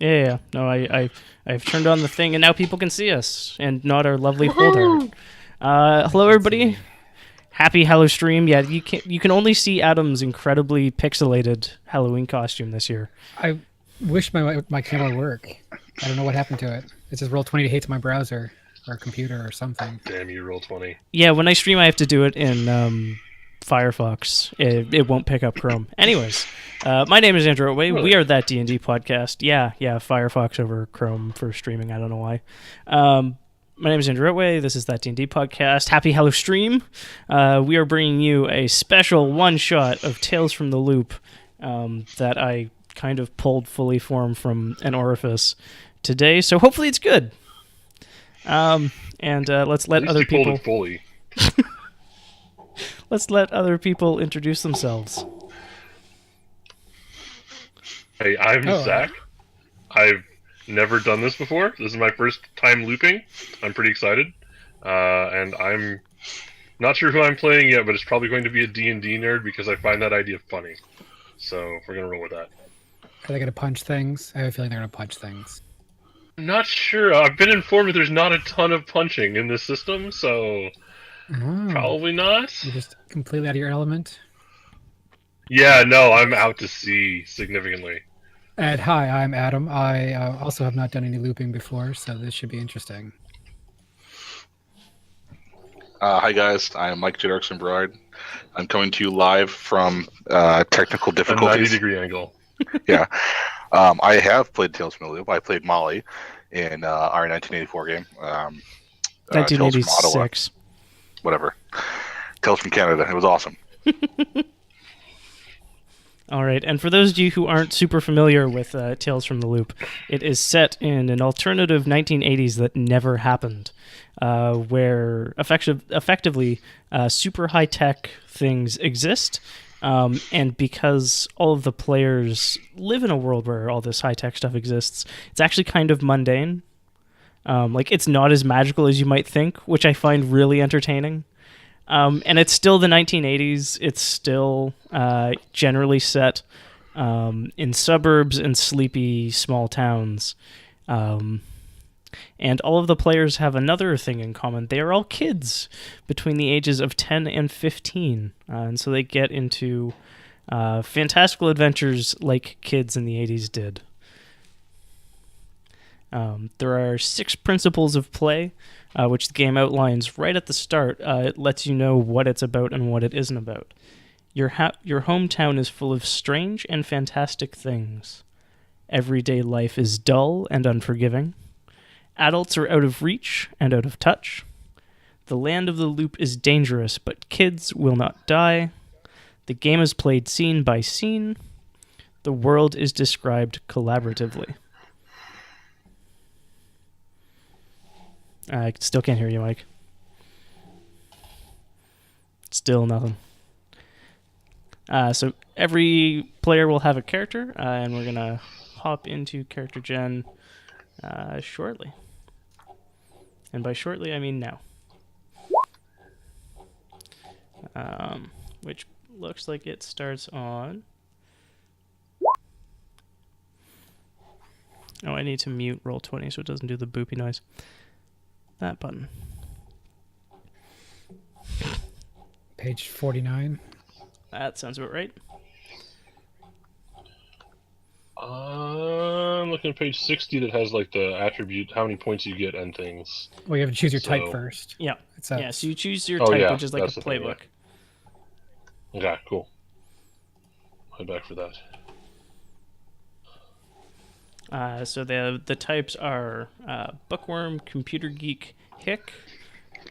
Yeah. No, I've turned on the thing, and now people can see us, and not our lovely folder. Hello, everybody. Happy HallowStream. Yeah, you can only see Adam's incredibly pixelated Halloween costume this year. I wish my camera would work. I don't know what happened to it. It says Roll20 hates my browser or computer or something. Damn you, Roll20. Yeah, when I stream, I have to do it in Firefox. It won't pick up Chrome. Anyways, my name is Andrew Otway. Really? We are That D&D podcast. Yeah, Firefox over Chrome for streaming. I don't know why. My name is Andrew Otway. This is That D&D podcast. Happy HallowStream. We are bringing you a special one-shot of Tales from the Loop that I kind of pulled fully formed from an orifice today. So hopefully it's good. And let's let other people fully. Let's let other people introduce themselves. Hey, I'm Zach. I've never done this before. This is my first time looping. I'm pretty excited. And I'm not sure who I'm playing yet, but it's probably going to be a D&D nerd because I find that idea funny. So we're going to roll with that. Are they going to punch things? I have a feeling they're going to punch things. I'm not sure. I've been informed that there's not a ton of punching in this system, so probably not. You're just completely out of your element? Yeah, no, I'm out to sea significantly. And hi, I'm Adam. I also have not done any looping before, so this should be interesting. Hi guys, I'm Mike J. Darkson Bride. I'm coming to you live from technical A difficulties. 90-degree angle. Yeah. I have played Tales from the Loop. I played Molly in our 1984 game. 1986. Whatever. Tales from Canada. It was awesome. All right, and for those of you who aren't super familiar with Tales from the Loop, it is set in an alternative 1980s that never happened, where effectively super high-tech things exist, and because all of the players live in a world where all this high-tech stuff exists, it's actually kind of mundane. It's not as magical as you might think, which I find really entertaining. And it's still the 1980s. It's still generally set in suburbs and sleepy small towns. And all of the players have another thing in common. They are all kids between the ages of 10 and 15. And so they get into fantastical adventures like kids in the 80s did. There are 6 principles of play, which the game outlines right at the start. It lets you know what it's about and what it isn't about. Your hometown is full of strange and fantastic things. Everyday life is dull and unforgiving. Adults are out of reach and out of touch. The land of the loop is dangerous, but kids will not die. The game is played scene by scene. The world is described collaboratively. I still can't hear you, Mike. Still nothing. So every player will have a character, and we're going to hop into character gen shortly. And by shortly, I mean now. Which looks like it starts on... Oh, I need to mute Roll20 so it doesn't do the boopy noise. That button. Page 49. That sounds about right. I'm looking at page 60 that has like the attribute, how many points you get and things. Well, you have to choose your type So- first. Yeah. It's a, Yeah, so you choose your Oh, type, yeah, which is like a that's the thing, playbook. Okay, cool. Head back for that. So the types are bookworm, computer geek, hick,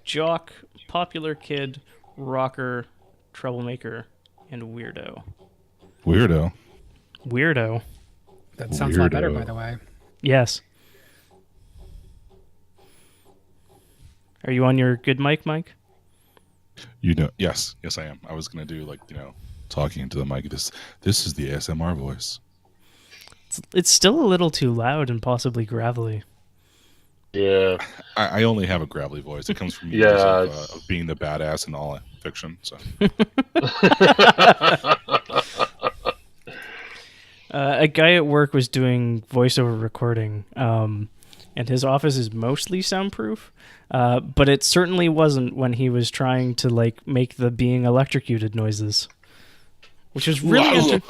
jock, popular kid, rocker, troublemaker, and weirdo. Weirdo. Weirdo. that sounds a lot better, Weirdo. by the way. Yes. Are you on your good mic, Mike? Yes, I am. I was gonna do talking into the mic. This is the ASMR voice. It's still a little too loud and possibly gravelly. Yeah. I only have a gravelly voice. It comes from Yeah, years of being the badass in all fiction. So A guy at work was doing voiceover recording, and his office is mostly soundproof, but it certainly wasn't when he was trying to like make the being electrocuted noises, which was really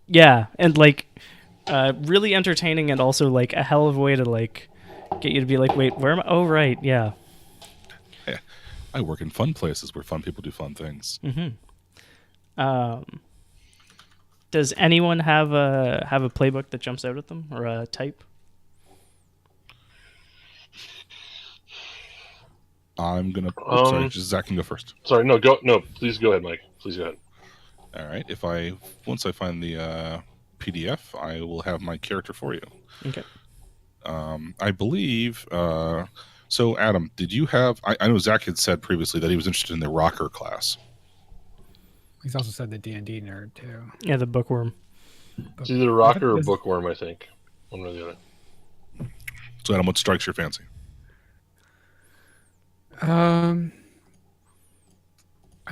yeah, and like really entertaining, and also like a hell of a way to like get you to be like, wait, where am I? Oh, right, yeah. I work in fun places where fun people do fun things. Does anyone have a playbook that jumps out at them, or a type? I'm gonna. Sorry, Zach can go first. Sorry, no, go. No, please go ahead, Mike. Please go ahead. All right. Once I find the PDF, I will have my character for you. Okay. I believe. So, Adam, did you have? I know Zach had said previously that he was interested in the rocker class. He's also said the D&D nerd too. Yeah, the bookworm. It's either rocker or bookworm, I think. One or the other. So, Adam, what strikes your fancy? I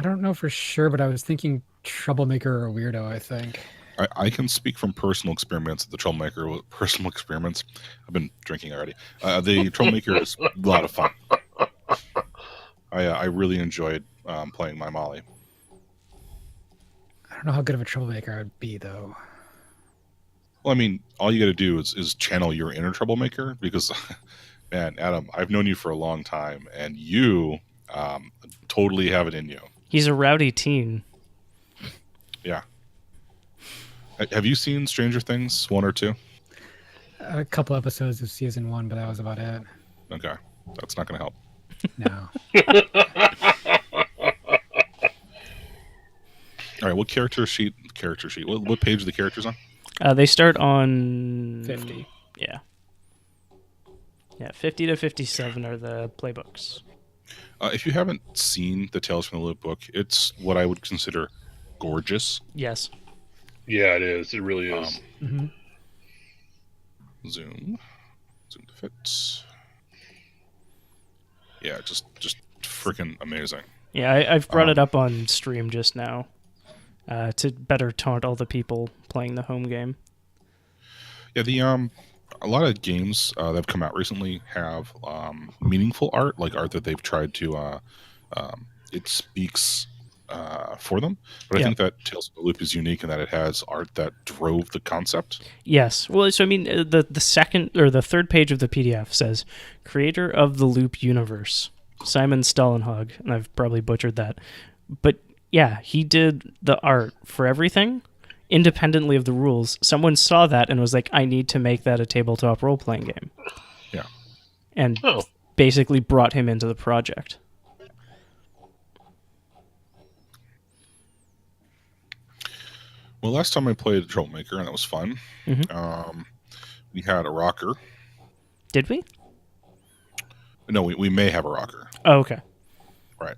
don't know for sure, but I was thinking troublemaker or weirdo. I think. I can speak from personal experience. The troublemaker, personal experiments. I've been drinking already. The troublemaker is a lot of fun. I really enjoyed playing my Molly. I don't know how good of a troublemaker I would be, though. Well, I mean, all you got to do is channel your inner troublemaker, because, man, Adam, I've known you for a long time, and you totally have it in you. He's a rowdy teen. Yeah. Have you seen Stranger Things 1 or 2? A couple episodes of season 1, but that was about it. Okay, that's not going to help. No. All right, what character sheet? What page are the characters on? They start on 50. Yeah. Yeah, 50 to 57 are the playbooks. If you haven't seen the Tales from the Loop book, it's what I would consider gorgeous. Yes. Yeah, it is. It really is. Zoom to fit. Yeah, just freaking amazing. Yeah, I've brought it up on stream just now to better taunt all the people playing the home game. Yeah, a lot of games that have come out recently have meaningful art, like art that they've tried to it speaks for them. But I think that Tales of the Loop is unique in that it has art that drove the concept. Yes. Well, so I mean, the second or the third page of the PDF says, "Creator of the Loop universe, Simon Stollenhag," and I've probably butchered that, but yeah, he did the art for everything, independently of the rules. Someone saw that and was like, "I need to make that a tabletop role-playing game." Yeah. And basically brought him into the project. Well, last time I played Troublemaker, and that was fun. We had a rocker. Did we? No, we may have a rocker. Oh, okay. Right.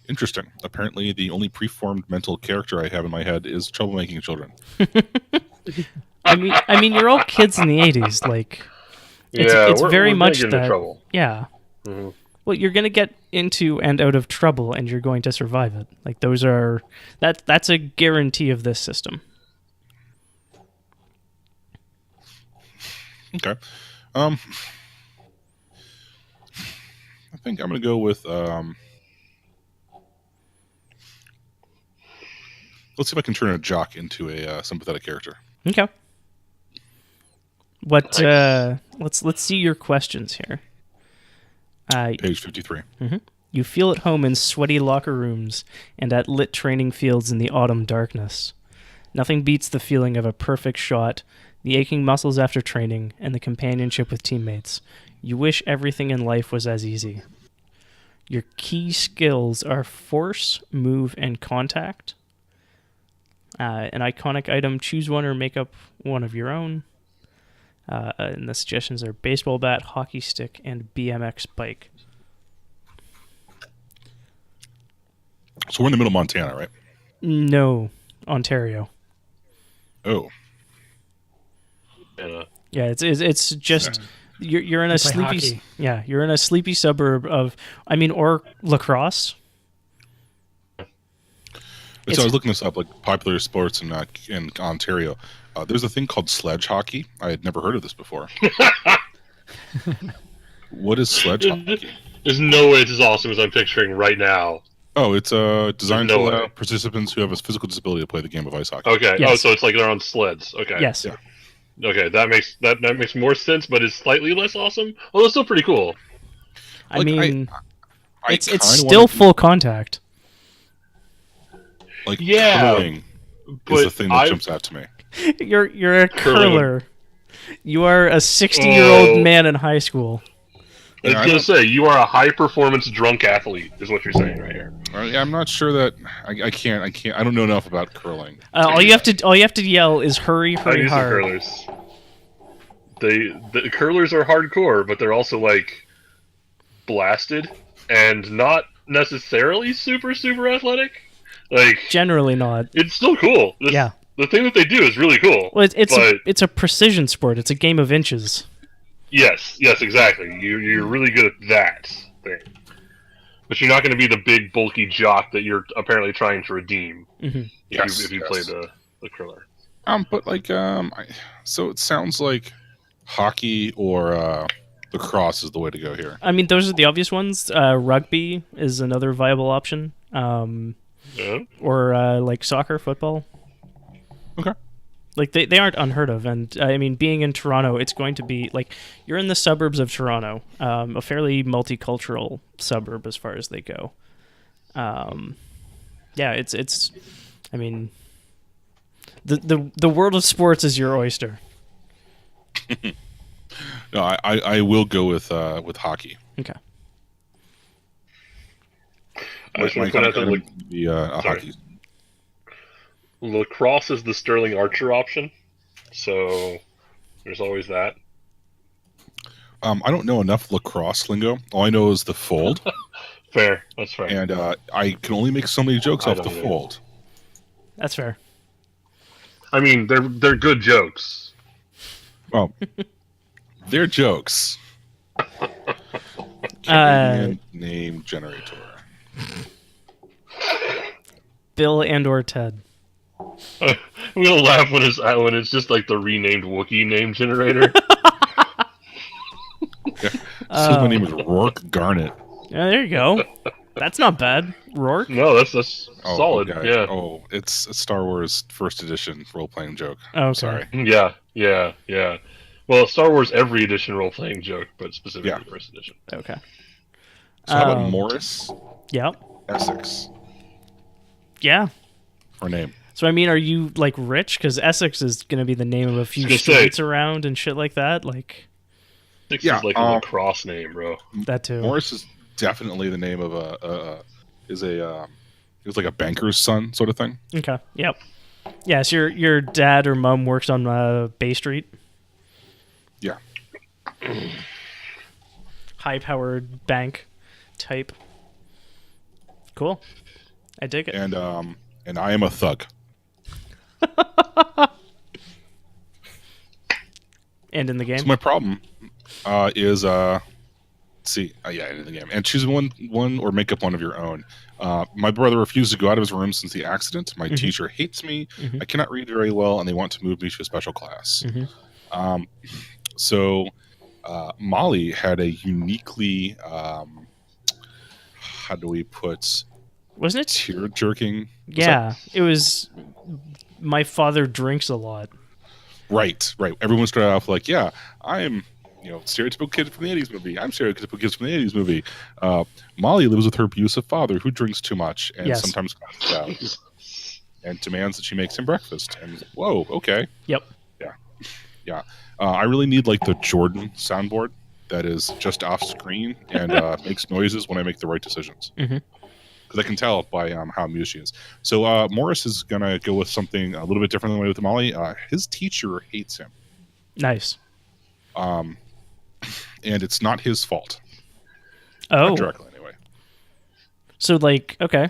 Interesting. Apparently, the only preformed mental character I have in my head is troublemaking children. I mean, you're all kids in the '80s. Like, it's very much that. Trouble. Yeah. Mm-hmm. Well, you're going to get into and out of trouble, and you're going to survive it. Like, that's a guarantee of this system. Okay. I think I'm going to go with. Let's see if I can turn a jock into a sympathetic character. Okay. What? Nice. Let's see your questions here. Page 53. You feel at home in sweaty locker rooms and at lit training fields in the autumn darkness. Nothing beats the feeling of a perfect shot, the aching muscles after training, and the companionship with teammates. You wish everything in life was as easy. Your key skills are force, move, and contact. An iconic item, choose one or make up one of your own. And the suggestions are baseball bat, hockey stick, and BMX bike. So we're in the middle of Montana, right? No, Ontario. Oh. Yeah, it's just you're in a sleepy hockey. you're in a sleepy suburb of or lacrosse. So I was looking this up, like popular sports in Ontario. There's a thing called sledge hockey. I had never heard of this before. What is sledge hockey? There's no way it's as awesome as I'm picturing right now. Oh, it's designed no to allow way. participants who have a physical disability to play the game of ice hockey. Okay. Yes. Oh, so it's like they're on sleds. Okay. Yes. Yeah. Okay, that makes more sense, but it's slightly less awesome. Well, it's still pretty cool. I Like, mean, I it's kinda still wanna- full contact. Like Yeah, curling is but the thing that jumps out to me. You're a Curling. curler. You are a 60-year-old Oh. man in high school. I was Yeah, I gonna don't- say you are a high performance drunk athlete, is what you're saying right here. I'm not sure that I can't. I don't know enough about curling. All you have to yell is hurry, I hurry knew some hard. curlers. The curlers are hardcore, but they're also like blasted and not necessarily super athletic. Like Generally not. it's still cool. Yeah. The thing that they do is really cool. Well, but it's a precision sport. It's a game of inches. yes, exactly. You're really good at that thing, but you're not going to be the big bulky jock that you're apparently trying to redeem if you play the curler. But like so it sounds like hockey or lacrosse is the way to go here. I mean, those are the obvious ones. Rugby is another viable option. Yeah. Or like soccer, football. Okay. Like they aren't unheard of, and I mean, being in Toronto, it's going to be like you're in the suburbs of Toronto, a fairly multicultural suburb as far as they go. Yeah, it's. I mean, the world of sports is your oyster. No, I will go with hockey. Okay. I just want to point out that a sorry. hockey. lacrosse is the Sterling Archer option, so there's always that. I don't know enough lacrosse lingo. All I know is the fold, Fair, that's fair. and I can only make so many jokes I off the don't either. fold. That's fair. I mean, they're good jokes. Well, they're jokes. Canadian name generator. Bill and or Ted. I'm gonna laugh when it's just like the renamed Wookiee name generator. Says my name is Rourke Garnet. Yeah, there you go. That's not bad. Rourke. No, that's Oh, solid. okay. Yeah. Oh, it's a Star Wars first edition role playing joke. Oh, okay. Sorry. Yeah. Well, Star Wars every edition role playing joke, but specifically Yeah. first edition. Okay. So how about Um, Morris Yep. Essex Yeah. for name? So I mean, are you like rich? Because Essex is going to be the name of a few gonna say. streets around and shit like that. Like Six Yeah, is like a lacrosse name, bro. that too. Morris is definitely the name of it was like a banker's son sort of thing. Okay. Yep. Yeah. So your dad or mom works on Bay Street. Yeah. High-powered bank type. Cool. I dig it. And I am a thug. And in the game. So my problem is in the game, and choose one or make up one of your own. My brother refused to go out of his room since the accident. My teacher hates me. I cannot read very well, and they want to move me to a special class. So Molly had a uniquely how do we put Wasn't it? tear jerking? Yeah. It was. My father drinks a lot. Right. Everyone started off like, yeah, I'm, stereotypical kid from the 80s movie. I'm stereotypical kid from the 80s movie. Molly lives with her abusive father who drinks too much and Yes. sometimes passes out and demands that she makes him breakfast. And whoa, okay. Yep. Yeah. I really need like the Jordan soundboard that is just off screen and makes noises when I make the right decisions. Because I can tell by how amused she is. So Morris is going to go with something a little bit different than with Molly. His teacher hates him. Nice. And it's not his fault. Oh. Not directly, anyway. So like, okay.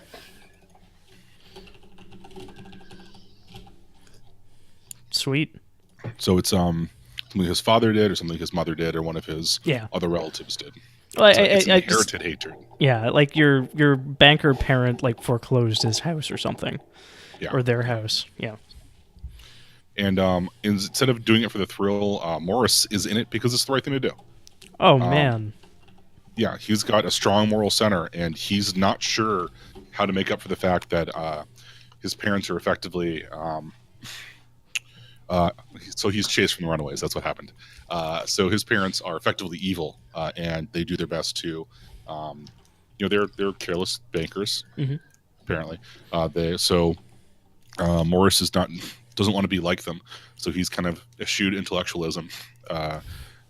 Sweet. So it's something his father did or something his mother did or one of his Yeah. other relatives did. Well, It's I just, inherited hatred. yeah, like your banker parent like foreclosed his house or something, Yeah. or their house. Yeah. And instead of doing it for the thrill, Morris is in it because it's the right thing to do. Oh man. Yeah, he's got a strong moral center, and he's not sure how to make up for the fact that his parents are effectively. So he's chased from the runaways. That's what happened. So his parents are effectively evil, and they do their best to, they're careless bankers. Mhm. Apparently, Morris doesn't want to be like them, so he's kind of eschewed intellectualism.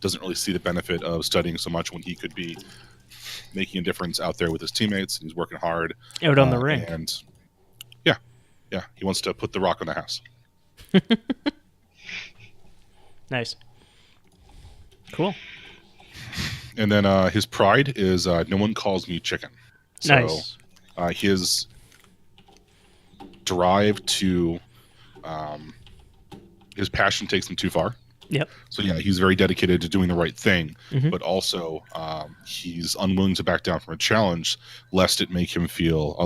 Doesn't really see the benefit of studying so much when he could be making a difference out there with his teammates. And he's working hard Out on the rink. and yeah, he wants to put the rock on the house. Nice. Cool. And then his pride is no one calls me chicken. So Nice. His drive to his passion takes him too far. Yep. So yeah, he's very dedicated to doing the right thing, Mhm. but also he's unwilling to back down from a challenge, lest it make him feel,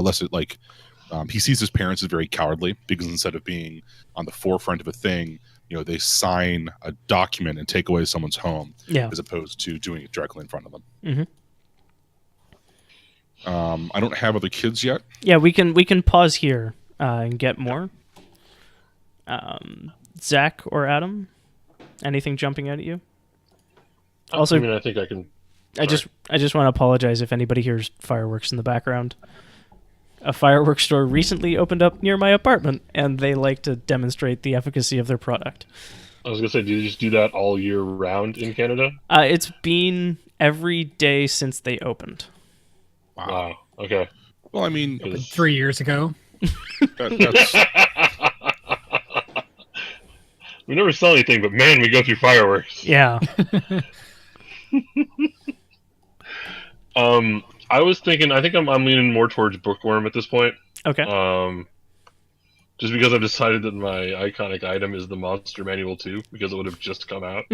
he sees his parents as very cowardly because instead of being on the forefront of a thing, they sign a document and take away someone's home, Yeah. as opposed to doing it directly in front of them. Mhm. I don't have other kids yet. Yeah, we can pause here and get more. Zach or Adam, anything jumping out at you? Also, I think I can. I just want to apologize if anybody hears fireworks in the background. A fireworks store recently opened up near my apartment, and they like to demonstrate the efficacy of their product. I was gonna say, do you just do that all year round in Canada? It's been every day since they opened. Wow. Okay. Well, I mean, 3 years ago. that's We never sell anything, but man, we go through fireworks. Yeah. I was thinking. I think I'm leaning more towards Bookworm at this point. Okay. Just because I've decided that my iconic item is the Monster Manual 2 because it would have just come out.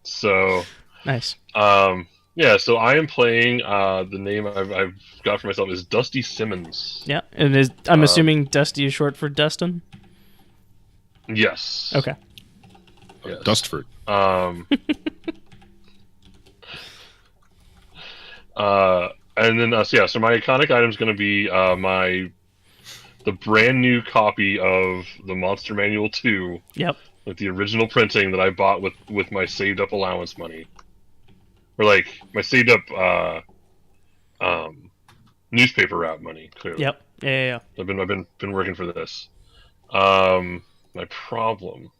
So. Nice. Yeah. So I am playing. The name I've got for myself is Dusty Simmons. Yeah, and I'm assuming Dusty is short for Dustin. Yes. Okay. Yes. Dustford. And then so my iconic item is going to be the brand new copy of the Monster Manual 2. Yep. With the original printing that I bought with my saved up allowance money, or like my saved up newspaper route money. Clearly. Yep. Yeah. I've been working for this. My problem.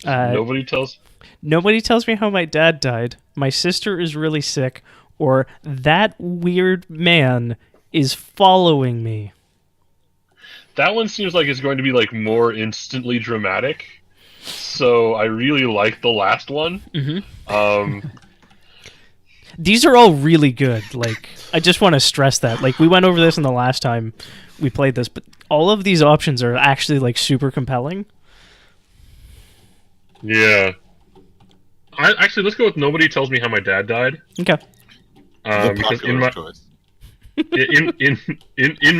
Nobody tells me how my dad died. My sister is really sick, or that weird man is following me. That one seems like it's going to be like more instantly dramatic. So I really like the last one. Mm-hmm. These are all really good. Like, I just want to stress that. Like, we went over this in the last time we played this, but all of these options are actually like super compelling. Yeah. Actually, let's go with Nobody Tells Me How My Dad Died. Okay. Because in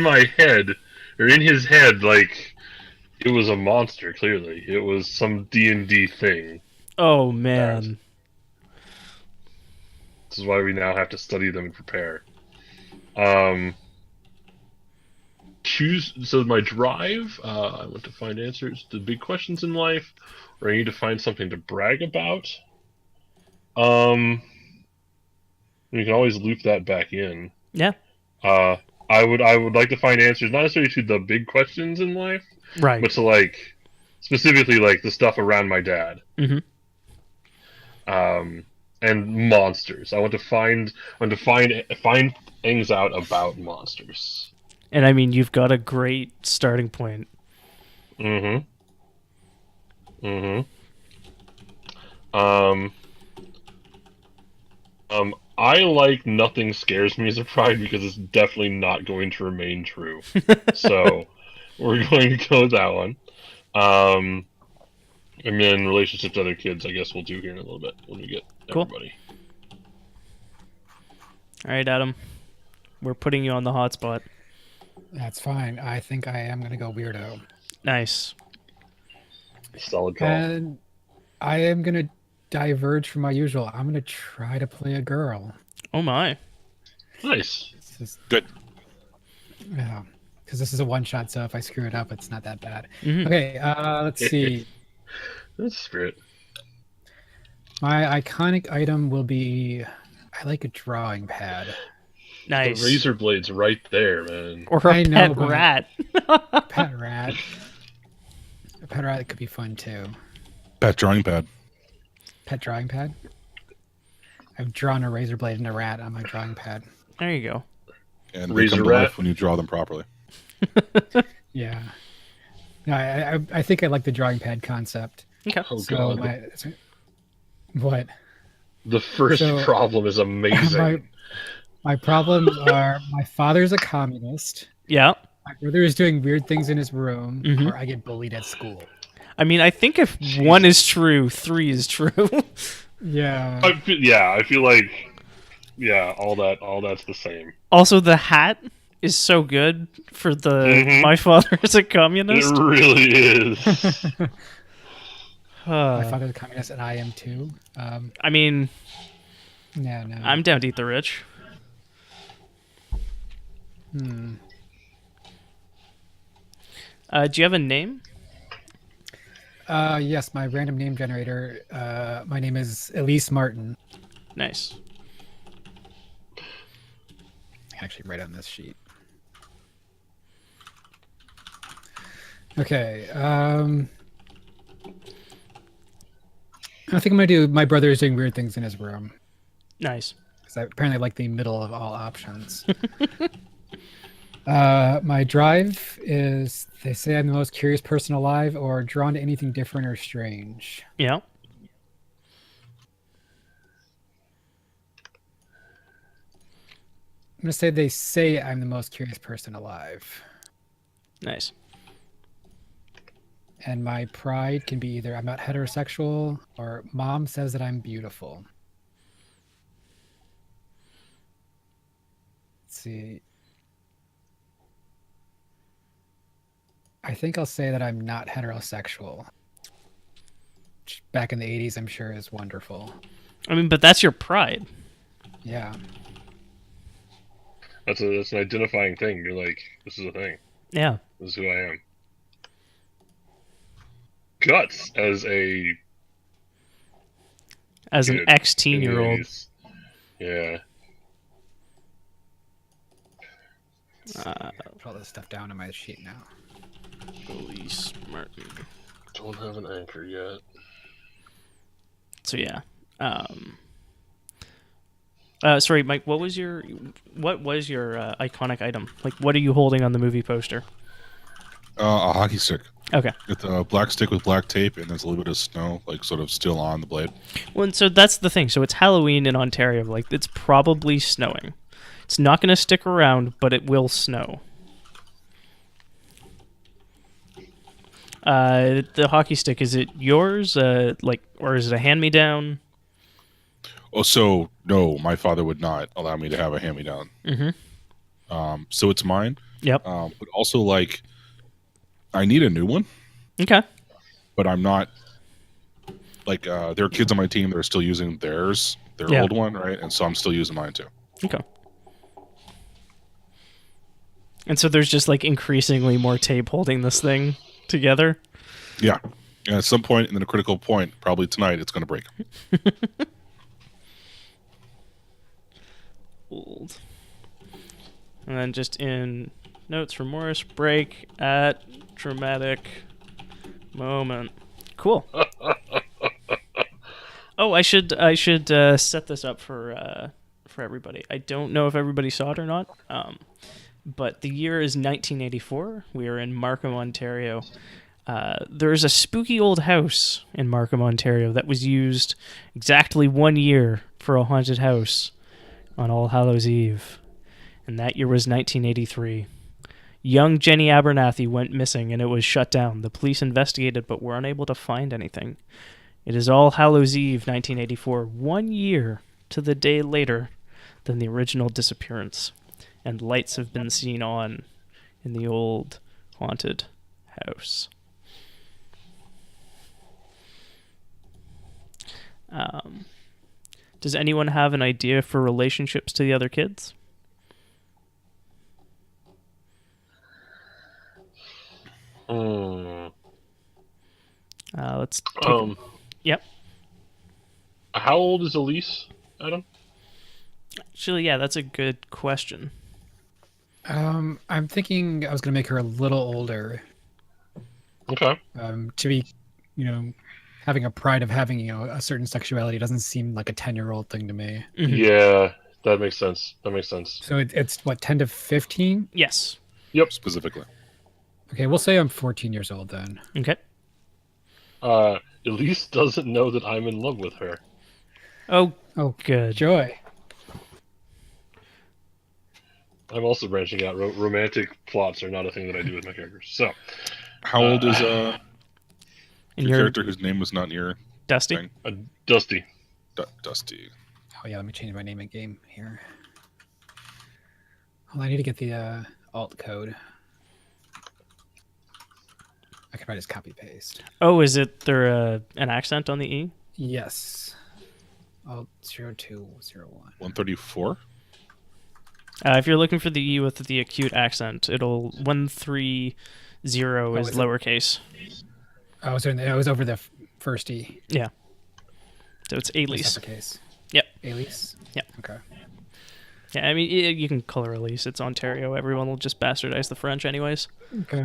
my head, or in his head, like, it was a monster. Clearly, it was some D&D thing. Oh man. This is why we now have to study them and prepare. So my drive. I want to find answers to big questions in life, or I need to find something to brag about. You can always loop that back in. Yeah. I would like to find answers, not necessarily to the big questions in life, Right. but to like specifically like the stuff around my dad. Mm-hmm. And monsters. I want to find things out about monsters. And I mean, you've got a great starting point. Mm-hmm. I like Nothing Scares Me as a pride because it's definitely not going to remain true. So we're going to go with that one. And then relationship to other kids, I guess we'll do here in a little bit when we get Cool. everybody. All right, Adam. We're putting you on the hot spot. That's fine. I think I am gonna go weirdo, Nice. Solid call. and I am gonna diverge from my usual. I'm gonna try to play a girl. Oh my. Nice. This is, Good. yeah, because this is a one shot. So if I screw it up, it's not that bad. Mhm. Okay, let's see. That's spirit. My iconic item will be. I like a drawing pad. Nice. The razor blade's right there, man. Or a I know, pet but- rat. Pet rat. A pet rat could be fun too. Pet drawing pad. Pet drawing pad. I've drawn a razor blade and a rat on my drawing pad. There you go. And they Razor come to rat? life when you draw them properly. Yeah. No, I think I like the drawing pad concept. Okay. Oh So god. what? The first So- problem is amazing. My problems are my father's a communist. Yeah. My brother is doing weird things in his room, Mhm. or I get bullied at school. I mean, I think if one is true, three is true. Yeah. I feel like all that's the same. Also, the hat is so good for the Mhm. my father is a It communist. really is. My father's a communist, and I am too. I mean, No. I'm down to eat the rich. Hmm. Do you have a name? Yes, my random name generator. My name is Elise Martin. Nice. I can actually write on this sheet. Okay. I think I'm gonna do. My brother is doing weird things in his room Nice. because I apparently like the middle of all options. My drive is. They say I'm the most curious person alive, or drawn to anything different or strange. Yeah. I'm gonna say they say I'm the most curious person alive. Nice. And my pride can be either I'm not heterosexual or mom says that I'm beautiful. Let's see. I think I'll say that I'm not heterosexual. Which back in the 80s, I'm sure is wonderful. I mean, but that's your pride. Yeah. That's an identifying thing. You're like, this is a thing. Yeah. This is who I am. Guts as a As an Good. ex-teen-year-old. Yeah. Put all this stuff down on my sheet now. Elise Martin. Don't have an anchor yet. So yeah. Sorry, Mike. What was your iconic item? Like, what are you holding on the movie poster? A hockey stick. Okay. It's a black stick with black tape, and there's a little bit of snow, like sort of still on the blade. Well, and so that's the thing. So it's Halloween in Ontario. Like, it's probably snowing. It's not going to stick around, but it will snow. The hockey stick, is it yours? Or is it a hand-me-down? Oh, so no, my father would not allow me to have a hand-me-down. Mm-hmm. So it's mine. Yep. But also, like, I need a new one, Okay. but I'm not. Like, there are kids on my team that are still using their Yeah. old one, right? And so I'm still using mine too. Okay. And so there's just like increasingly more tape holding this thing together. Yeah. And at some point, and then a critical point, probably tonight, it's going to break. Old. And then just in notes from Morris, break at dramatic moment. Cool. Oh, I should set this up for everybody. I don't know if everybody saw it or not. But the year is 1984. We are in Markham, Ontario. There's a spooky old house in Markham, Ontario that was used exactly 1 year for a haunted house on All Hallows Eve. And that year was 1983. Young Jenny Abernathy went missing and it was shut down. The police investigated but were unable to find anything. It is All Hallows Eve 1984, 1 year to the day later than the original disappearance, and lights have been seen on in the old haunted house. Does anyone have an idea for relationships to the other kids? Let's take Yep. How old is Elise, Adam? Actually, yeah, that's a good question. I'm thinking I was gonna make her a little older. Okay. To be, having a pride of having, a certain sexuality doesn't seem like a 10-year-old thing to me. Mhm. Yeah, that makes sense. So it's what, 10 to 15? Yes. Yep. Specifically. Okay, we'll say I'm 14 years old then. Okay. Elise doesn't know that I'm in love with her. Oh, Oh, good. joy. I'm also branching out. Romantic plots are not a thing that I do with my characters. So, How old is And your character whose name was not in your Dusty? thing? Dusty. Dusty. Oh yeah, let me change my name in game here. Well, I need to get the alt code. I can probably just copy paste. Oh, is it there an accent on the E? Yes. Alt 0201. 134? If you're looking for the E with the acute accent, it'll 130 is is it? lowercase. Oh, so it was over the first E. Yeah. So it's Elise. Uppercase. Yep. Elise? Yep. Okay. Yeah, I mean, you can call her Elise. It's Ontario. Everyone will just bastardize the French anyways. Okay.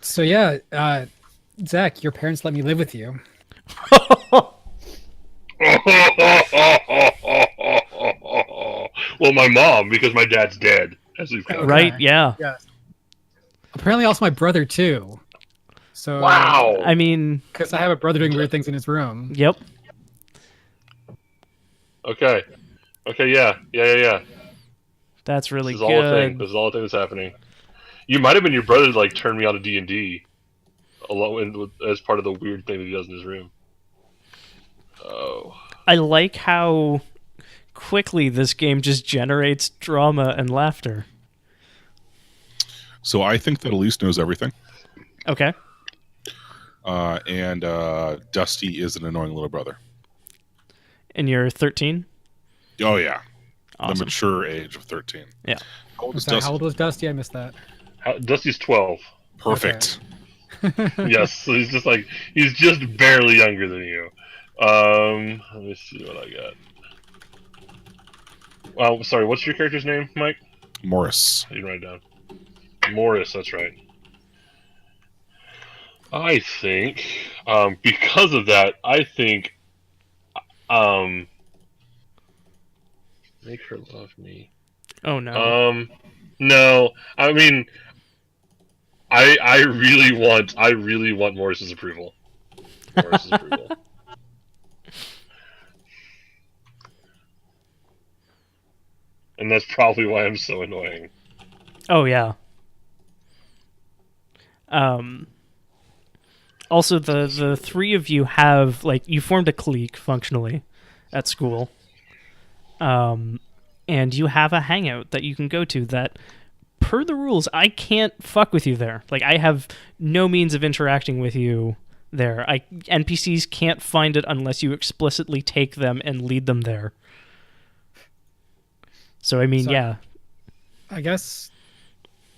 So yeah, Zach, your parents let me live with you. Well, my mom, because my dad's dead, as we've covered. Right, yeah. Yes. Apparently also my brother too. So Wow. I mean, because I have a brother doing weird things in his room. yep. Okay. Okay, yeah. That's really This is all a thing. good. This is all a thing that's happening. You might have been your brother to, like, turn me on to D&D as part of the weird thing that he does in his room. Oh. I like how quickly this game just generates drama and laughter. So I think that Elise knows everything. Okay. And Dusty is an annoying little brother. And you're 13? Oh, yeah. Awesome. The mature age of 13. Yeah. How old is Sorry, Dusty? how old was Dusty? I missed that. Dusty's 12. Perfect. Yes, so he's just barely younger than you. Let me see what I got. Well, sorry, what's your character's name, Mike? Morris. You can write it down. Morris, that's right. I think, because of that, make her love me. Oh, no. No, I mean, I really want Morris's approval. And that's probably why I'm so annoying. Oh, yeah. Also, the three of you have, like, you formed a clique, functionally, at school. And you have a hangout that you can go to that, per the rules, I can't fuck with you there. Like, I have no means of interacting with you there. NPCs can't find it unless you explicitly take them and lead them there. So, I mean, yeah. I guess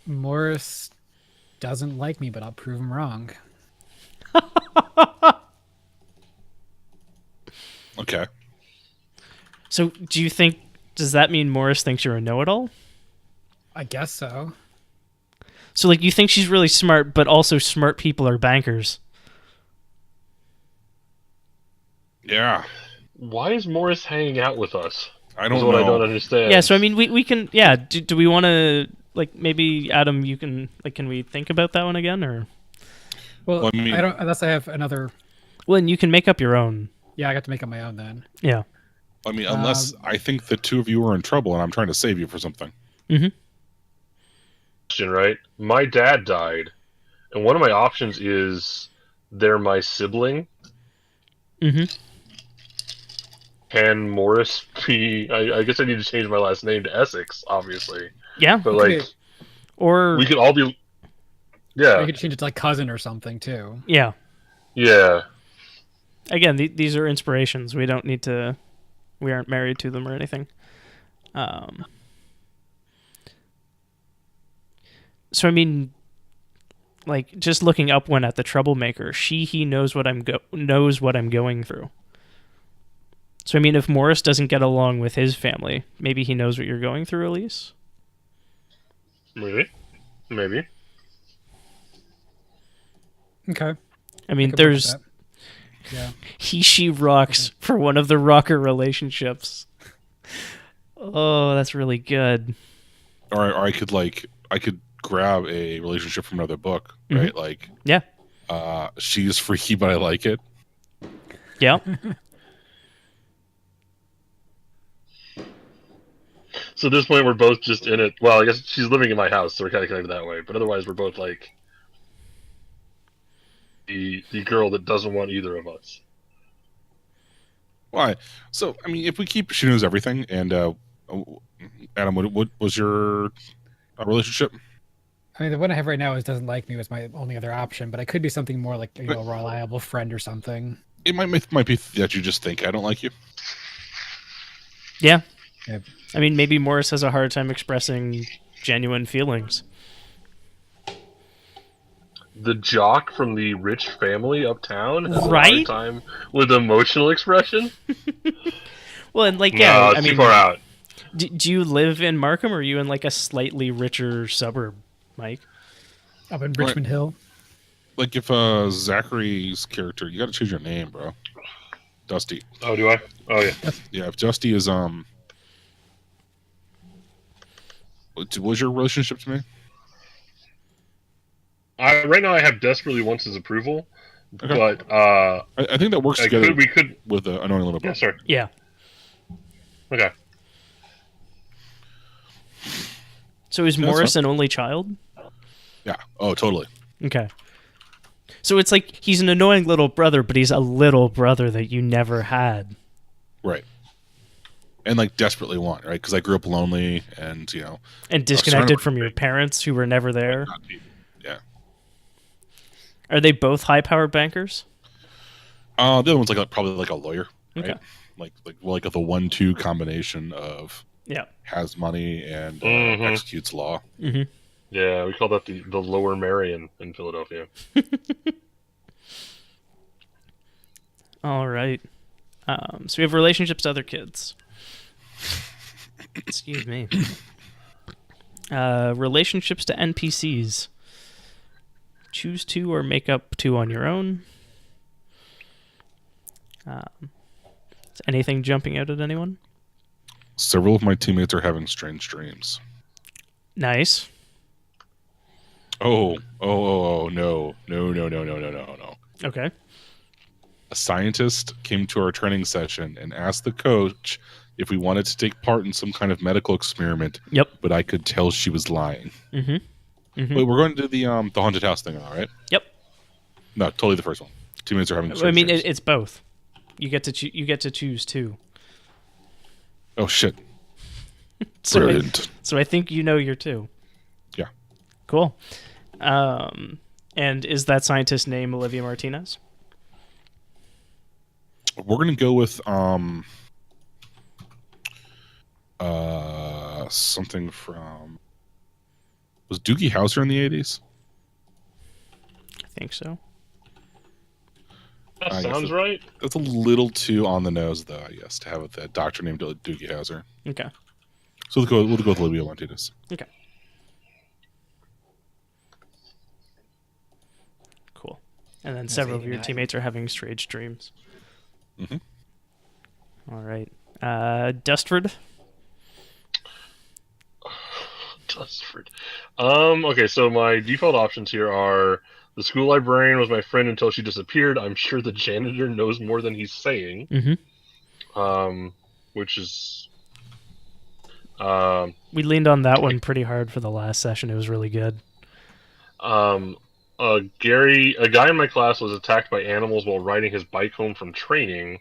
Morris doesn't like me, but I'll prove him wrong. Okay. So, does that mean Morris thinks you're a know-it-all? I guess so. So, like, you think she's really smart, but also smart people are bankers. Yeah. Why is Morris hanging out with us? I don't Is know. what I don't understand. Yeah, so, I mean, we can... Yeah, do we want to... Like, maybe, Adam, you can... Like, can we think about that one again, or... Well, I mean- I don't, unless I have another... Well, and you can make up your own. Yeah, I got to make up my own then. Yeah. I mean, unless I think the two of you are in trouble and I'm trying to save you for something. Mm-hmm. Question, right? My dad died, and one of my options is they're my sibling. Mm-hmm. can Morris be? I guess I need to change my last name to Essex, obviously. Yeah. But Okay. like, Or we could all be. Or Yeah, you could change it to like cousin or something too. yeah. yeah. Again, these are inspirations. We don't need to. We aren't married to them or anything. So I mean, like just looking up one at the troublemaker, he knows what knows what I'm going through. So I mean, if Morris doesn't get along with his family, maybe he knows what you're going through, Elise. Maybe. Okay. I mean, could work with there's that. Yeah. she rocks for one of the rocker relationships. Oh, that's really good. Or I could grab a relationship from another book, right? Like, Yeah. She's freaky, but I like it. Yeah. So at this point, we're both just in it. Well, I guess she's living in my house, so we're kind of connected that way. But otherwise, we're both like the girl that doesn't want either of us. Why? So, I mean, if we keep she knows everything, and Adam, what was your relationship? I mean, the one I have right now is doesn't like me was my only other option, but I could be something more like a reliable friend or something. It might be that you just think I don't like you. Yeah. Yeah. I mean, maybe Morris has a hard time expressing genuine feelings. The jock from the rich family uptown has a Right? hard time with emotional expression. Well, and like, No, yeah, it's I too mean, far out. do you live in Markham, or are you in like a slightly richer suburb, Mike? Up in Richmond Hill. Like if Zachary's character, you got to choose your name, bro. Dusty. Oh, do I? Oh, yeah. Yeah, if Dusty is what was your relationship to me? Right now, I have desperately wants his approval, Okay. but I think that works together we could. with Annoying Little Yeah, Book. sorry. Yeah. Okay. So is That's Morris fine. an only child? Yeah. Oh, totally. Okay. So it's like he's an annoying little brother, but he's a little brother that you never had. Right. And like desperately want, right? Because I grew up lonely, and And disconnected surrounded- from your parents who were never there. Yeah. Are they both high-powered bankers? The other one's probably like a lawyer, right? Okay. Like the 1-2 combination of Yeah. has money and Mhm. executes law. Mm-hmm. Yeah, we call that the Lower Marion in Philadelphia. All right. So we have relationships to other kids. Excuse me. Relationships to NPCs. Choose 2 or make up 2 on your own. Is anything jumping out at anyone? Several of my teammates are having strange dreams. Nice. Oh, no. Okay. A scientist came to our training session and asked the coach if we wanted to take part in some kind of medical experiment. Yep. But I could tell she was lying. Mm-hmm. Mm-hmm. Wait, we're going to do the haunted house thing, all right? Yep. No, totally the first one. Teammates are having I strange mean, dreams. it's both. You get to you get to choose 2. Oh shit! So Brilliant. I think you know your 2. Yeah. Cool. And is that scientist's name Olivia Martinez? We're gonna go with something from, was Doogie Howser in the 80s? I think so. That I guess sounds it- right. That's a little too on the nose, though. I guess to have a doctor named Doogie Howser. Okay. So we'll go with Olivia Martinez. Okay. Cool. And then several of your 89. teammates are having strange dreams. Mhm. All right. Dustford. Dustford. Okay, so my default options here are the school librarian was my friend until she disappeared. I'm sure the janitor knows more than he's saying. Mm-hmm. Which is We leaned on that one pretty hard for the last session. It was really good. Gary, a guy in my class was attacked by animals while riding his bike home from training.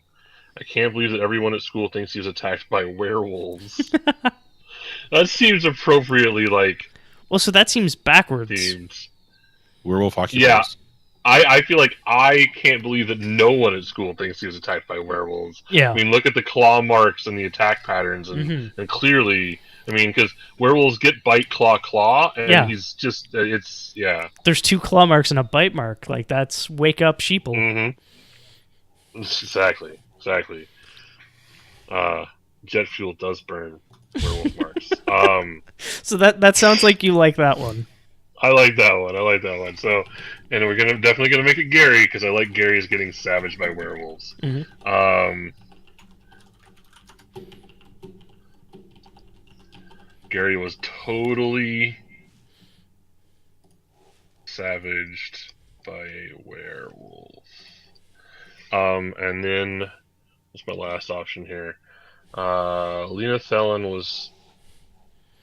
I can't believe that everyone at school thinks he's attacked by werewolves. That seems appropriately Well, so that seems backwards. themed. Werewolf hockey Yeah. players. I feel like I can't believe that no one at school thinks he was attacked by werewolves. Yeah. I mean, look at the claw marks and the attack patterns, and clearly, I mean, because werewolves get bite, claw, claw, and Yeah. he's just, yeah. There's 2 claw marks and a bite mark. Like, that's wake up sheeple. Mm-hmm. Exactly. Jet fuel does burn werewolf marks. So that sounds like you like that one. I like that one. So, and we're definitely gonna make it Gary because I like Gary's getting savaged by werewolves. Gary was totally savaged by a werewolf. And then what's my last option here? Lena Thelen was.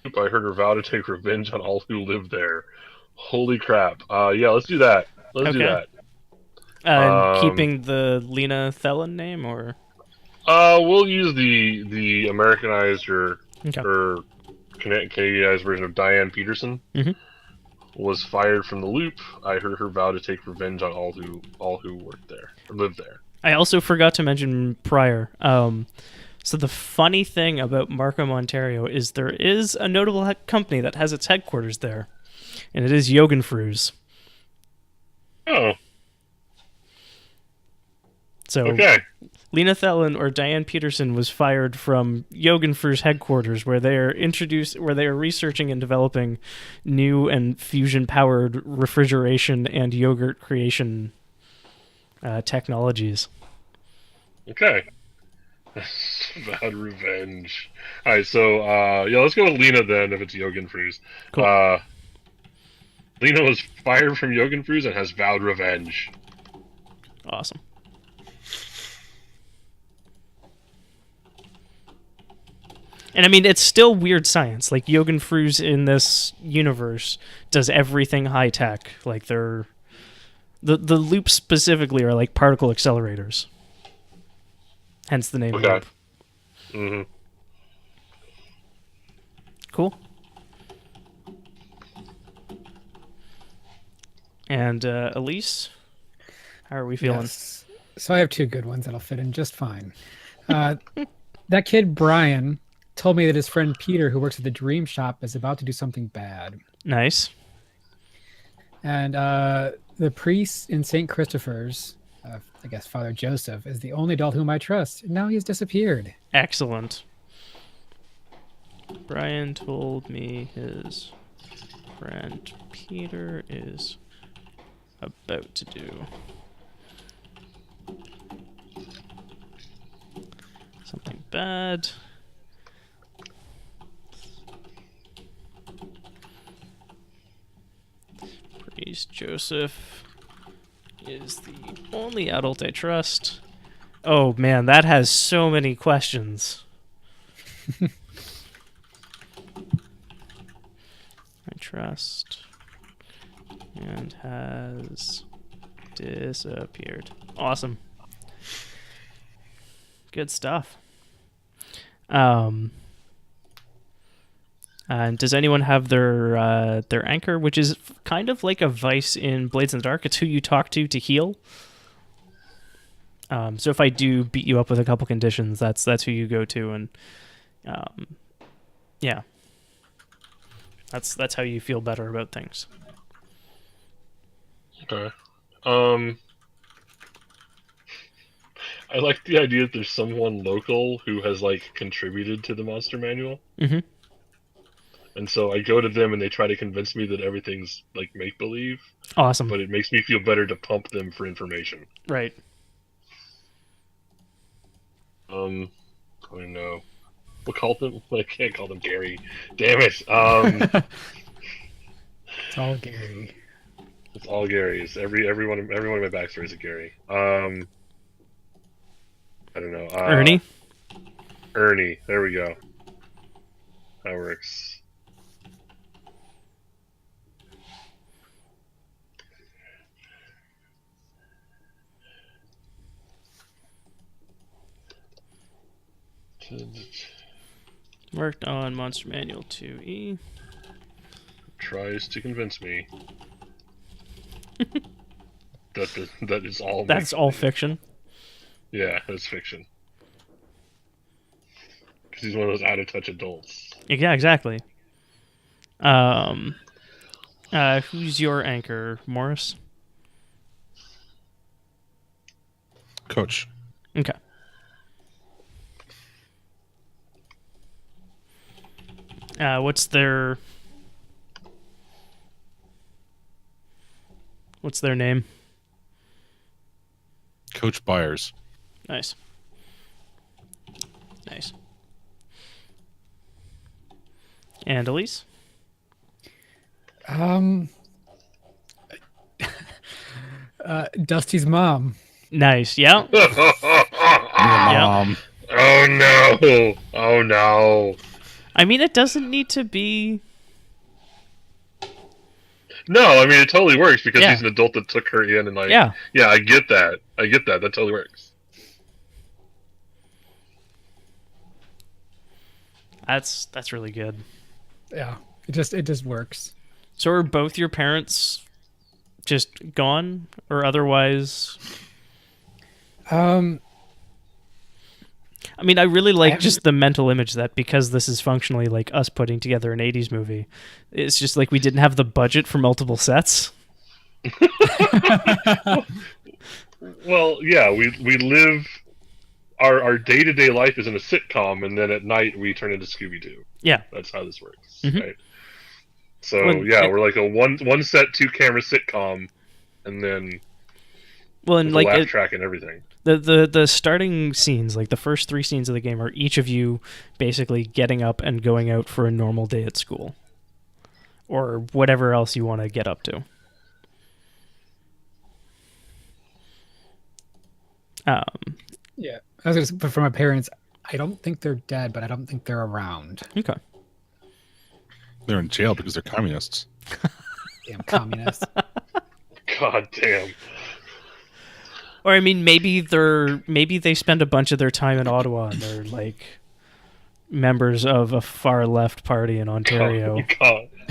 I heard her vow to take revenge on all who lived there. Holy crap! Yeah, let's do that. Let's do that. And keeping the Lena Thelen name, or we'll use the Americanized or Canadianized version of Diane Peterson. Was fired from the loop. I heard her vow to take revenge on all who worked there or lived there. I also forgot to mention prior. So the funny thing about Markham, Ontario, is there is a notable company that has its headquarters there, and it is Jorgenfrus. Oh. So okay. Lena Thelen or Diane Peterson was fired from Jorgenfrus headquarters, where they are researching and developing new and fusion-powered refrigeration and yogurt creation technologies. Okay. Bad revenge. Alright, so yeah, let's go with Lena then if it's Jorgenfrus. Cool. Lena was fired from Jorgenfrus and has vowed revenge. Awesome. And I mean, it's still weird science. Like, Jorgenfrus in this universe does everything high tech. Like, they're the loops specifically are like particle accelerators. Hence the name loop. Cool. And Elise, how are we feeling? Yes. So I have 2 good ones that'll fit in just fine. That kid Brian told me that his friend Peter, who works at the Dream Shop, is about to do something bad. Nice. And the priest in St. Christopher's, I guess Father Joseph, is the only adult whom I trust. And now he has disappeared. Excellent. Brian told me his friend Peter is about to do something bad. Priest Joseph is the only adult I trust. Oh man, that has so many questions. I trust and has disappeared. Awesome. Good stuff. And does anyone have their anchor, which is kind of like a vice in Blades in the Dark? It's who you talk to heal. So if I do beat you up with a couple conditions, that's who you go to, and yeah, that's how you feel better about things. Okay. I like the idea that there's someone local who has like contributed to the monster manual. And so I go to them and they try to convince me that everything's like make-believe. Awesome. But it makes me feel better to pump them for information. Right. I don't know. We'll call them... I can't call them Gary. Damn it. It's all Gary. It's all Gary's. Everyone in my backstory is a Gary. I don't know. Ernie? Ernie. There we go. That works. Worked on Monster Manual 2E. Tries to convince me that is all. That's all fiction. Yeah, that's fiction. Because he's one of those out of touch adults. Yeah, exactly. Who's your anchor, Morris? Coach. Okay. What's their name? Coach Byers. Nice. Nice. And Elise? Dusty's mom. Nice. Yeah. Mom. Oh no! Oh no! I mean, it doesn't need to be. No, I mean it totally works because Yeah. he's an adult that took her in and like. Yeah. Yeah, I get that. That totally works. That's really good. Yeah, it just works. So are both your parents just gone or otherwise? I mean, I really like just the mental image that because this is functionally like us putting together an 80s movie, it's just like we didn't have the budget for multiple sets. Well, yeah, we live. Our day-to-day life is in a sitcom, and then at night we turn into Scooby-Doo. Yeah. That's how this works, Mhm. right? So Well, yeah, we're like a one set, 2-camera sitcom, and then Well, and with like a laugh track and everything. the starting scenes, like the first 3 scenes of the game, are each of you basically getting up and going out for a normal day at school, or whatever else you want to get up to. Yeah, I was gonna say, but for my parents, I don't think they're dead, but I don't think they're around. Okay. They're in jail because they're communists. Damn communists. God damn. Or I mean, maybe they spend a bunch of their time in Ottawa and they're like members of a far left party in Ontario.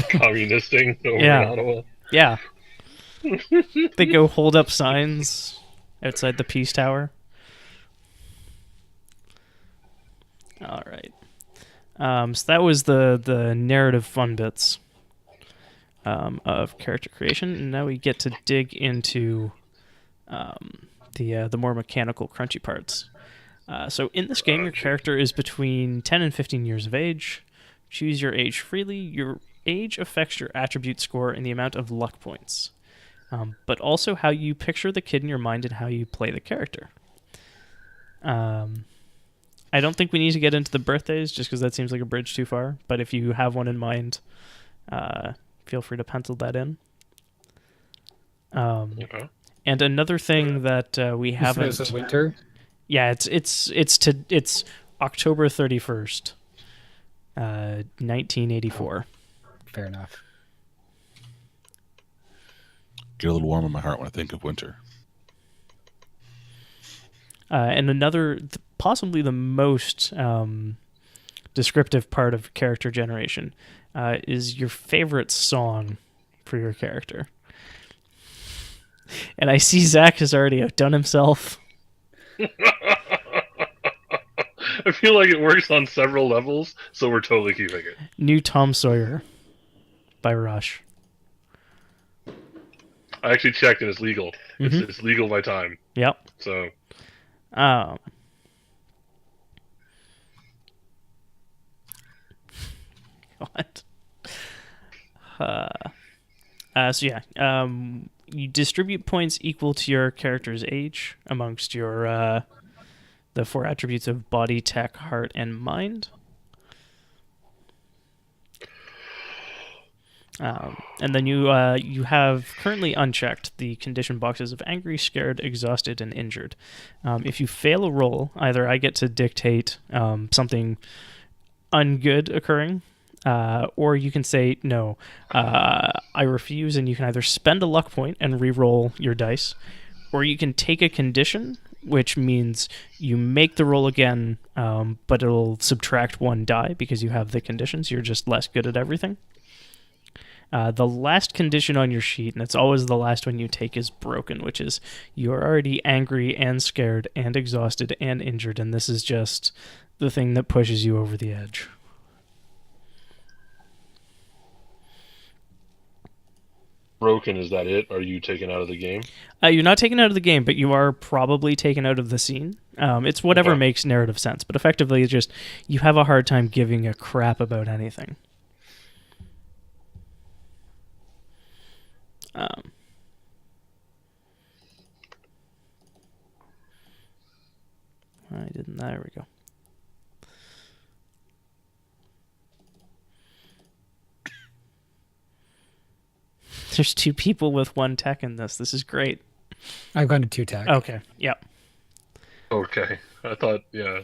Communisting over Yeah. in Ottawa. Yeah. They go hold up signs outside the Peace Tower. All right. So that was the narrative fun bits of character creation, and now we get to dig into the more mechanical, crunchy parts. So in this game, your character is between 10 and 15 years of age. Choose your age freely. Your age affects your attribute score and the amount of luck points, but also how you picture the kid in your mind and how you play the character. I don't think we need to get into the birthdays just because that seems like a bridge too far, but if you have one in mind, feel free to pencil that in. Okay. And another thing that we haven't... This is winter. Yeah, it's October 31st, 1984. Fair enough. Get a little warm in my heart when I think of winter. And another, possibly the most descriptive part of character generation is your favorite song for your character. And I see Zach has already outdone himself. I feel like it works on several levels, so we're totally keeping it. New Tom Sawyer by Rush. I actually checked and it's legal. Mhm. It's legal by time. Yep. So What? So yeah, you distribute points equal to your character's age amongst your the 4 attributes of body, tech, heart, and mind. And then you have currently unchecked the condition boxes of angry, scared, exhausted, and injured. If you fail a roll, either I get to dictate something ungood occurring, or you can say, no, I refuse, and you can either spend a luck point and re-roll your dice, or you can take a condition which means you make the roll again, but it'll subtract 1 die because you have the conditions. You're just less good at everything. The last condition on your sheet, and it's always the last one you take, is broken, which is you're already angry and scared and exhausted and injured, and this is just the thing that pushes you over the edge. Broken, is that it? Are you taken out of the game? You're not taken out of the game, but you are probably taken out of the scene. It's whatever makes narrative sense, but effectively it's just you have a hard time giving a crap about anything. I didn't. There we go. There's 2 people with 1 tech in this. This is great. I've gone to 2 tech. Okay. Yep. Okay. I thought, yeah.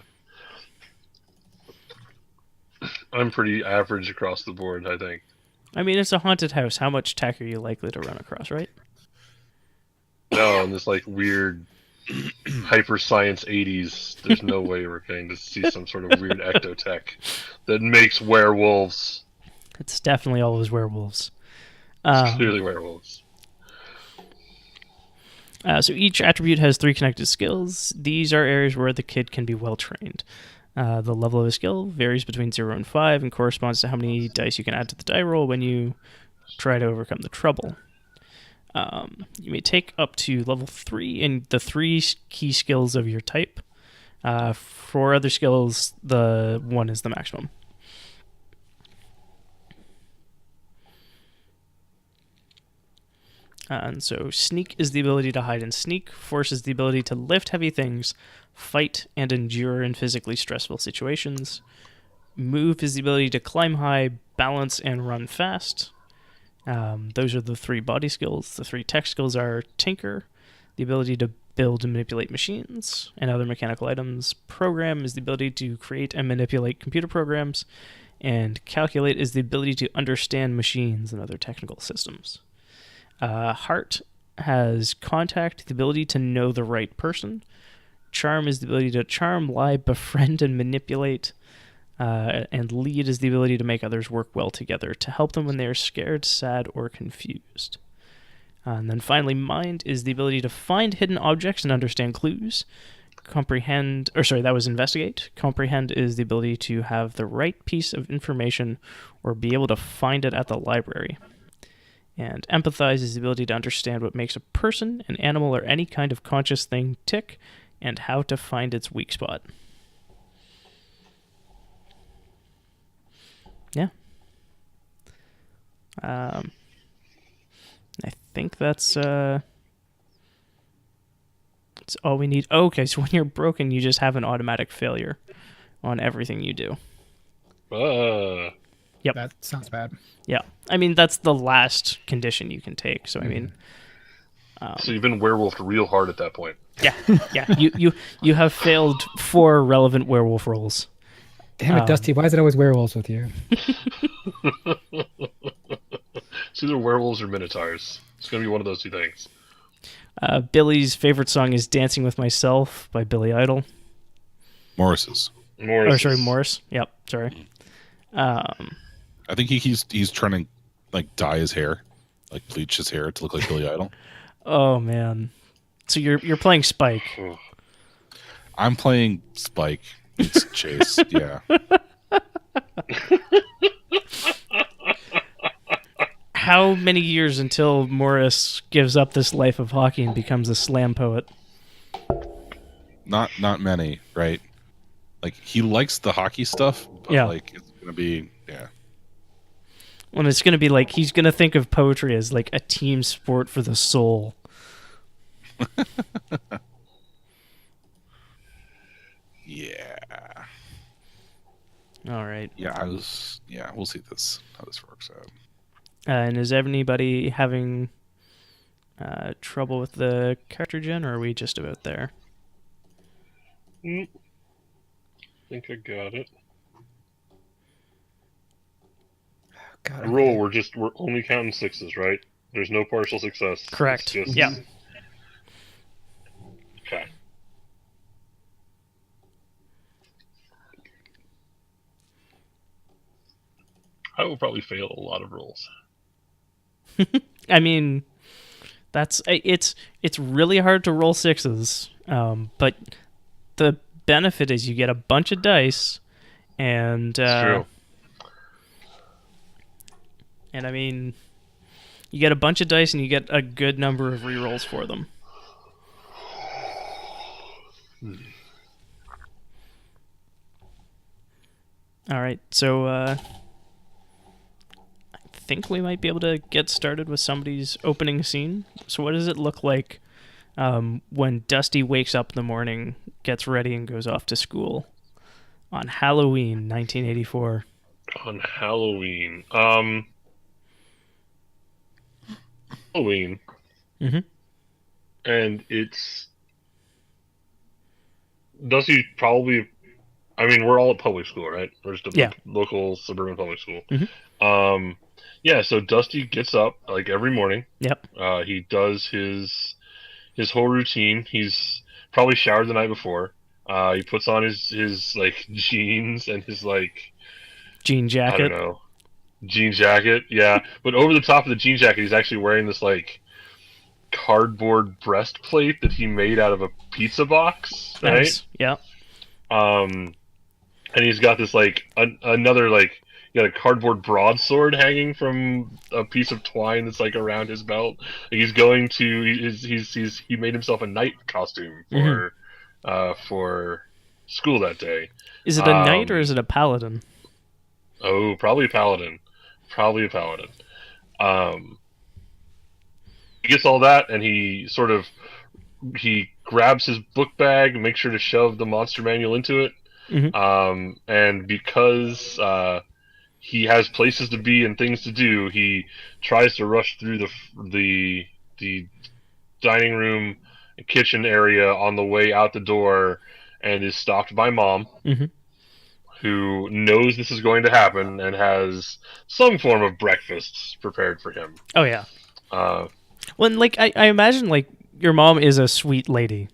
I'm pretty average across the board, I think. I mean, it's a haunted house. How much tech are you likely to run across, right? No, in this like weird hyper science 80s, there's no way we're going to see some sort of weird ectotech that makes werewolves. It's definitely always werewolves. It's clearly werewolves. So each attribute has 3 connected skills. These are areas where the kid can be well trained. The level of a skill varies between 0 and 5 and corresponds to how many dice you can add to the die roll when you try to overcome the trouble. You may take up to level 3 in the 3 key skills of your type. For other skills, the 1 is the maximum. And so sneak is the ability to hide and sneak. Force is the ability to lift heavy things, fight, and endure in physically stressful situations. Move is the ability to climb high, balance, and run fast. Those are the 3 body skills. The 3 tech skills are Tinker, the ability to build and manipulate machines and other mechanical items. Program is the ability to create and manipulate computer programs. And Calculate is the ability to understand machines and other technical systems. Heart has Contact, the ability to know the right person. Charm is the ability to charm, lie, befriend, and manipulate. And Lead is the ability to make others work well together, to help them when they are scared, sad, or confused. And then finally, Mind is the ability to find hidden objects and understand clues. That was Investigate. Comprehend is the ability to have the right piece of information or be able to find it at the library. And Empathize is the ability to understand what makes a person, an animal, or any kind of conscious thing tick, and how to find its weak spot. Yeah. I think that's all we need. Oh, okay, so when you're broken, you just have an automatic failure on everything you do. Yep. That sounds bad. Yeah. I mean, that's the last condition you can take. So, I mean... So you've been werewolfed real hard at that point. Yeah. You have failed 4 relevant werewolf rolls. Damn it, Dusty. Why is it always werewolves with you? It's either werewolves or minotaurs. It's going to be one of those 2 things. Billy's favorite song is Dancing With Myself by Billy Idol. Morris's. Morris. Yep, sorry. I think he's trying to like dye his hair, like bleach his hair to look like Billy Idol. Oh man! So you're playing Spike. I'm playing Spike. It's Chase. Yeah. How many years until Morris gives up this life of hockey and becomes a slam poet? Not many, right? Like he likes the hockey stuff, but like it's gonna be When it's going to be like, he's going to think of poetry as like a team sport for the soul. Yeah. All right. We'll see how this works out. And is anybody having trouble with the character gen, or are we just about there? I think I got it. God, The roll, we're only counting 6s, right? There's no partial success. Correct. It's just... Yeah. Okay. I will probably fail a lot of rolls. I mean, it's really hard to roll sixes, but the benefit is you get a bunch of dice, and It's true. and I mean, you get a bunch of dice and you get a good number of rerolls for them. All right, so I think we might be able to get started with somebody's opening scene. So what does it look like when Dusty wakes up in the morning, gets ready, and goes off to school on Halloween 1984? On Halloween. Halloween. Mhm. And it's Dusty probably. I mean, we're all at public school, right? We're just a local suburban public school. Mhm. Yeah. So Dusty gets up like every morning. Yep. He does his whole routine. He's probably showered the night before. He puts on his like jeans and his like Jean jacket. I don't know, jean jacket. Yeah, but over the top of the jean jacket, he's actually wearing this like cardboard breastplate that he made out of a pizza box. Right. Nice. Yeah. And he's got this like another like he got a cardboard broadsword hanging from a piece of twine that's like around his belt. He's going to he made himself a knight costume for school that day. Is it a knight or is it a paladin? Oh, probably a paladin. Probably a paladin. He gets all that, and he grabs his book bag and makes sure to shove the monster manual into it. Mm-hmm. And because he has places to be and things to do, he tries to rush through the dining room and kitchen area on the way out the door, and is stopped by Mom, who knows this is going to happen and has some form of breakfast prepared for him. Oh yeah. Well, like I imagine, like your mom is a sweet lady.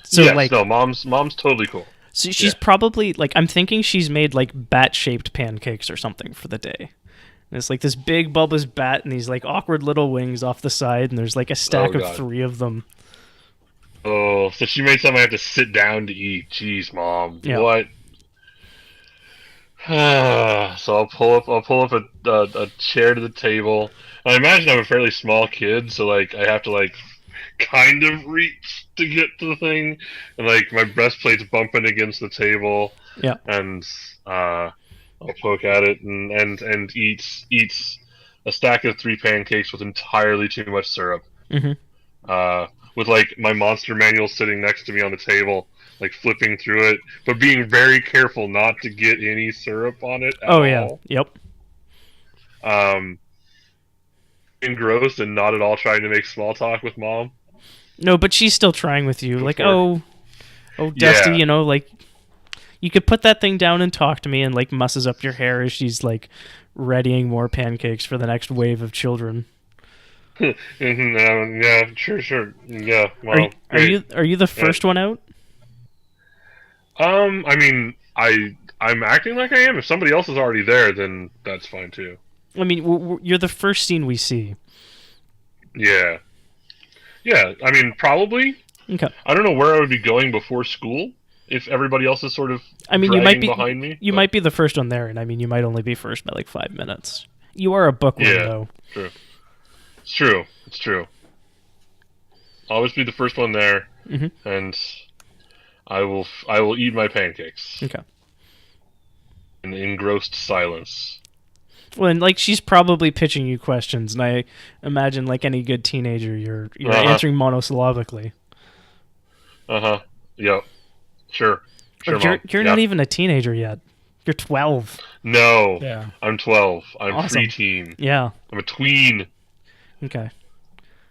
So yes, like, no, mom's totally cool. So she's probably like, I'm thinking she's made like bat-shaped pancakes or something for the day. And it's like this big bulbous bat and these like awkward little wings off the side, and there's like a stack of 3 of them. Oh, so she made something I have to sit down to eat. Jeez, Mom. Yeah. What? So I'll pull up a chair to the table. I imagine I'm a fairly small kid, so like I have to like kind of reach to get to the thing, and like my breastplate's bumping against the table. Yeah. And I'll poke at it and eats a stack of 3 pancakes with entirely too much syrup. With like my monster manual sitting next to me on the table, like flipping through it, but being very careful not to get any syrup on it at all. Yeah. Yep. Engrossed and not at all trying to make small talk with Mom. No, but she's still trying with you. Like, oh, Dusty, Yeah. you know, like, you could put that thing down and talk to me, and like musses up your hair as she's like readying more pancakes for the next wave of children. Yeah, sure. Yeah. Well, are you the first one out? I mean, I'm acting like I am. If somebody else is already there, then that's fine too. I mean, you're the first scene we see. Yeah. I mean, probably. Okay. I don't know where I would be going before school if everybody else is sort of. I mean, you might be behind me. You might be the first one there, and I mean, you might only be first by like 5 minutes. You are a bookworm, though. True. It's true. I'll always be the first one there, and I will eat my pancakes. Okay. In engrossed silence. Well, and like she's probably pitching you questions, and I imagine, like any good teenager, you're answering monosyllabically. Yep. Sure, you're not even a teenager yet. You're 12. No. Yeah. I'm 12. I'm Awesome. preteen. Yeah. I'm a tween. Okay.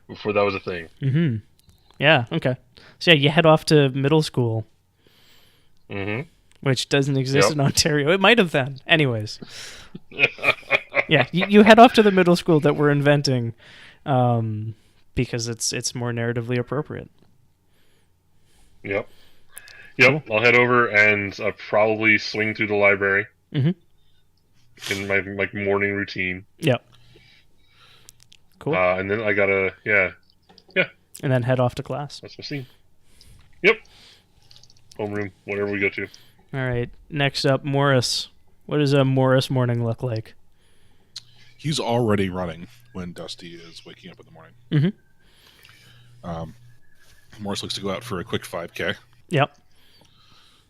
Before that was a thing. Yeah. Okay. So yeah, you head off to middle school. Which doesn't exist in Ontario. It might have then. Anyways. Yeah, you head off to the middle school that we're inventing, because it's more narratively appropriate. Yep. Cool. I'll head over and probably swing through the library. in my like morning routine. Yep. Cool. And then I gotta And then head off to class. that's my scene. Yep. Homeroom, whatever we go to. All right. Next up, Morris. What does a Morris morning look like? He's already running when Dusty is waking up in the morning. Mm-hmm. Morris looks to go out for a quick 5K. Yep.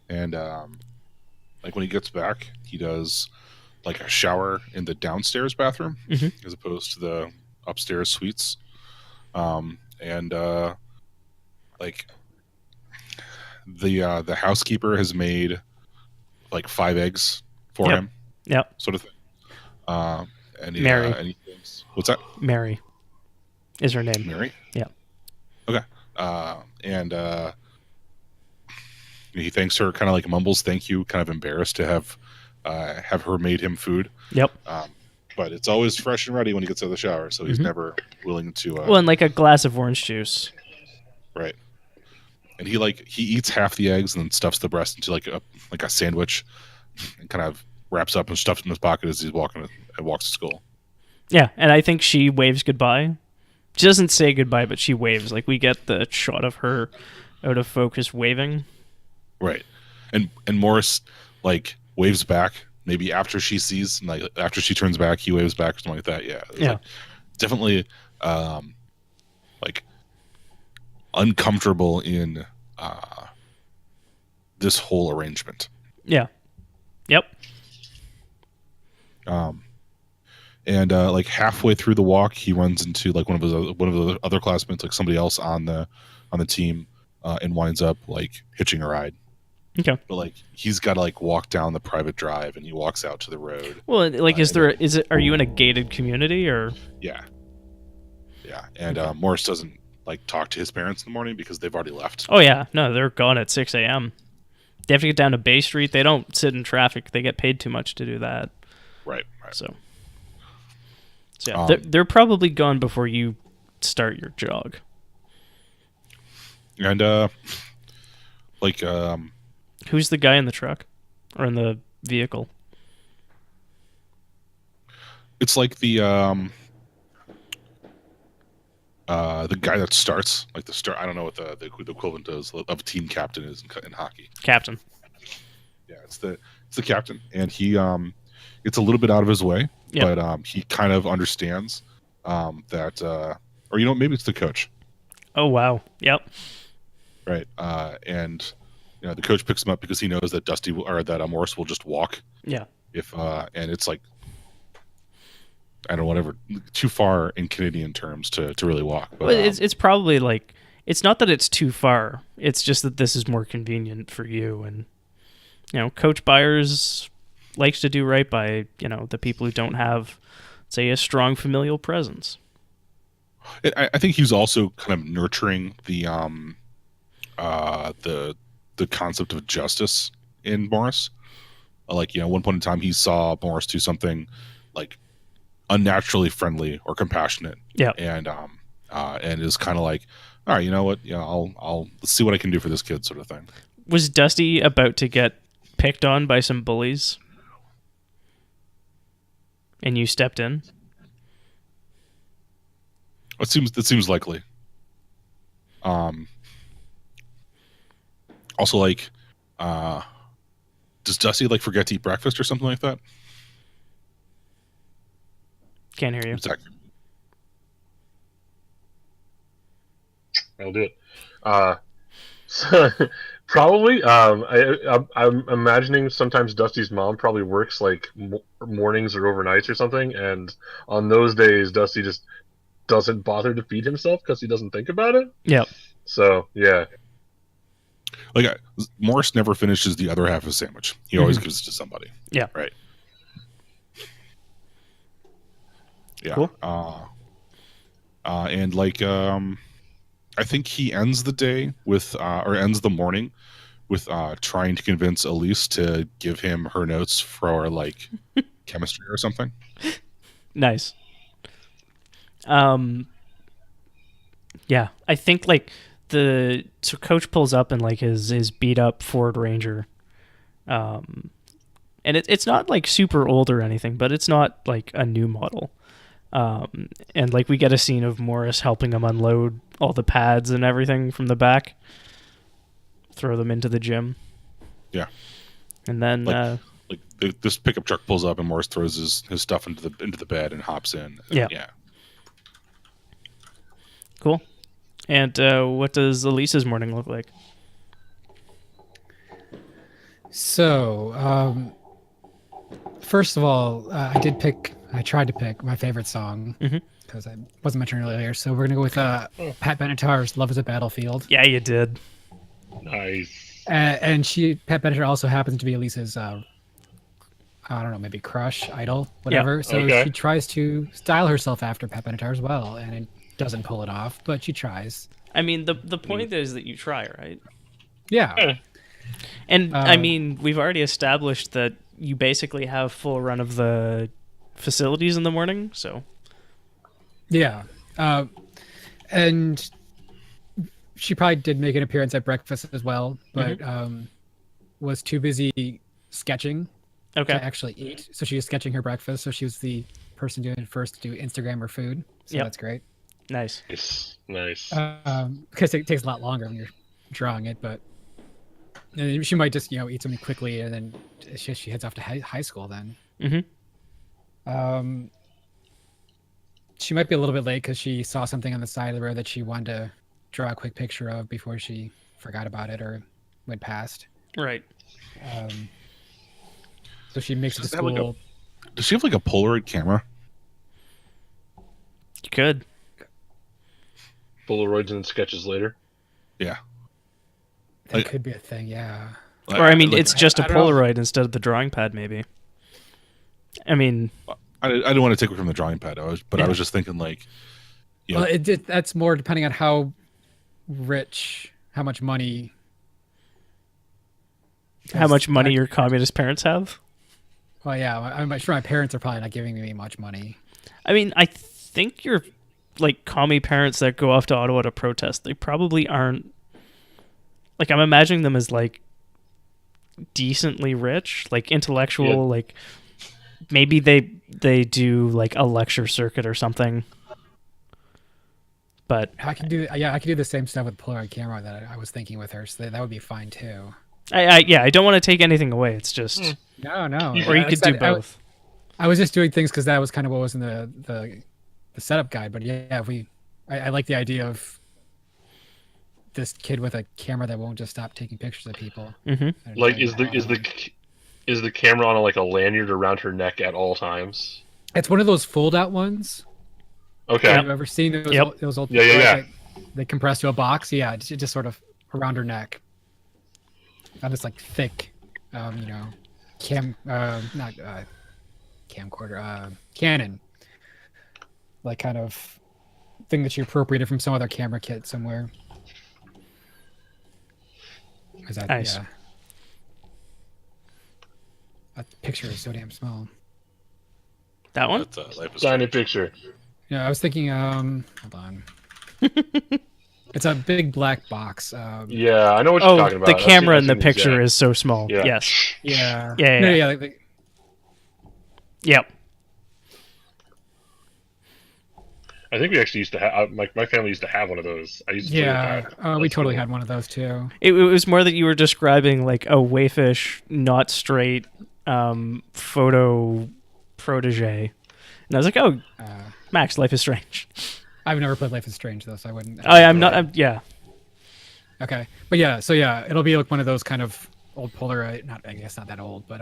And like when he gets back, he does like a shower in the downstairs bathroom as opposed to the upstairs suites. And like the housekeeper has made like 5 eggs for him. Yep. Sort of thing. And Mary. And he thinks, what's that? Mary is her name. Mary? Yeah. Okay. And he thanks her, kind of like mumbles thank you, kind of embarrassed to have her made him food. Yep. But it's always fresh and ready when he gets out of the shower, so he's never willing to. Well, and like a glass of orange juice. Right. And he eats half the eggs and then stuffs the rest into like a sandwich, and kind of wraps up and stuffs it in his pocket as he's walks to school. Yeah, and I think she waves goodbye. She doesn't say goodbye, but she waves. Like we get the shot of her out of focus waving. Right. And Morris like waves back. Maybe after she sees, like after she turns back, he waves back or something like that. Yeah. Like, definitely, like uncomfortable in this whole arrangement. Yeah. Yep. And like halfway through the walk, he runs into like one of the other classmates, like somebody else on the team, and winds up like hitching a ride. Okay. But like he's got to like walk down the private drive, and he walks out to the road. Well, like, are you in a gated community or? Yeah. And Morris doesn't like talk to his parents in the morning because they've already left. Oh yeah, no, they're gone at 6 a.m. They have to get down to Bay Street. They don't sit in traffic. They get paid too much to do that. Right. So yeah, they're probably gone before you start your jog. And like who's the guy in the truck or in the vehicle? It's like the guy that starts, like the start. I don't know what the equivalent of team captain is in hockey. Captain. Yeah, it's the captain, and he it's a little bit out of his way, but he kind of understands that, or maybe it's the coach. Oh wow! Yep. Right, and the coach picks him up because he knows that Morris will just walk. Yeah. If and it's like, I don't know, whatever, too far in Canadian terms to really walk. But, well, it's probably like, it's not that it's too far. It's just that this is more convenient for you. And, Coach Byers likes to do right by, the people who don't have, say, a strong familial presence. I think he's also kind of nurturing the concept of justice in Morris. Like, one point in time he saw Morris do something like unnaturally friendly or compassionate. Yeah. And is kind of like, all right, you know what? I'll let's see what I can do for this kid, sort of thing. Was Dusty about to get picked on by some bullies? And you stepped in? That seems likely. Also, like, does Dusty like forget to eat breakfast or something like that? Can't hear you. Exactly. I'll do it. So, probably. I'm imagining sometimes Dusty's mom probably works like mornings or overnights or something, and on those days, Dusty just doesn't bother to feed himself because he doesn't think about it. Yep. So yeah. Like Morris never finishes the other half of his sandwich. He always gives it to somebody. Yeah. Right. Yeah. Cool. And like, I think he ends the day with, or ends the morning with, trying to convince Elise to give him her notes for like chemistry or something. Nice. Yeah, I think like so Coach pulls up in like his beat up Ford Ranger, and it's not like super old or anything, but it's not like a new model. And like we get a scene of Morris helping him unload all the pads and everything from the back, throw them into the gym. Yeah. And then this pickup truck pulls up and Morris throws his stuff into the bed and hops in. Yeah. Cool. And what does Elisa's morning look like? So, first of all, I tried to pick my favorite song because I wasn't mentioned earlier. So we're gonna go with Pat Benatar's "Love Is a Battlefield." Yeah, you did. Nice. And Pat Benatar also happens to be Elisa's, I don't know, maybe crush, idol, whatever. So she tries to style herself after Pat Benatar as well, and it doesn't pull it off, but she tries. I mean, the point is that you try, right? Yeah. And I mean, we've already established that you basically have full run of the facilities in the morning, so. Yeah. And she probably did make an appearance at breakfast as well, but was too busy sketching to actually eat. So she was sketching her breakfast. So she was the person doing it first to do Instagram or food. So that's great. Nice. Nice. Because it takes a lot longer when you're drawing it, but she might just eat something quickly and then she heads off to high school then. She might be a little bit late because she saw something on the side of the road that she wanted to draw a quick picture of before she forgot about it or went past. Right. So she makes it to school. Does she have like a Polaroid camera? You could. Polaroids and sketches later. Yeah. That could be a thing, yeah. Or I mean, it's just a Polaroid instead of the drawing pad, maybe. I mean, I didn't want to take it from the drawing pad. I was just thinking like, well, that's more depending on how rich, how much money your communist parents have. Well, yeah, I'm sure my parents are probably not giving me much money. I mean, I think your like commie parents that go off to Ottawa to protest, they probably aren't. Like, I'm imagining them as like decently rich, like intellectual, like maybe they do like a lecture circuit or something. But I can do the same stuff with Polaroid camera that I was thinking with her, so that would be fine too. I don't want to take anything away. It's just no. Or you could do both. I was just doing things because that was kind of what was in the setup guide. But yeah, I like the idea of this kid with a camera that won't just stop taking pictures of people. Like, is the camera on like a lanyard around her neck at all times? It's one of those fold-out ones. Okay. Have you ever seen those old? Yeah. They compress to a box. Yeah, just sort of around her neck. Not this like thick, camcorder, Canon, like kind of thing that you appropriated from some other camera kit somewhere. Nice. Yeah. That picture is so damn small. That one? Tiny picture. Yeah, I was thinking. Hold on. It's a big black box. Yeah, I know what you're talking about. The camera in the picture is so small. Yeah. Yes. Yeah. Yeah. Yep. I think we actually used to have. My family used to have one of those. I used to. Yeah. We totally had one of those too. It was more that you were describing like a wayfish, not straight photo protege, and I was like, oh, Max, Life is Strange. I've never played Life is Strange though, so I wouldn't. I'm not. Yeah. Okay, but yeah, so yeah, it'll be like one of those kind of old Polaroid. I guess not that old, but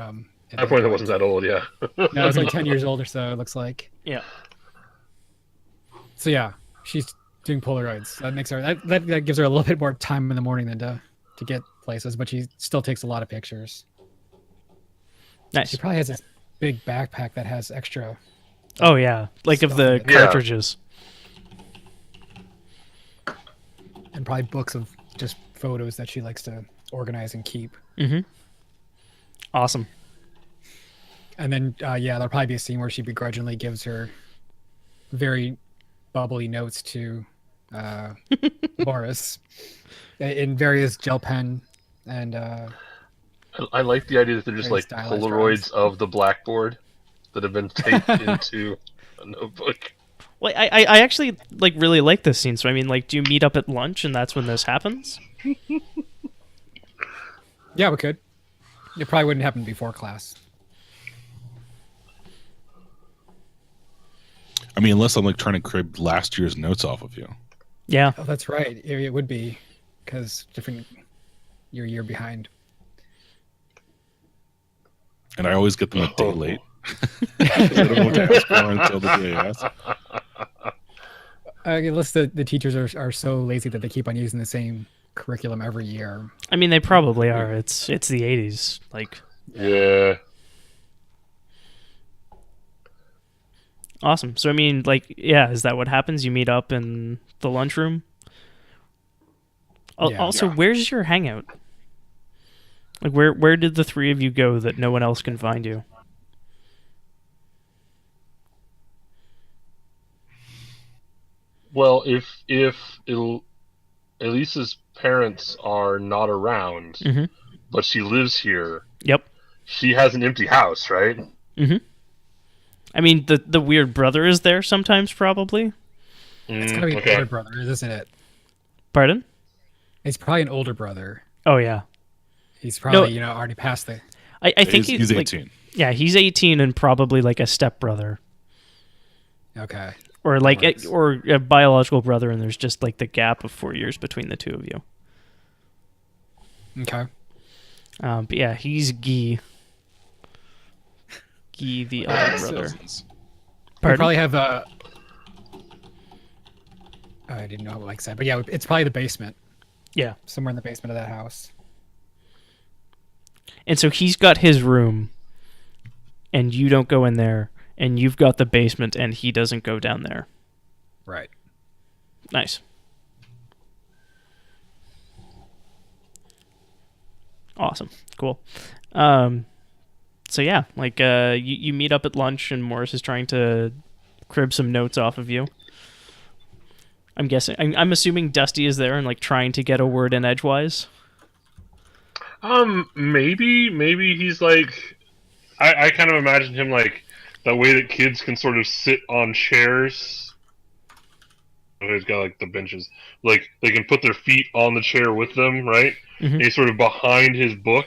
My point wasn't that old. Yeah. No, it's like 10 years old or so. It looks like. Yeah. So yeah, she's doing Polaroids. That makes her that gives her a little bit more time in the morning than to get places, but she still takes a lot of pictures. Nice. She probably has this big backpack that has extra. Oh yeah, like of the cartridges. And probably books of just photos that she likes to organize and keep. Awesome. And then there'll probably be a scene where she begrudgingly gives her very bubbly notes to Boris in various gel pen and I like the idea that they're just Very like stylized Polaroids drawings. of the blackboard that have been taped into a notebook. Well, I actually like really like this scene. So I mean, like, do you meet up at lunch and that's when this happens? Yeah, we could. It probably wouldn't happen before class. I mean, unless I'm like trying to crib last year's notes off of you. Yeah. Oh, that's right. It would be because different. You're a year behind. And I always get them a day late. I don't know what to ask for until the day I ask. Unless the teachers are so lazy that they keep on using the same curriculum every year. I mean, they probably are. It's the 80s. Like, Yeah. awesome. So I mean, like, yeah, is that what happens? You meet up in the lunchroom? Yeah. Also, where's your hangout? Like, where did the three of you go that no one else can find you? Well, if Elisa's parents are not around, Mhm. but she lives here, Yep. she has an empty house, right? Mhm. I mean, the weird brother is there sometimes, probably. It's gotta be an older brother, isn't it? Pardon? He's probably an older brother. Oh yeah. He's probably already past the. I think He's like, 18. yeah, he's 18 and probably like a stepbrother. Okay. Or like Works. or a biological brother, and there's just like the gap of 4 years between the two of you. Okay. But yeah, he's Guy. Guy, the other brother. We Pardon? probably have I didn't know what Mike said, but yeah, it's probably the basement. Yeah. Somewhere in the basement of that house. And so he's got his room, and you don't go in there, and you've got the basement, and he doesn't go down there. Right. Nice. Awesome. Cool. So yeah, like you meet up at lunch, and Morris is trying to crib some notes off of you. I'm guessing. I'm assuming Dusty is there and like trying to get a word in edgewise. Maybe he's like, I kind of imagine him like that way that kids can sort of sit on chairs. He's got like the benches, like they can put their feet on the chair with them, right? Mhm. And he's sort of behind his book,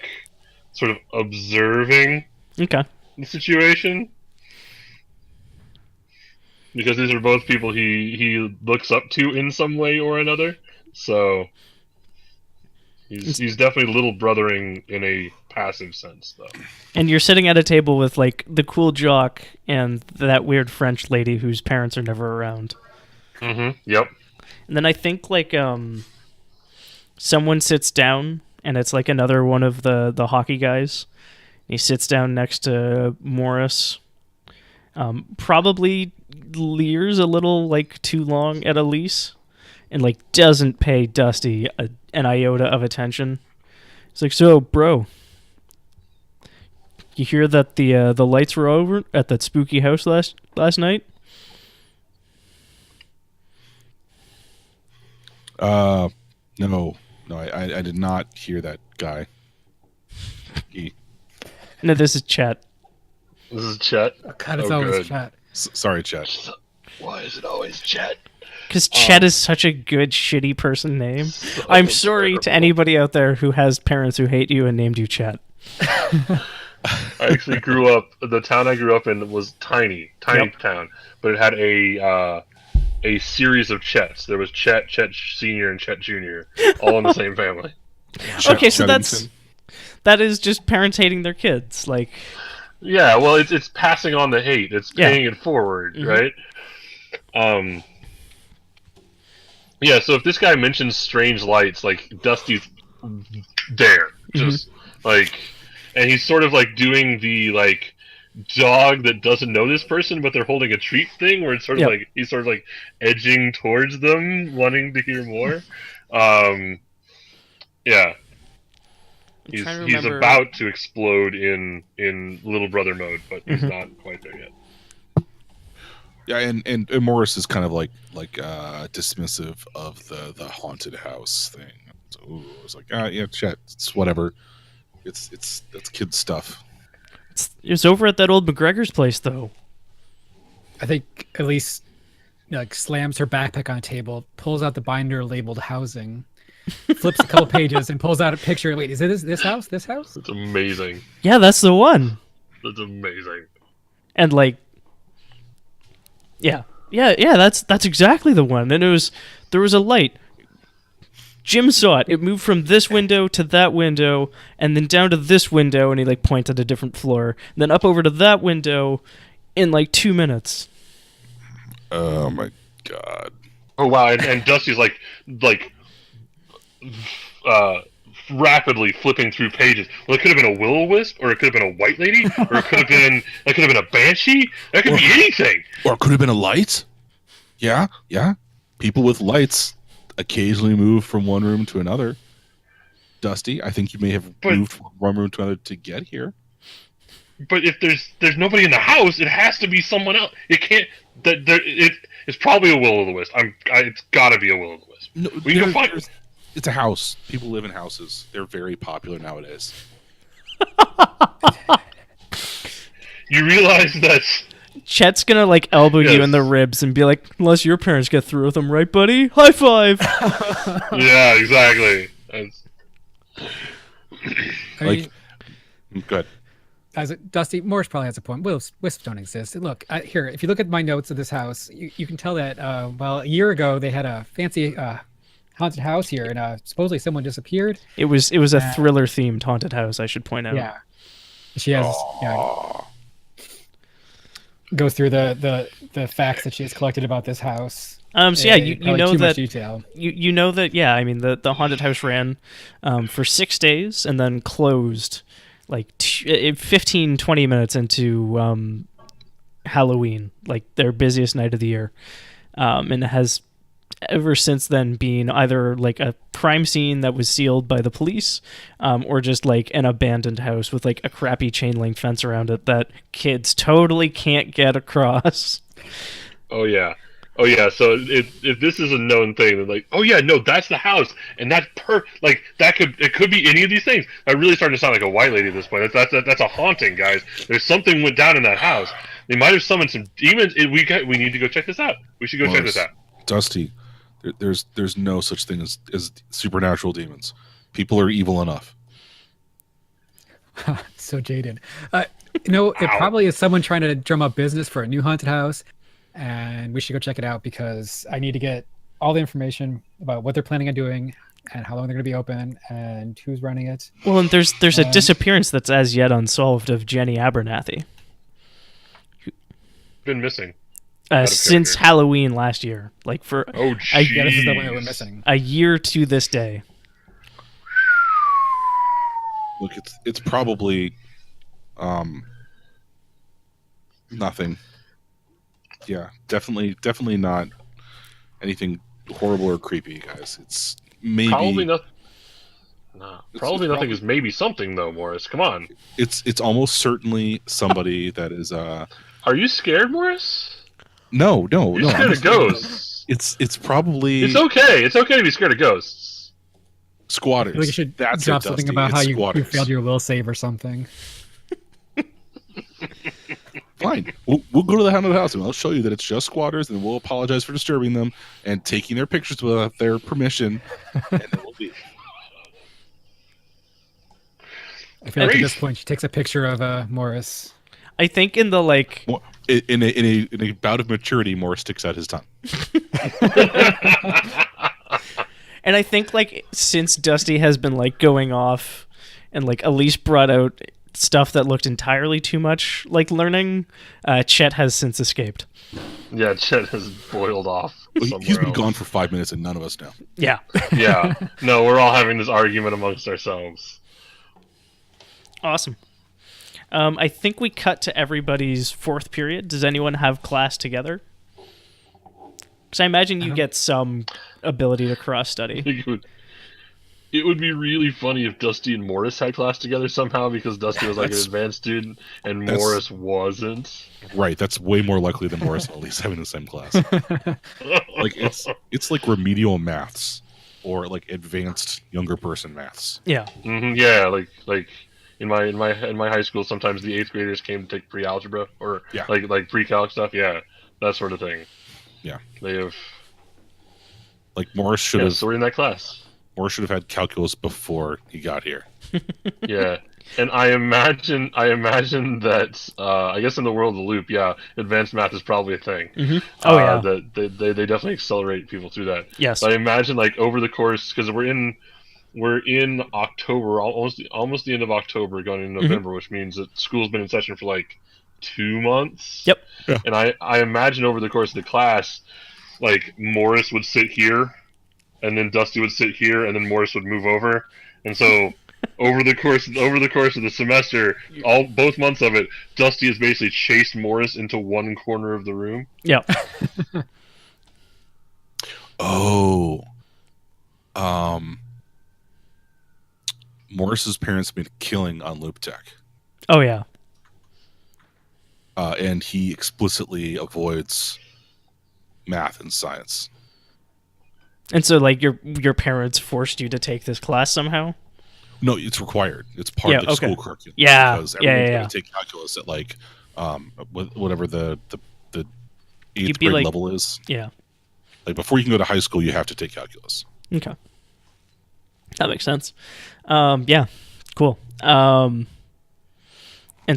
sort of observing Okay. the situation. Because these are both people he looks up to in some way or another. So he's definitely little brothering in a passive sense, though. And you're sitting at a table with like the cool jock and that weird French lady whose parents are never around. Mm-hmm. Yep. And then I think like someone sits down, and it's like another one of the hockey guys. He sits down next to Morris. Probably leers a little like too long at Elise, and like doesn't pay Dusty an iota of attention. It's like, so bro, you hear that the lights were over at that spooky house last night? No, I did not hear that guy. No, this is Chet. This is Chet. Oh, God, it's Oh, always good. chat. Sorry, Chet. Why is it always Chet? Because Chet is such a good, shitty person name. I'm sorry to anybody out there who has parents who hate you and named you Chet. I actually grew up. The town I grew up in was tiny town, but it had a series of Chets. There was Chet Senior, and Chet Junior, all in the same family. Okay, so Chettington. that is just parents hating their kids. Like, Yeah, well, it's passing on the hate. It's Yeah. paying it forward, Mhm. right? Yeah. So if this guy mentions strange lights, like Dusty's there, just like, and he's sort of like doing the like dog that doesn't know this person, but they're holding a treat thing, where it's sort of Yep. like he's sort of like edging towards them, wanting to hear more. Yeah. I'm trying to He's remember- about to explode in little brother mode, but he's not quite there yet. Yeah, and Morris is kind of like dismissive of the haunted house thing. So, I was like, yeah, Chet, it's whatever. That's kid stuff. It's over at that old McGregor's place, though. I think Elise slams her backpack on a table, pulls out the binder labeled housing, flips a couple pages, and pulls out a picture. Wait, is it this house? This house? It's amazing. Yeah, that's the one. That's amazing. And yeah, that's exactly the one. And there was a light. Jim saw it. It moved from this window to that window, and then down to this window, and he pointed a different floor. And then up over to that window in 2 minutes. Oh my god. Oh wow, and Dusty's rapidly flipping through pages. Well, it could have been a will-o-wisp, or it could have been a white lady, or it could have been a banshee. That could be anything. Or it could have been a light. Yeah. People with lights occasionally move from one room to another. Dusty, I think you may have moved from one room to another to get here. But if there's nobody in the house, it has to be someone else. It can't. It's probably a will-o-the-wisp. It's got to be a will-o-the-wisp. No, we can find it. It's a house. People live in houses. They're very popular nowadays. You realize that Chet's gonna elbow you in the ribs and be like, "Unless your parents get through with them, right, buddy? High five." Yeah, exactly. Good. Dusty, Morris probably has a point. Wisps don't exist. Look, here, if you look at my notes of this house, you can tell that, a year ago they had a fancy haunted house here, and supposedly someone disappeared. It was a thriller-themed haunted house, I should point out. Yeah. She has, goes through the facts that she has collected about this house. So yeah, you know too that much detail. You know that, yeah. I mean, the haunted house ran for 6 days and then closed 15, 20 minutes into Halloween, their busiest night of the year, and it has ever since then been either a crime scene that was sealed by the police, or just an abandoned house with a crappy chain link fence around it that kids totally can't get across. Oh yeah. So if this is a known thing, then oh yeah, no, that's the house, and that's it could be any of these things. I'm really starting to sound like a white lady at this point. That's a haunting, guys. There's something went down in that house. They might have summoned some demons. We need to go check this out. We should go check this out. Dusty, there's no such thing as supernatural demons. People are evil enough. So jaded. It probably is someone trying to drum up business for a new haunted house, and we should go check it out because I need to get all the information about what they're planning on doing and how long they're going to be open and who's running it. Well, and there's a disappearance that's as yet unsolved of Jenny Abernathy. Been missing. Since Halloween last year, for this is the one that we're missing. A year to this day. Look, it's probably nothing. Yeah, definitely not anything horrible or creepy, guys. It's maybe probably nothing. No, probably nothing is maybe something though, Morris. Come on. It's almost certainly somebody that is. Are you scared, Morris? No. You're scared of ghosts. It's probably. It's okay. It's okay to be scared of ghosts. Squatters. I think you should drop something about how you failed your will save or something. Fine. We'll go to the haunted house and I'll show you that it's just squatters, and we'll apologize for disturbing them and taking their pictures without their permission. And then we'll be. I feel like at this point she takes a picture of Morris. I think in the in a bout of maturity, Morris sticks out his tongue. And I think since Dusty has been going off, and Elise brought out stuff that looked entirely too much like learning, Chet has since escaped. Yeah, Chet has boiled off. He's been gone for 5 minutes and none of us know. Yeah. Yeah. No, we're all having this argument amongst ourselves. Awesome. I think we cut to everybody's 4th period. Does anyone have class together? Because I imagine you get some ability to cross-study. It would be really funny if Dusty and Morris had class together somehow, because Dusty was an advanced student and Morris wasn't. Right, that's way more likely than Morris and Elise having the same class. It's like remedial maths or advanced younger person maths. Yeah. Mm-hmm, yeah, in my high school, sometimes the 8th graders came to take pre-algebra or like pre-calc stuff. Yeah, that sort of thing. Yeah, they have. Like Morris should have. So we're in that class. Morris should have had calculus before he got here. Yeah, and I imagine that I guess in the world of the loop, advanced math is probably a thing. Mm-hmm. Oh yeah, that they definitely accelerate people through that. Yes, but I imagine like over the course, because we're in October, almost the end of October, going into November, which means that school's been in session for like 2 months. Yep. Yeah. And I imagine over the course of the class, like Morris would sit here, and then Dusty would sit here, and then Morris would move over, and so over the course of the semester, both months of it, Dusty has basically chased Morris into one corner of the room. Yep. Morris's parents made a killing on Loop Tech. Oh yeah. And he explicitly avoids math and science. And so, like, your parents forced you to take this class somehow? No, it's required. It's part of the school curriculum. Yeah, because everyone's going to take calculus at like whatever the 8th grade level is. Yeah. Like before you can go to high school, you have to take calculus. Okay, that makes sense. Yeah, cool. And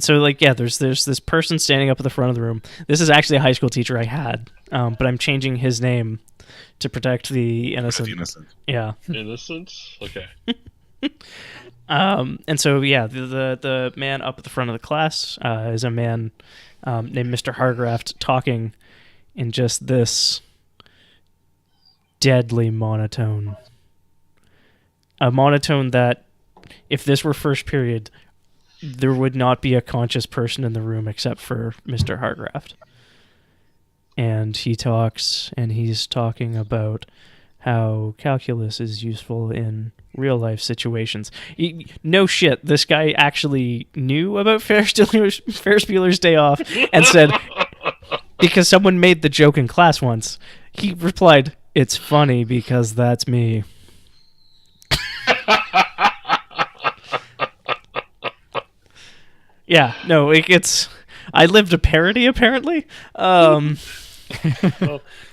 so, like, there's this person standing up at the front of the room. This is actually a high school teacher I had, but I'm changing his name to protect the innocent. Yeah. Innocent? Okay. And so, the man up at the front of the class is a man named Mr. Hargraft, talking in just this deadly monotone. A monotone that, if this were first period, there would not be a conscious person in the room except for Mr. Hargraft. And he talks, and he's talking about how calculus is useful in real-life situations. No shit, this guy actually knew about Ferris Bueller's Day Off and said, because someone made the joke in class once, he replied, "It's funny because that's me." Yeah, no, it's. I lived a parody apparently. Well,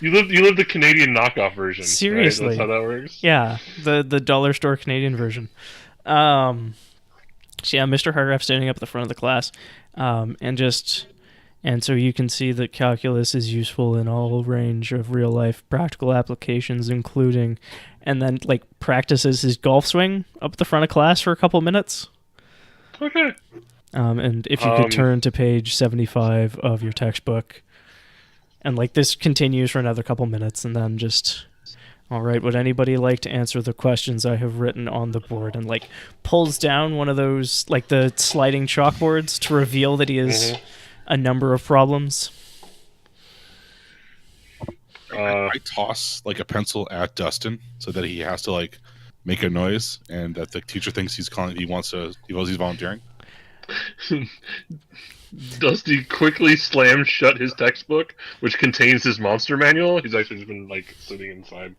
you lived the Canadian knockoff version. Seriously, right? That's how that works. Yeah, the dollar store Canadian version. So yeah, Mr. Hargraff standing up at the front of the class, and so you can see that calculus is useful in all range of real life practical applications, including, and then like practices his golf swing up at the front of class for a couple minutes. Okay. And if you could turn to page 75 of your textbook, and like this continues for another couple minutes, and then just, all right, would anybody like to answer the questions I have written on the board? And like pulls down one of those, like the sliding chalkboards to reveal that he has a number of problems. I toss like a pencil at Dustin so that he has to like make a noise, and that the teacher thinks he's volunteering. Dusty quickly slams shut his textbook, which contains his monster manual. He's actually just been like sitting inside,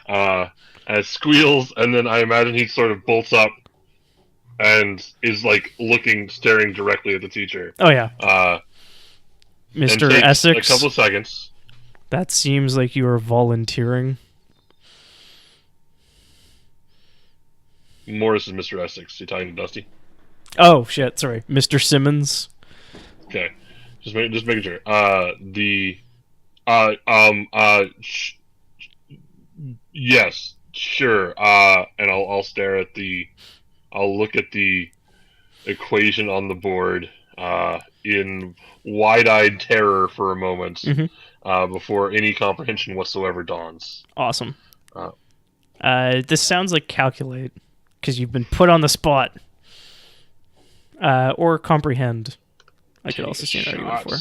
as squeals, and then I imagine he sort of bolts up and is like staring directly at the teacher. Oh yeah, Mr. Essex. A couple of seconds. That seems like you are volunteering. Morris is Mr. Essex. You talking to Dusty? Oh shit! Sorry, Mr. Simmons. Okay, just making sure. Yes, sure. And I'll stare at I'll look at the equation on the board in wide-eyed terror for a moment before any comprehension whatsoever dawns. Awesome. This sounds like calculate, because you've been put on the spot. Or comprehend. I could also see an argument for.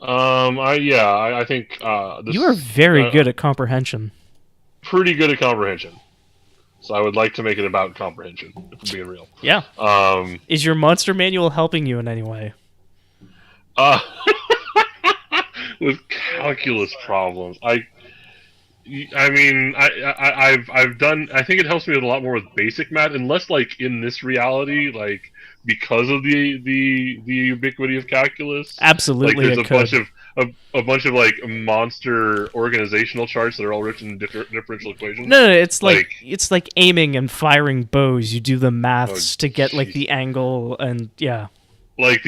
I think you are very good at comprehension. Pretty good at comprehension. So I would like to make it about comprehension, if we're being real. Yeah. Is your monster manual helping you in any way? With calculus problems, I mean, I've done. I think it helps me with a lot more with basic math, unless like in this reality, like because of the ubiquity of calculus. Absolutely, like there's a bunch of like monster organizational charts that are all written in differential equations. No, it's like aiming and firing bows. You do the maths to get like the angle and yeah. Like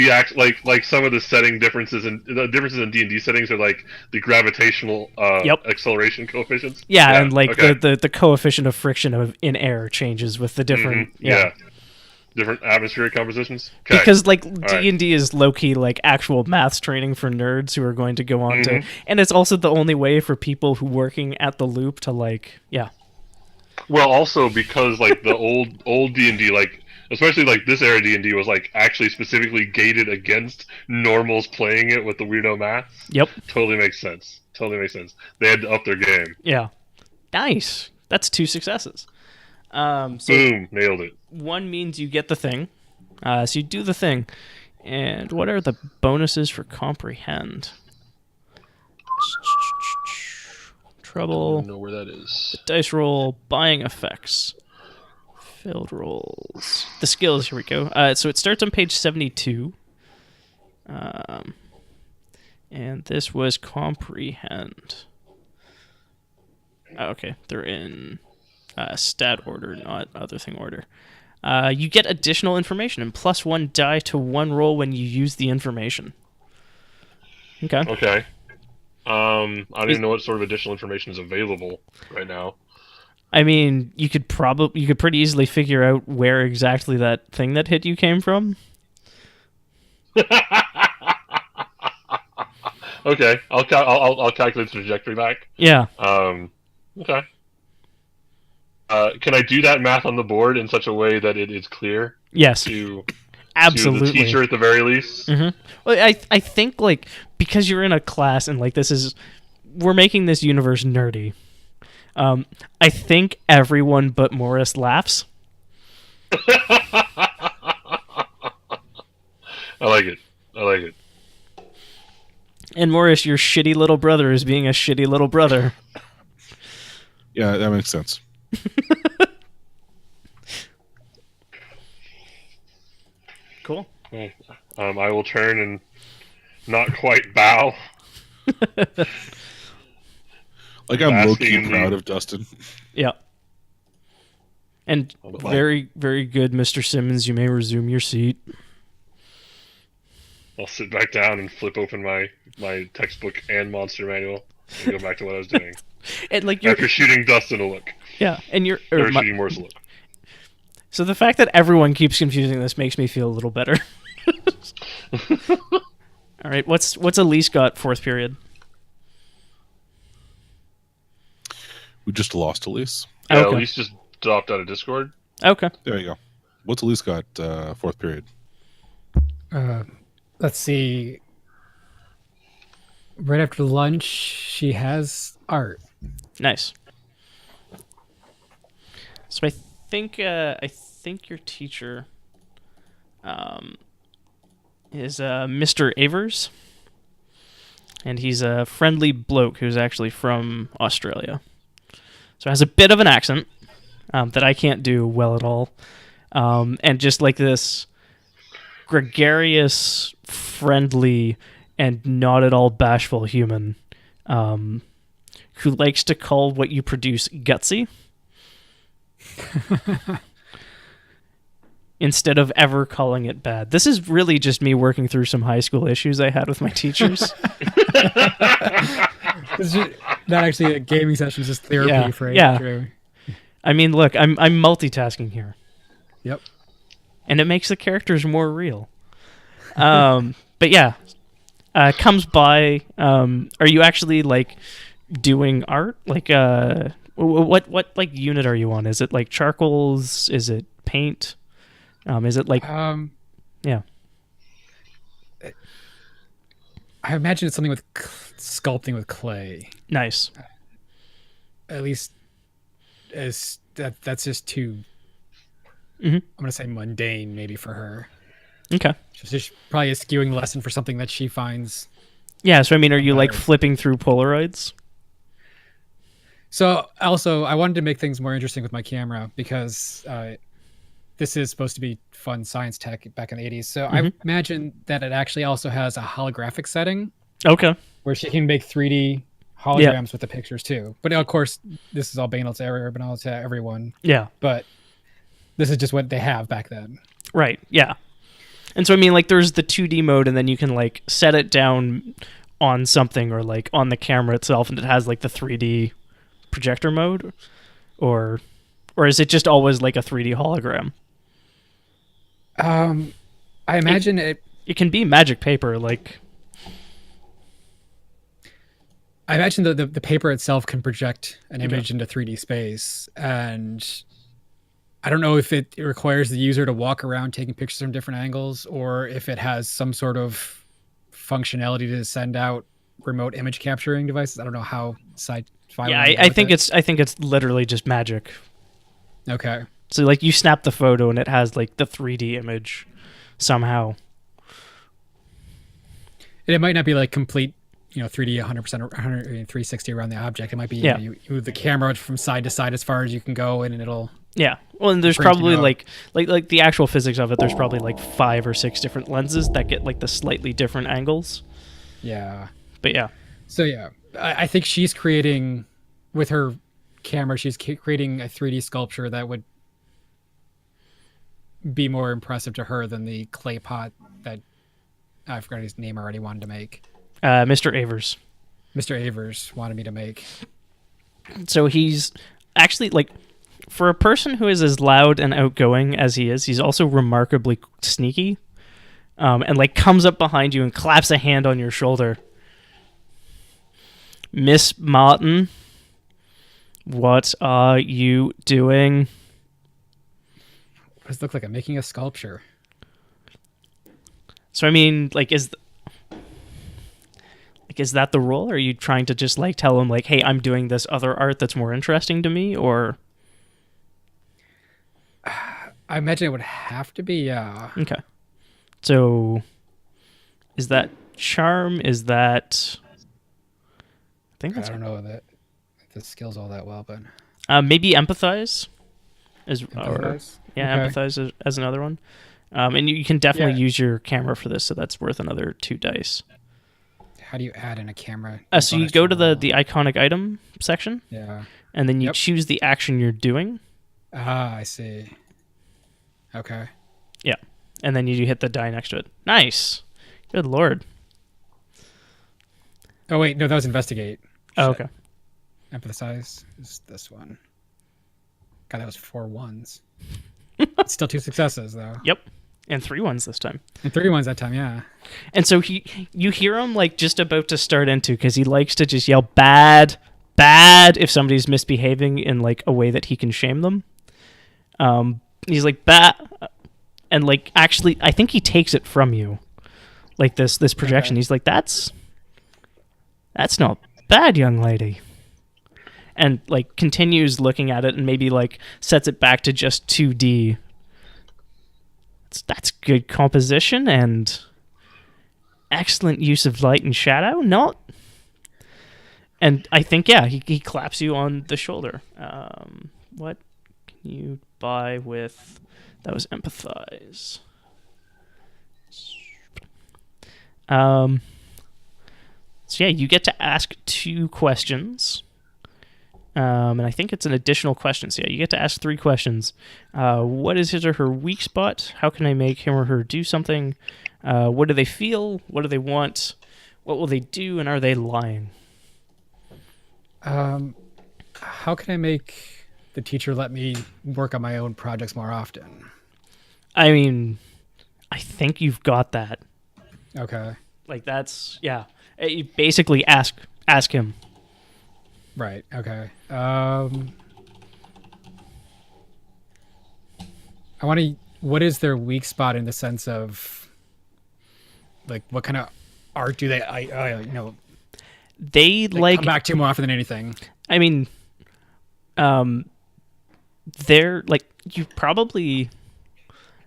like some of the setting differences in D&D settings are like the gravitational acceleration coefficients. Yeah, and like the coefficient of friction in air changes with the different different atmospheric compositions. Okay. Because like D&D is low key like actual maths training for nerds who are going to go on to, and it's also the only way for people who working at the loop to like Well, also because like the old D&D like. Especially like this era D&D was like actually specifically gated against normals playing it with the weirdo math. Yep. Totally makes sense. They had to up their game. Yeah. Nice. That's 2 successes. So Boom, nailed it. 1 means you get the thing. So you do the thing. And what are the bonuses for comprehend? Trouble. I don't know where that is. The dice roll, buying effects. Field rolls. The skills, here we go. So it starts on page 72. And this was comprehend. Okay, they're in stat order, not other thing order. You get additional information and +1 die to 1 roll when you use the information. Okay. Okay. I don't even know what sort of additional information is available right now. I mean, you could pretty easily figure out where exactly that thing that hit you came from. Okay, I'll calculate the trajectory back. Yeah. Okay. Can I do that math on the board in such a way that it is clear? Yes. Absolutely. To the teacher at the very least. Mm-hmm. Well, I think like because you're in a class and like we're making this universe nerdy. I think everyone but Morris laughs. I like it. And Morris, your shitty little brother is being a shitty little brother. Yeah, that makes sense. Cool. I will turn and not quite bow. Like I'm low-key proud of Dustin. Yeah. And very, very good, Mr. Simmons. You may resume your seat. I'll sit back down and flip open my textbook and monster manual and go back to what I was doing. And like after shooting Dustin a look. Yeah, and shooting Morris a look. So the fact that everyone keeps confusing this makes me feel a little better. All right, what's Elise got 4th period? We just lost Elise. Yeah, okay. Elise just dropped out of Discord. Okay. There you go. What's Elise got 4th period? Let's see. Right after lunch, she has art. Nice. So I think your teacher is Mr. Avers, and he's a friendly bloke who's actually from Australia. So has a bit of an accent that I can't do well at all, and just like this gregarious, friendly, and not at all bashful human who likes to call what you produce gutsy instead of ever calling it bad. This is really just me working through some high school issues I had with my teachers. Not actually a gaming session, it's just therapy for Andrew. I mean, look, I'm multitasking here. Yep. And it makes the characters more real. But yeah, comes by. Are you actually like doing art? Like, what like unit are you on? Is it like charcoals? Is it paint? Is it like? Yeah. I imagine it's something with sculpting with clay. Nice. At least, as that's just too. Mm-hmm. I'm gonna say mundane, maybe for her. Okay. She's probably a skewing lesson for something that she finds. Yeah. So I mean, are you like flipping through Polaroids? So also, I wanted to make things more interesting with my camera because this is supposed to be fun science tech back in the 80s. So I imagine that it actually also has a holographic setting. Okay. Where she can make 3D holograms with the pictures too. But of course, this is all banal to everyone. Yeah. But this is just what they have back then. Right. Yeah. And so I mean, like, there's the 2D mode, and then you can like set it down on something or like on the camera itself, and it has like the 3D projector mode, or is it just always like a 3D hologram? I imagine it can be magic paper, like. I imagine the paper itself can project an image into 3D space, and I don't know if it requires the user to walk around taking pictures from different angles, or if it has some sort of functionality to send out remote image capturing devices. I don't know how sci-fi. Yeah, I think it's literally just magic. Okay. So like you snap the photo and it has like the 3D image somehow. And it might not be like complete, 3D 100% or 360 around the object. It might be you move the camera from side to side as far as you can go, and it'll. Yeah. Well, and there's probably like the actual physics of it. There's probably like 5 or 6 different lenses that get like the slightly different angles. Yeah. But yeah. So yeah, I think she's creating with her camera. She's creating a 3D sculpture that would be more impressive to her than the clay pot that I forgot his name already wanted to make. Mr. Avers. Mr. Avers wanted me to make. So he's actually like. For a person who is as loud and outgoing as he is, he's also remarkably sneaky, and like comes up behind you and claps a hand on your shoulder. Miss Martin, what are you doing? What does it look like? I'm making a sculpture. So I mean, like, is that the role? Or are you trying to just like tell him like, hey, I'm doing this other art that's more interesting to me, or? I imagine it would have to be, yeah. Okay. So, is that charm? Is that? I don't know that the skill's all that well, but maybe empathize. Empathize? Empathize as another one. And you can definitely use your camera for this, so that's worth another 2 dice. How do you add in a camera? So you go to the iconic item section. Yeah. And then you choose the action you're doing. Ah, I see. Okay. Yeah. And then you hit the die next to it. Nice. Good lord. Oh, wait. No, that was investigate. Oh, okay. Empathize is this one. God, that was 4 ones. Still 2 successes, though. Yep. And 3 ones this time. And 3 ones that time, yeah. And so you hear him like just about to start into, because he likes to just yell bad if somebody's misbehaving in like a way that he can shame them. He's like, bad. And like, actually, I think he takes it from you. Like this projection. Okay. He's like, that's not bad, young lady. And like continues looking at it and maybe like sets it back to just 2D. That's good composition and excellent use of light and shadow. Not. And I think, yeah, he claps you on the shoulder. What can you buy with... That was empathize. So yeah, you get to ask 2 questions. And I think it's an additional question. So yeah, you get to ask 3 questions. What is his or her weak spot? How can I make him or her do something? What do they feel? What do they want? What will they do? And are they lying? How can I make the teacher let me work on my own projects more often? I mean, I think you've got that. Okay. Like that's, yeah. You basically ask him. Right. Okay. I want to. What is their weak spot in the sense of, like, what kind of art do they? They like come back to more often than anything. I mean, they're like, you probably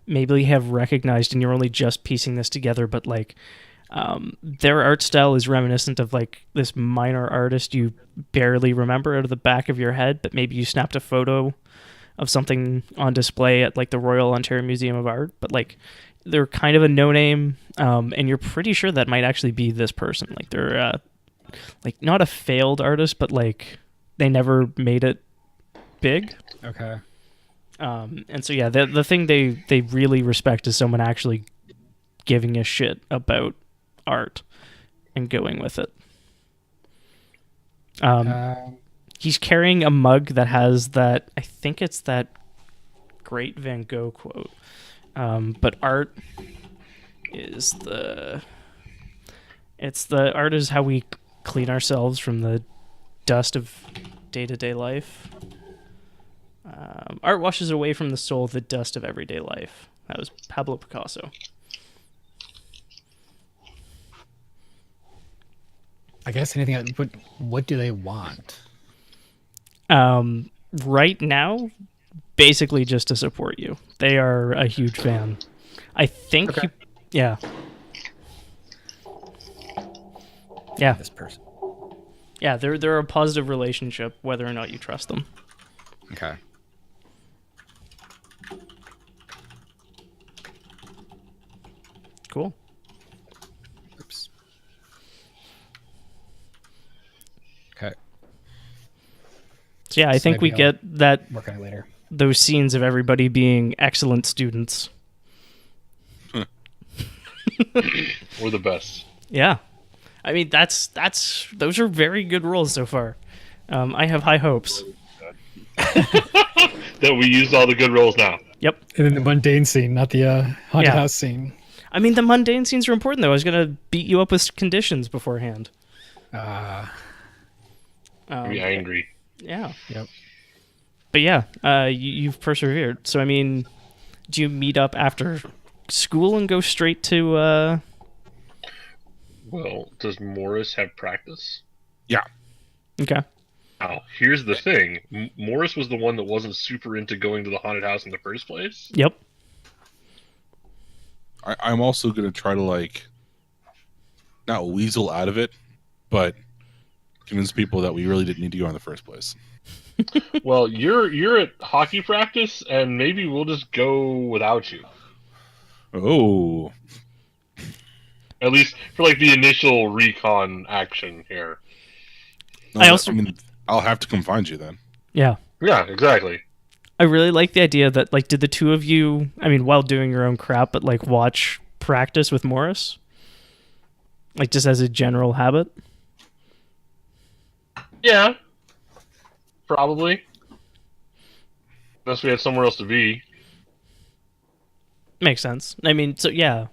maybe have recognized, and you're only just piecing this together, but like, Their art style is reminiscent of like this minor artist you barely remember out of the back of your head, but maybe you snapped a photo of something on display at like the Royal Ontario Museum of Art, but like they're kind of a no-name, and you're pretty sure that might actually be this person. Like they're like not a failed artist, but like they never made it big. Okay. And so yeah, the thing they really respect is someone actually giving a shit about art and going with it. He's carrying a mug that has that, I think it's that great Van Gogh quote. But art is art is how we clean ourselves from the dust of day-to-day life. Art washes away from the soul the dust of everyday life. That was Pablo Picasso. I guess anything. What do they want? Right now, basically just to support you. They are a huge fan. I think. Okay. Yeah. This person. Yeah, they're a positive relationship, whether or not you trust them. Okay. Cool. Oops. Okay. So yeah, I think we maybe I'll get that work on it later. those scenes of everybody being excellent students. We're the best. Yeah. I mean, those are very good roles so far. I have high hopes. That we used all the good rolls now. Yep. And then the mundane scene, not the haunted Yeah. house scene. I mean, the mundane scenes are important, though. I was going to beat you up with conditions beforehand. Be angry. Yeah. Yep. But yeah, you've persevered. So, I mean, do you meet up after school and go straight to... Well, does Morris have practice? Yeah. Okay. Now, here's the thing. Morris was the one that wasn't super into going to the haunted house in the first place. Yep. I'm also going to try to, like, not weasel out of it, but convince people that we really didn't need to go in the first place. Well, you're at hockey practice, and maybe we'll just go without you. Oh. At least for, like, the initial recon action here. No, I mean, I'll have to come find you then. Yeah. Yeah, exactly. I really like the idea that, like, did the two of you, I mean, while doing your own crap, but, like, watch practice with Morris? Like, just as a general habit? Yeah. Probably. Unless we had somewhere else to be. Makes sense. I mean, so, yeah.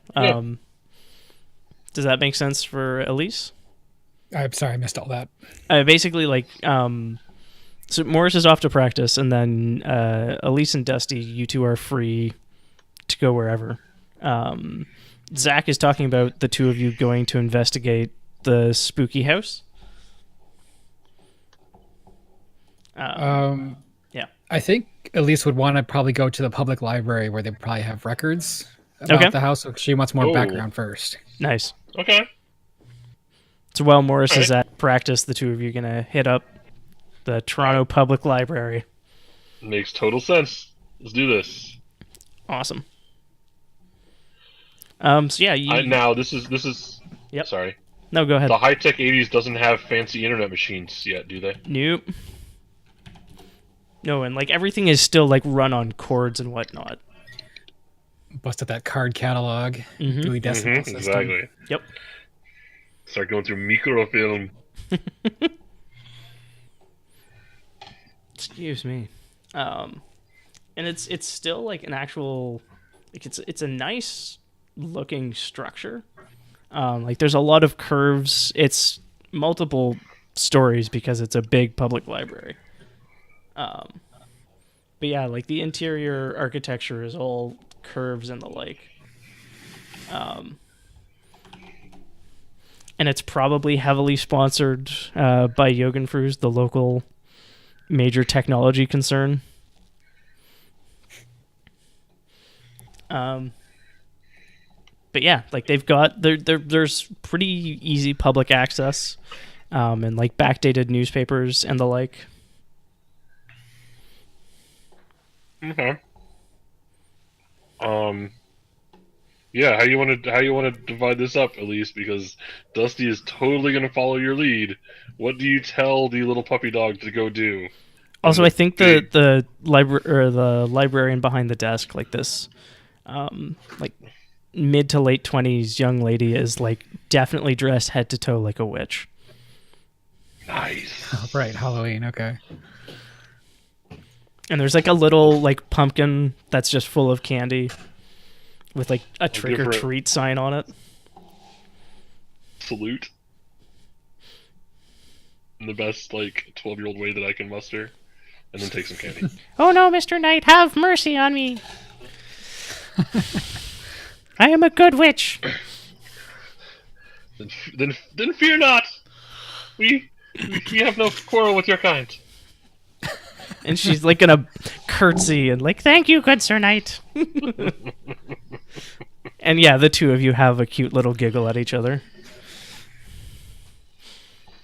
Does that make sense for Elise? I'm sorry, I missed all that. Basically, like, so Morris is off to practice, and then Elise and Dusty, you two are free to go wherever. Zach is talking about the two of you going to investigate the spooky house. Yeah. I think Elise would want to probably go to the public library where they probably have records about the house. So she wants more background first. Nice. Okay. So while Morris is at practice, the two of you are going to hit up the Toronto Public Library. Makes total sense. Let's do this. Awesome. So yeah, now this is. Yep. Sorry. No, go ahead. The high-tech 80s doesn't have fancy internet machines yet, do they? Nope. No, and like everything is still like run on cords and whatnot. Busted that card catalog. Dewey Decimal System. Exactly. Yep. Start going through microfilm. Excuse me. And it's still like an actual, like it's a nice looking structure. Like there's a lot of curves. It's multiple stories because it's a big public library. But yeah, like the interior architecture is all curves and the like. And it's probably heavily sponsored by Jogenfruz, the local major technology concern. yeah, like they've got there's pretty easy public access, and like backdated newspapers and the like. Okay. Yeah, how you want to divide this up, Elise? Because Dusty is totally going to follow your lead. What do you tell the little puppy dog to go do? Also, I think the librarian behind the desk, like this, like mid to late 20s young lady, is like definitely dressed head to toe like a witch. Nice. Oh, right, Halloween. Okay. And there's like a little like pumpkin that's just full of candy, with like a trick or treat sign on it. Salute. In the best like 12-year-old way that I can muster, and then take some candy. Oh no, Mr. Knight, have mercy on me. I am a good witch. Then fear not. We have no quarrel with your kind. And she's like gonna curtsy and like, thank you, good Sir Knight. And yeah, the two of you have a cute little giggle at each other.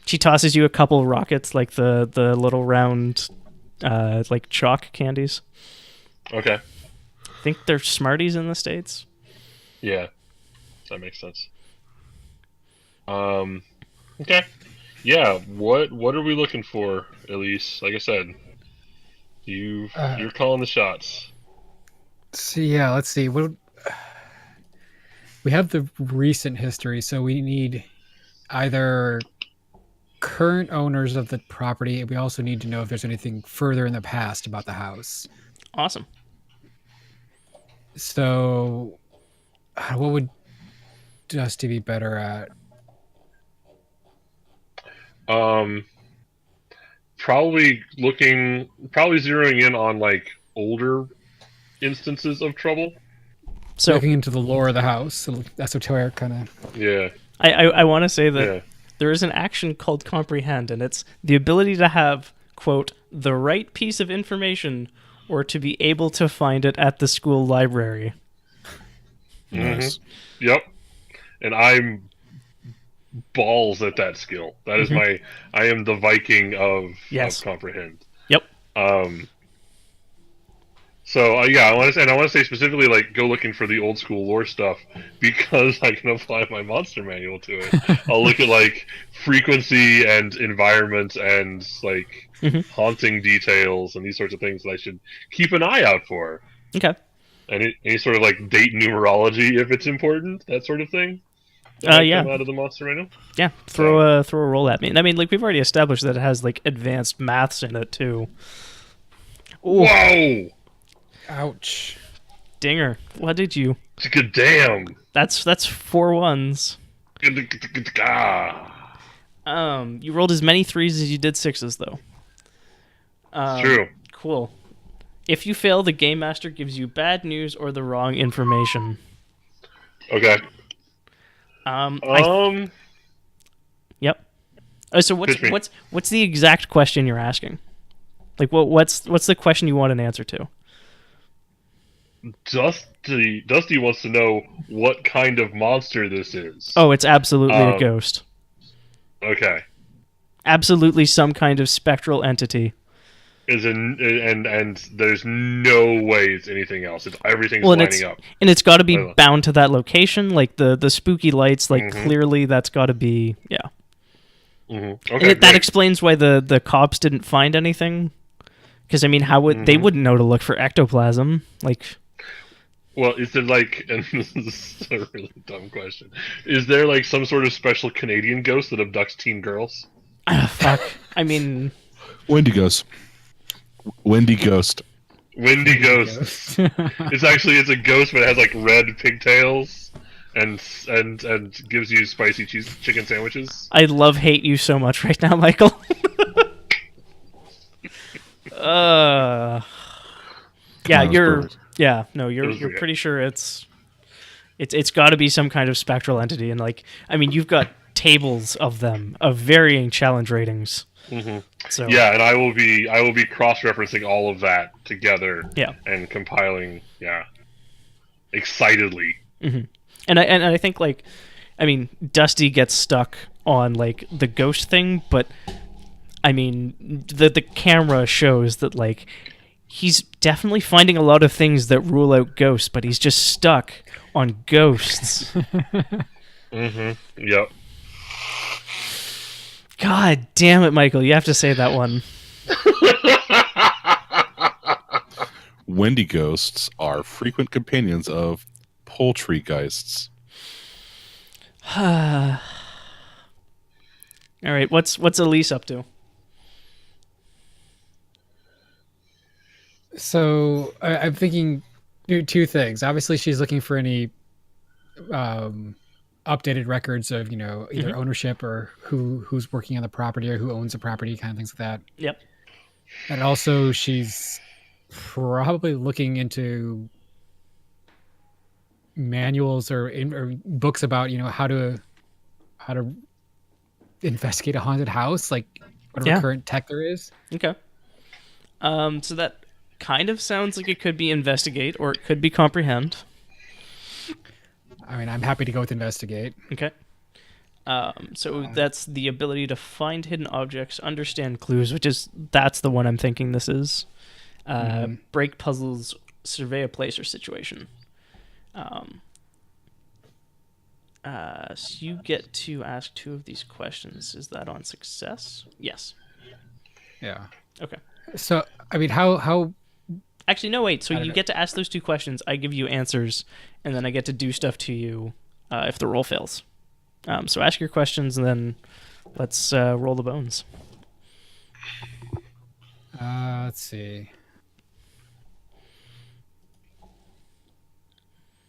She tosses you a couple rockets, like the little round, like chalk candies. Okay. I think they're Smarties in the States. Yeah, that makes sense. Okay. Yeah. What are we looking for, Elise? Like I said, you're calling the shots. So yeah, let's see. What we have the recent history, so we need either current owners of the property, and we also need to know if there's anything further in the past about the house. Awesome. So, what would Dusty be better at? Probably zeroing in on like older instances of trouble. So looking into the lore of the house, so esoteric kind of. Yeah. I want to say that there is an action called comprehend, and it's the ability to have, quote, the right piece of information or to be able to find it at the school library. Nice. Mm-hmm. Yep. And I'm balls at that skill. That is I am the Viking of comprehend. Yep. So yeah, I want to say specifically, like, go looking for the old school lore stuff because I can apply my monster manual to it. I'll look at like frequency and environment and like haunting details and these sorts of things that I should keep an eye out for. Okay. And any sort of like date numerology if it's important, that sort of thing. Yeah. Come out of the monster manual. Yeah. Throw a roll at me. I mean, like we've already established that it has like advanced maths in it too. Ooh. Whoa! Ouch. Dinger. What did you? Good damn. That's 4 1s. You rolled as many 3s as you did 6s though. True. Cool. If you fail, the game master gives you bad news or the wrong information. Okay. Yep. So what's the exact question you're asking? Like what's the question you want an answer to? Dusty wants to know what kind of monster this is. Oh, it's absolutely a ghost. Okay. Absolutely some kind of spectral entity. And there's no way it's anything else. Everything's lining up. And it's got to be bound to that location, like the spooky lights. Like clearly, that's got to be Mm-hmm. Okay, and that explains why the cops didn't find anything. Because I mean, how would they wouldn't know to look for ectoplasm? Like, well, is there like, and this is a really dumb question, is there like some sort of special Canadian ghost that abducts teen girls? Fuck. I mean, Wendy Ghost. Windy Ghost. It's a ghost, but it has like red pigtails and gives you spicy chicken sandwiches. I hate you so much right now, Michael. You're pretty sure it's got to be some kind of spectral entity, and like, I mean, you've got tables of them of varying challenge ratings. Mm-hmm. So yeah, and I will be cross-referencing all of that together. Yeah. And compiling, excitedly. Mm-hmm. And I think, like, I mean, Dusty gets stuck on, like, the ghost thing, but I mean, the camera shows that, like, he's definitely finding a lot of things that rule out ghosts, but he's just stuck on ghosts. Yep. God damn it, Michael! You have to say that one. Wendighosts are frequent companions of poultrygeists. All right, what's Elise up to? So I'm thinking two things. Obviously, she's looking for any updated records of, either ownership or who's working on the property or who owns the property, kind of things like that. Yep. And also, she's probably looking into manuals or books about how to investigate a haunted house, like whatever current tech there is. Okay. So that kind of sounds like it could be investigate or it could be comprehend. I mean, I'm happy to go with investigate. Okay. So that's the ability to find hidden objects, understand clues, that's the one I'm thinking this is. Break puzzles, survey a place or situation. So you get to ask 2 of these questions. Is that on success? Yes. Yeah. Okay. So, I mean, how... Actually, no, wait. So you get to ask those 2 questions. I give you answers, and then I get to do stuff to you if the roll fails. So ask your questions, and then let's roll the bones. Let's see.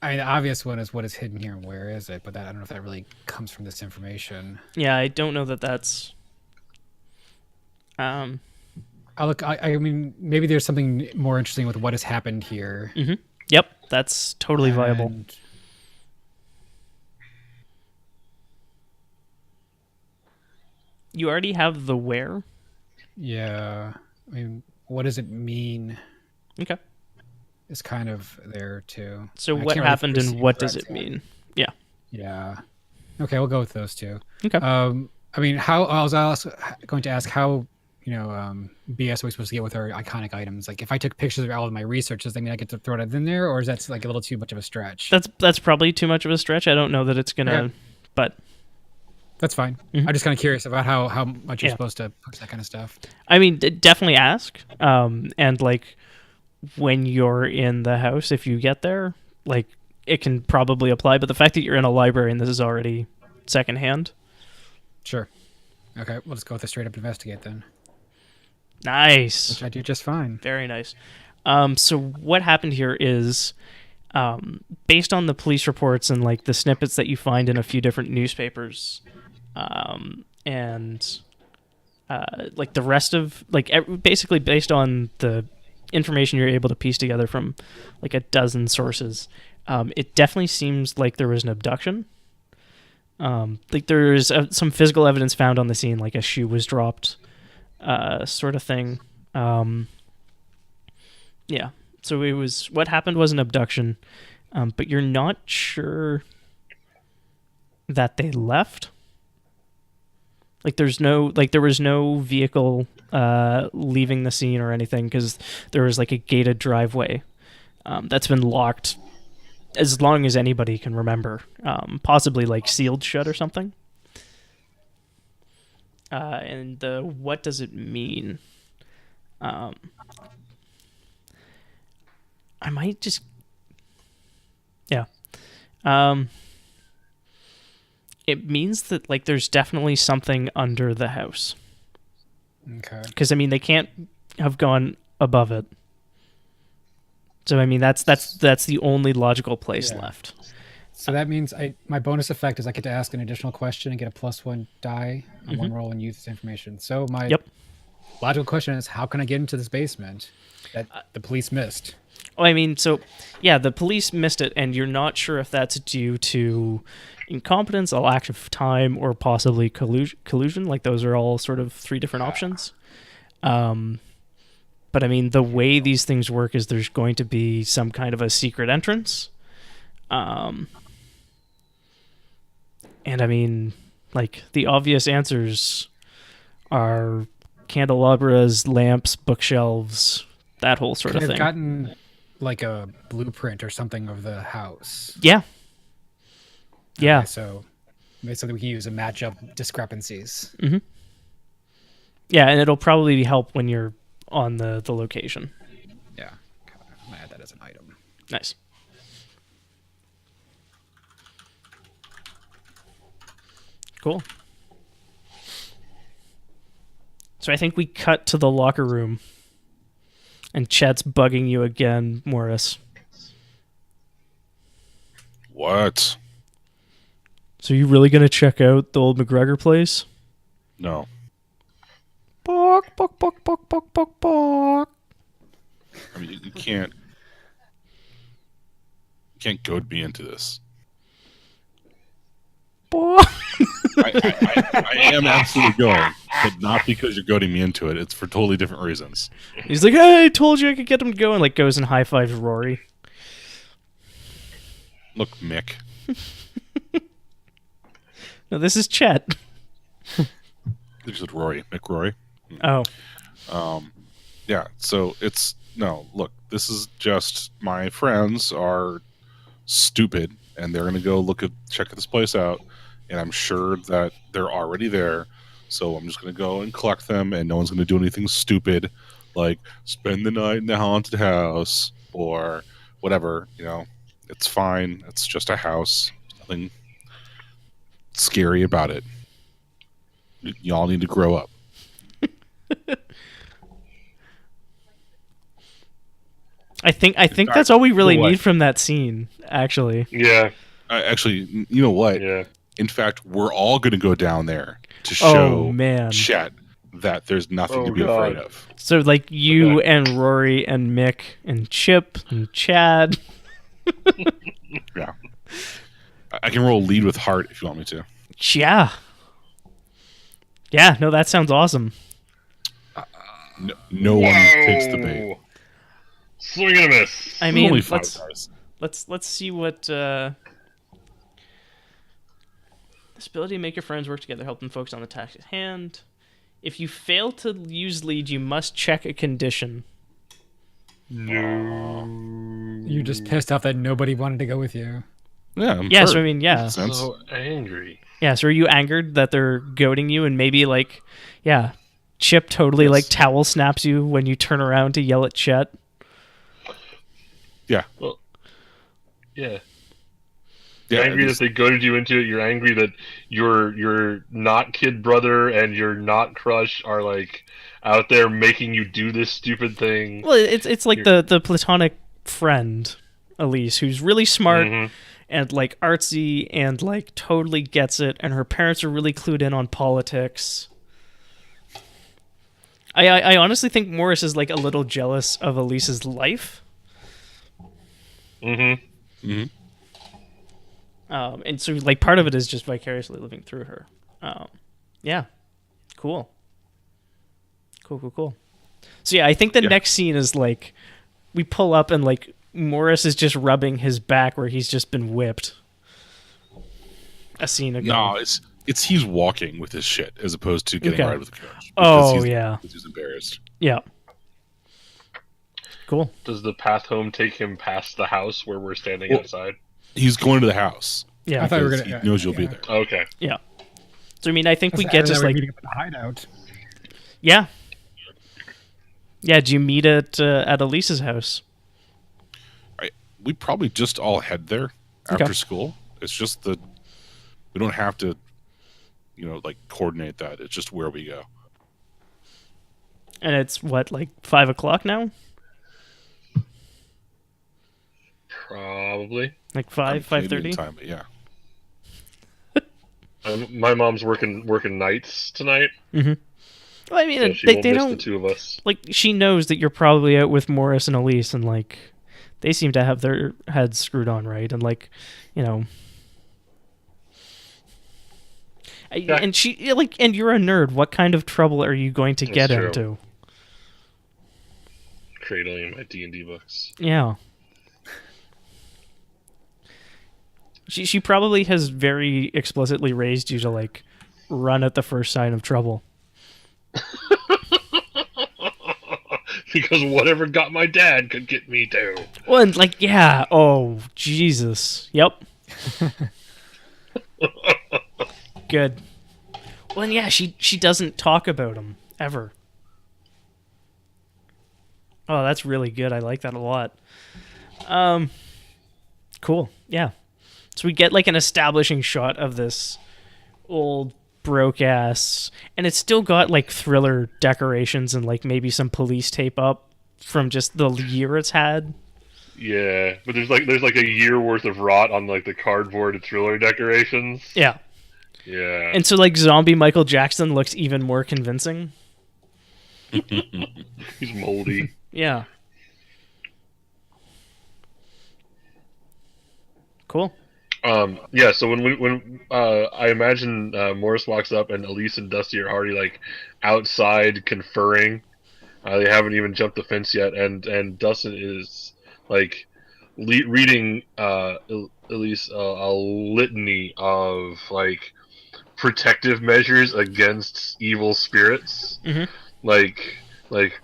I mean, the obvious one is what is hidden here and where is it, but I don't know if that really comes from this information. Yeah, I don't know that that's... I mean, maybe there's something more interesting with what has happened here. Mm-hmm. Yep, that's totally viable. You already have the where? Yeah. I mean, what does it mean? Okay. It's kind of there, too. So what happened and what does it mean? Yeah. Yeah. Okay, we'll go with those 2. Okay. I mean, I was also going to ask how... BS are we supposed to get with our iconic items? Like, if I took pictures of all of my research, does that mean I get to throw it in there, or is that like a little too much of a stretch? That's probably too much of a stretch. I don't know that it's gonna, but that's fine. Mm-hmm. I'm just kind of curious about how much you're supposed to post that kind of stuff. I mean, definitely ask. And like when you're in the house, if you get there, like it can probably apply. But the fact that you're in a library and this is already secondhand. Sure. Okay, we'll just go with a straight up investigate then. Nice. Which I do just fine. Very nice. So what happened here is, based on the police reports and like the snippets that you find in a few different newspapers, and like the rest of basically based on the information you're able to piece together from like a dozen sources, it definitely seems like there was an abduction. Like there's some physical evidence found on the scene, like a shoe was dropped. Sort of thing. Yeah. So what happened was an abduction, but you're not sure that they left. Like there was no vehicle leaving the scene or anything because there was like a gated driveway that's been locked as long as anybody can remember, possibly like sealed shut or something. And what does it mean? I might just... Yeah. It means that, like, there's definitely something under the house. Okay. Because, I mean, they can't have gone above it. So, I mean, that's the only logical place left. So that means my bonus effect is I get to ask an additional question and get a +1 die on one roll and use this information. So my logical question is, how can I get into this basement that the police missed? Oh, I mean, so yeah, the police missed it, and you're not sure if that's due to incompetence, a lack of time, or possibly collusion. Like those are all sort of 3 different options. But I mean, the way these things work is there's going to be some kind of a secret entrance. And I mean, like, the obvious answers are candelabras, lamps, bookshelves, that whole sort of I've thing. gotten like a blueprint or something of the house. Yeah. Yeah. Okay, so maybe something we can use to match up discrepancies. Mm-hmm. Yeah, and it'll probably help when you're on the location. Yeah. I'm gonna add that as an item. Nice. Cool. So I think we cut to the locker room. And Chet's bugging you again, Morris. What? So you really gonna check out the old McGregor place? No. Bok, bok, bok, bok, bok, bok, bok. I mean, you can't. You can't goad me into this. Bok. I am absolutely going, but not because you're goading me into it. It's for totally different reasons. He's like, hey, I told you I could get him to go, and like goes and high fives Rory. Look, Mick. No, this is Chet. They said Rory. Mick Rory. Oh. Yeah, so it's no, look, this is just my friends are stupid and they're gonna go check this place out, and I'm sure that they're already there. So I'm just gonna go and collect them, and no one's gonna do anything stupid like spend the night in the haunted house or whatever, you know. It's fine. It's just a house. Nothing scary about it. Y'all need to grow up. I think that's all we really need from that scene, actually. Yeah. Actually, you know what? Yeah. In fact, we're all going to go down there to show man. Chet that there's nothing to be afraid of. So, like, you and Rory and Mick and Chip and Chad. Yeah. I can roll lead with heart if you want me to. Yeah. Yeah, no, that sounds awesome. No one takes the bait. Swing and a miss. I mean, only 5 stars. let's see what this ability to make your friends work together, help them focus on the task at hand. If you fail to use lead, you must check a condition. You're just pissed off that nobody wanted to go with you. Yeah. I'm Yeah, hurt. so I mean, yeah. So angry. Yeah, so are you angered that they're goading you, and maybe like, yeah, Chip totally like towel snaps you when you turn around to yell at Chet? Yeah. Well, yeah. Yeah, You're angry that they goaded you into it. You're angry that your not kid brother and your not crush are like out there making you do this stupid thing. Well, it's like the platonic friend, Elise, who's really smart and like artsy and like totally gets it, and her parents are really clued in on politics. I honestly think Morris is like a little jealous of Elise's life. And so like part of it is just vicariously living through her. Yeah. Cool. So yeah, I think the next scene is like we pull up and like Morris is just rubbing his back where he's just been whipped. A scene ago. No, it's he's walking with his shit as opposed to getting a ride with the coach. Oh, yeah. Because he's embarrassed. Yeah. Cool. Does the path home take him past the house where we're standing outside? He's going to the house. Yeah. I thought we were gonna. He knows you'll be there. Okay. Yeah. So I mean, I think we get just like meeting up at the hideout. Yeah. Yeah. Do you meet at Elise's house? We probably just all head there after school. It's just we don't have to, like coordinate that. It's just where we go. And it's what, like 5 o'clock now? Probably. Like 5:30. Time, but yeah. My mom's working nights tonight. Well, I mean, So she they won't miss don't the two of us. like. She knows that you're probably out with Morris and Elise, and like, they seem to have their heads screwed on, right? And like, Yeah. and she like, and you're a nerd. What kind of trouble are you going to That's get true. into? Cradling my D&D books. Yeah. She probably has very explicitly raised you to like run at the first sign of trouble. Because whatever got my dad could get me too. Well, and like, yeah. Oh, Jesus. Yep. Good. Well, and yeah, she doesn't talk about him ever. Oh, that's really good. I like that a lot. Cool. Yeah. So we get like an establishing shot of this old broke ass, and it's still got like thriller decorations and like maybe some police tape up from just the year it's had. Yeah, but there's like a year worth of rot on like the cardboard thriller decorations. Yeah. Yeah. And so like zombie Michael Jackson looks even more convincing. He's moldy. Yeah. Cool. Yeah, so when I imagine Morris walks up and Elise and Dusty are already like outside conferring. They haven't even jumped the fence yet, and Dustin is like reading Elise a litany of like protective measures against evil spirits, like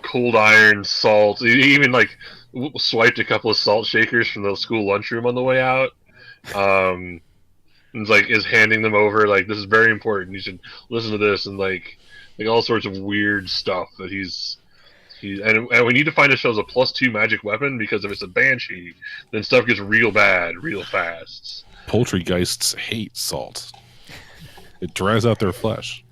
cold iron, salt. He even like swiped a couple of salt shakers from the school lunchroom on the way out. And like is handing them over like this is very important. You should listen to this and like all sorts of weird stuff that and we need to find a show as a +2 magic weapon because if it's a banshee, then stuff gets real bad real fast. Poultrygeists hate salt. It dries out their flesh.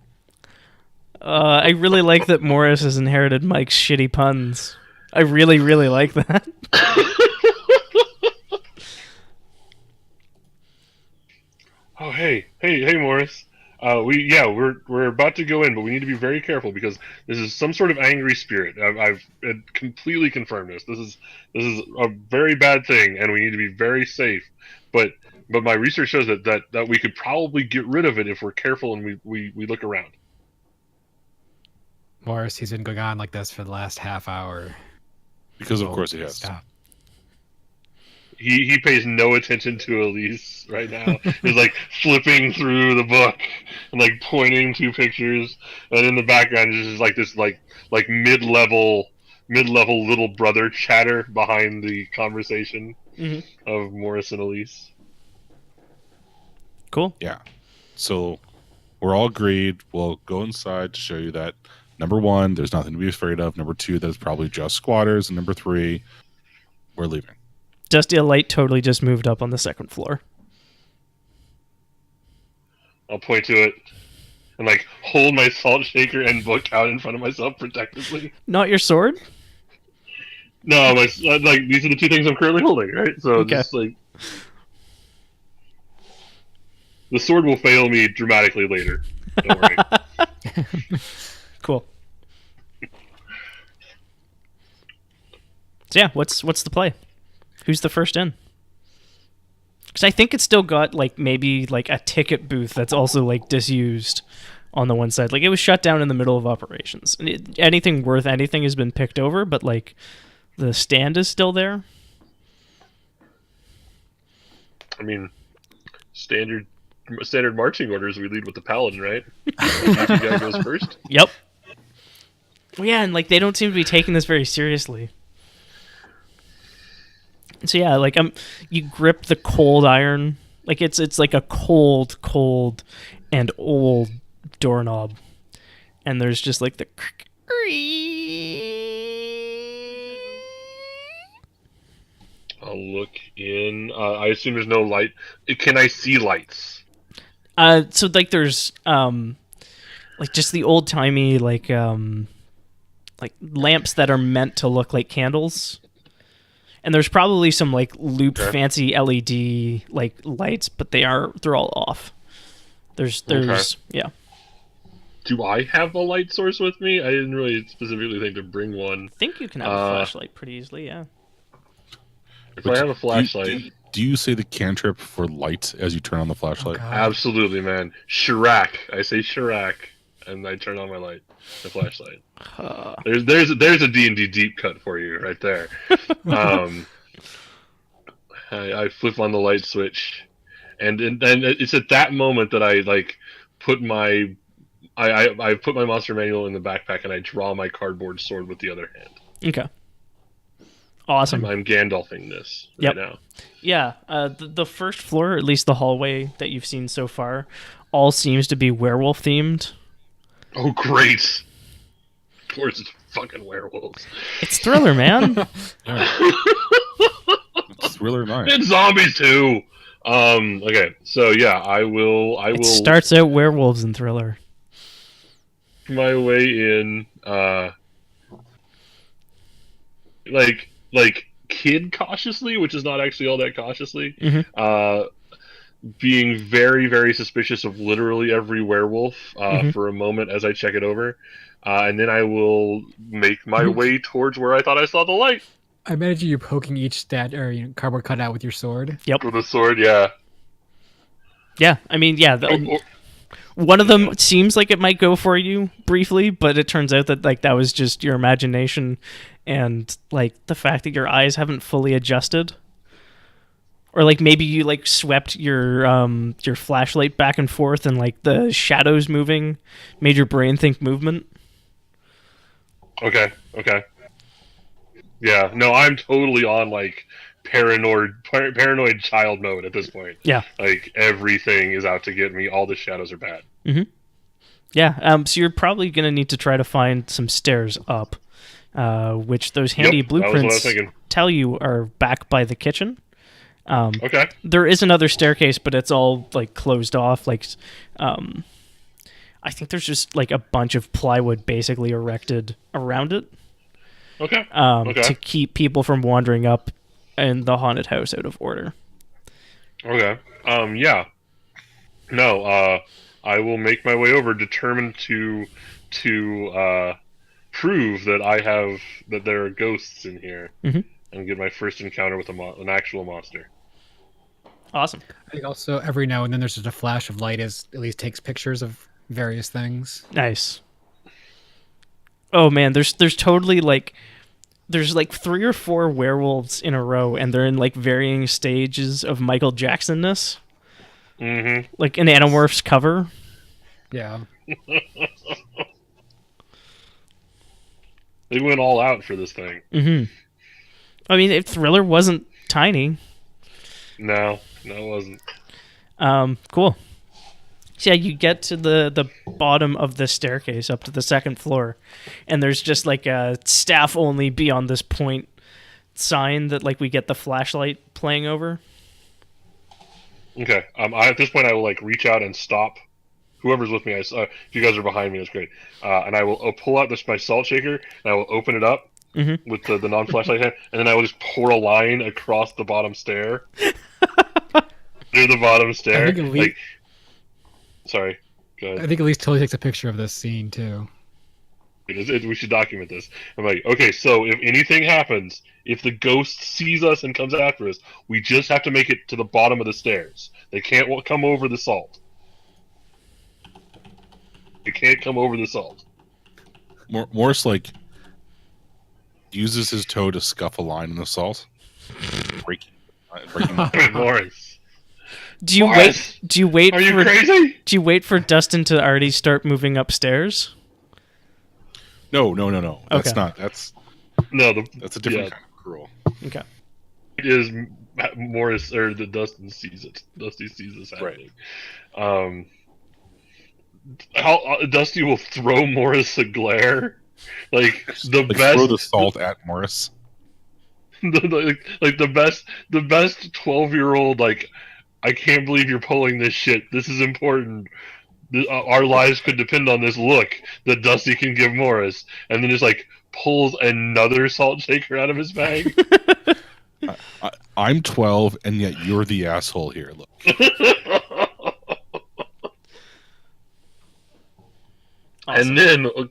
I really like that Morris has inherited Mike's shitty puns. I really, really like that. Oh hey Morris. We're about to go in, but we need to be very careful because this is some sort of angry spirit. I've completely confirmed this. This is a very bad thing, and we need to be very safe. But my research shows that we could probably get rid of it if we're careful and we look around. Morris, he's been going on like this for the last half hour. Because of course he has. Stop. He pays no attention to Elise right now. He's like flipping through the book and like pointing to pictures, and in the background is just like this like mid-level little brother chatter behind the conversation of Morris and Elise. Cool. Yeah. So we're all agreed. We'll go inside to show you that number 1, there's nothing to be afraid of. Number 2, that it's probably just squatters, and number 3, we're leaving. Dusty, a light totally just moved up on the second floor. I'll point to it and like hold my salt shaker and book out in front of myself protectively. Not your sword? No, like these are the 2 things I'm currently holding, right? So okay. Just like the sword will fail me dramatically later. Don't worry. Cool. So yeah, what's the play? Who's the first in? Because I think it's still got like maybe like a ticket booth that's also like disused on the one side. Like it was shut down in the middle of operations. And anything worth anything has been picked over, but like the stand is still there. I mean, standard marching orders. We lead with the paladin, right? The guy goes first. Yep. Well, yeah, and like they don't seem to be taking this very seriously. So yeah, like you grip the cold iron, like it's like a cold and old doorknob, and there's just like the. I'll look in. I assume there's no light. Can I see lights? So like there's like just the old timey like lamps that are meant to look like candles. And there's probably some like loop fancy LED like lights, but they're all off. There's yeah. Do I have a light source with me? I didn't really specifically think to bring one. I think you can have a flashlight pretty easily, yeah. If I have a flashlight. Do you say the cantrip for light as you turn on the flashlight? Oh, absolutely, man. Chirac. I say Chirac, and I turn on the flashlight. There's a D&D deep cut for you right there. I flip on the light switch, and it's at that moment that I like put my I put my monster manual in the backpack and I draw my cardboard sword with the other hand. Okay. Awesome. I'm Gandalfing this right now. Yeah, the first floor, at least the hallway that you've seen so far, all seems to be werewolf themed. Oh, great! Of course, it's fucking werewolves. It's Thriller, man. It's Thriller night. It's zombies too. Okay, so yeah, I will. It starts out werewolves in Thriller. My way in, like kid cautiously, which is not actually all that cautiously. Being very, very suspicious of literally every werewolf for a moment as I check it over, and then I will make my way towards where I thought I saw the light. I imagine you poking each cardboard cutout with your sword. Yep. With a sword, yeah. Yeah, I mean, yeah. One of them seems like it might go for you briefly, but it turns out that like that was just your imagination, and like the fact that your eyes haven't fully adjusted, or like maybe you like swept your flashlight back and forth, and like the shadows moving made your brain think movement. Okay. Yeah, no, I'm totally on like paranoid child mode at this point. Yeah, like everything is out to get me. All the shadows are bad. Yeah. So you're probably gonna need to try to find some stairs up, which those handy blueprints tell you are back by the kitchen. Okay. There is another staircase, but it's all like closed off. Like, I think there's just like a bunch of plywood basically erected around it. Okay. To keep people from wandering up in the haunted house out of order. Okay. Yeah. No. I will make my way over, determined to prove that there are ghosts in here, and get my first encounter with an actual monster. Awesome. I think also every now and then there's just a flash of light as at least takes pictures of various things. Nice. Oh man, there's totally like there's like 3 or 4 werewolves in a row, and they're in like varying stages of Michael Jackson-ness. Like an Animorphs cover. Yeah. They went all out for this thing. I mean, if Thriller wasn't tiny. No, it wasn't. Cool. So yeah, you get to the bottom of the staircase up to the second floor, and there's just like a staff only beyond this point sign that like we get the flashlight playing over. Okay. At this point, I will like reach out and stop whoever's with me. If you guys are behind me, that's great. And I will pull out my salt shaker, and I will open it up with the non-flashlight hand, and then I will just pour a line across the bottom stair. Near the bottom stair. Sorry, go ahead. I think at least Tully takes a picture of this scene too. We should document this. I'm like, okay, so if anything happens, if the ghost sees us and comes after us, we just have to make it to the bottom of the stairs. They can't come over the salt. They can't come over the salt. Morris like uses his toe to scuff a line in the salt, breaking. Morris. Do you wait? Are you crazy? Do you wait for Dustin to already start moving upstairs? No. That's Okay. not. That's a different kind of cruel. Okay. It is Morris or the Dustin sees it. Dusty sees this happening. Right. How Dusty will throw Morris a glare, like the best. Throw the salt at Morris. the best 12-year-old like. I can't believe you're pulling this shit. This is important. Our lives could depend on this look that Dusty can give Morris. And then just like pulls another salt shaker out of his bag. I'm 12, and yet you're the asshole here. Look. And Awesome.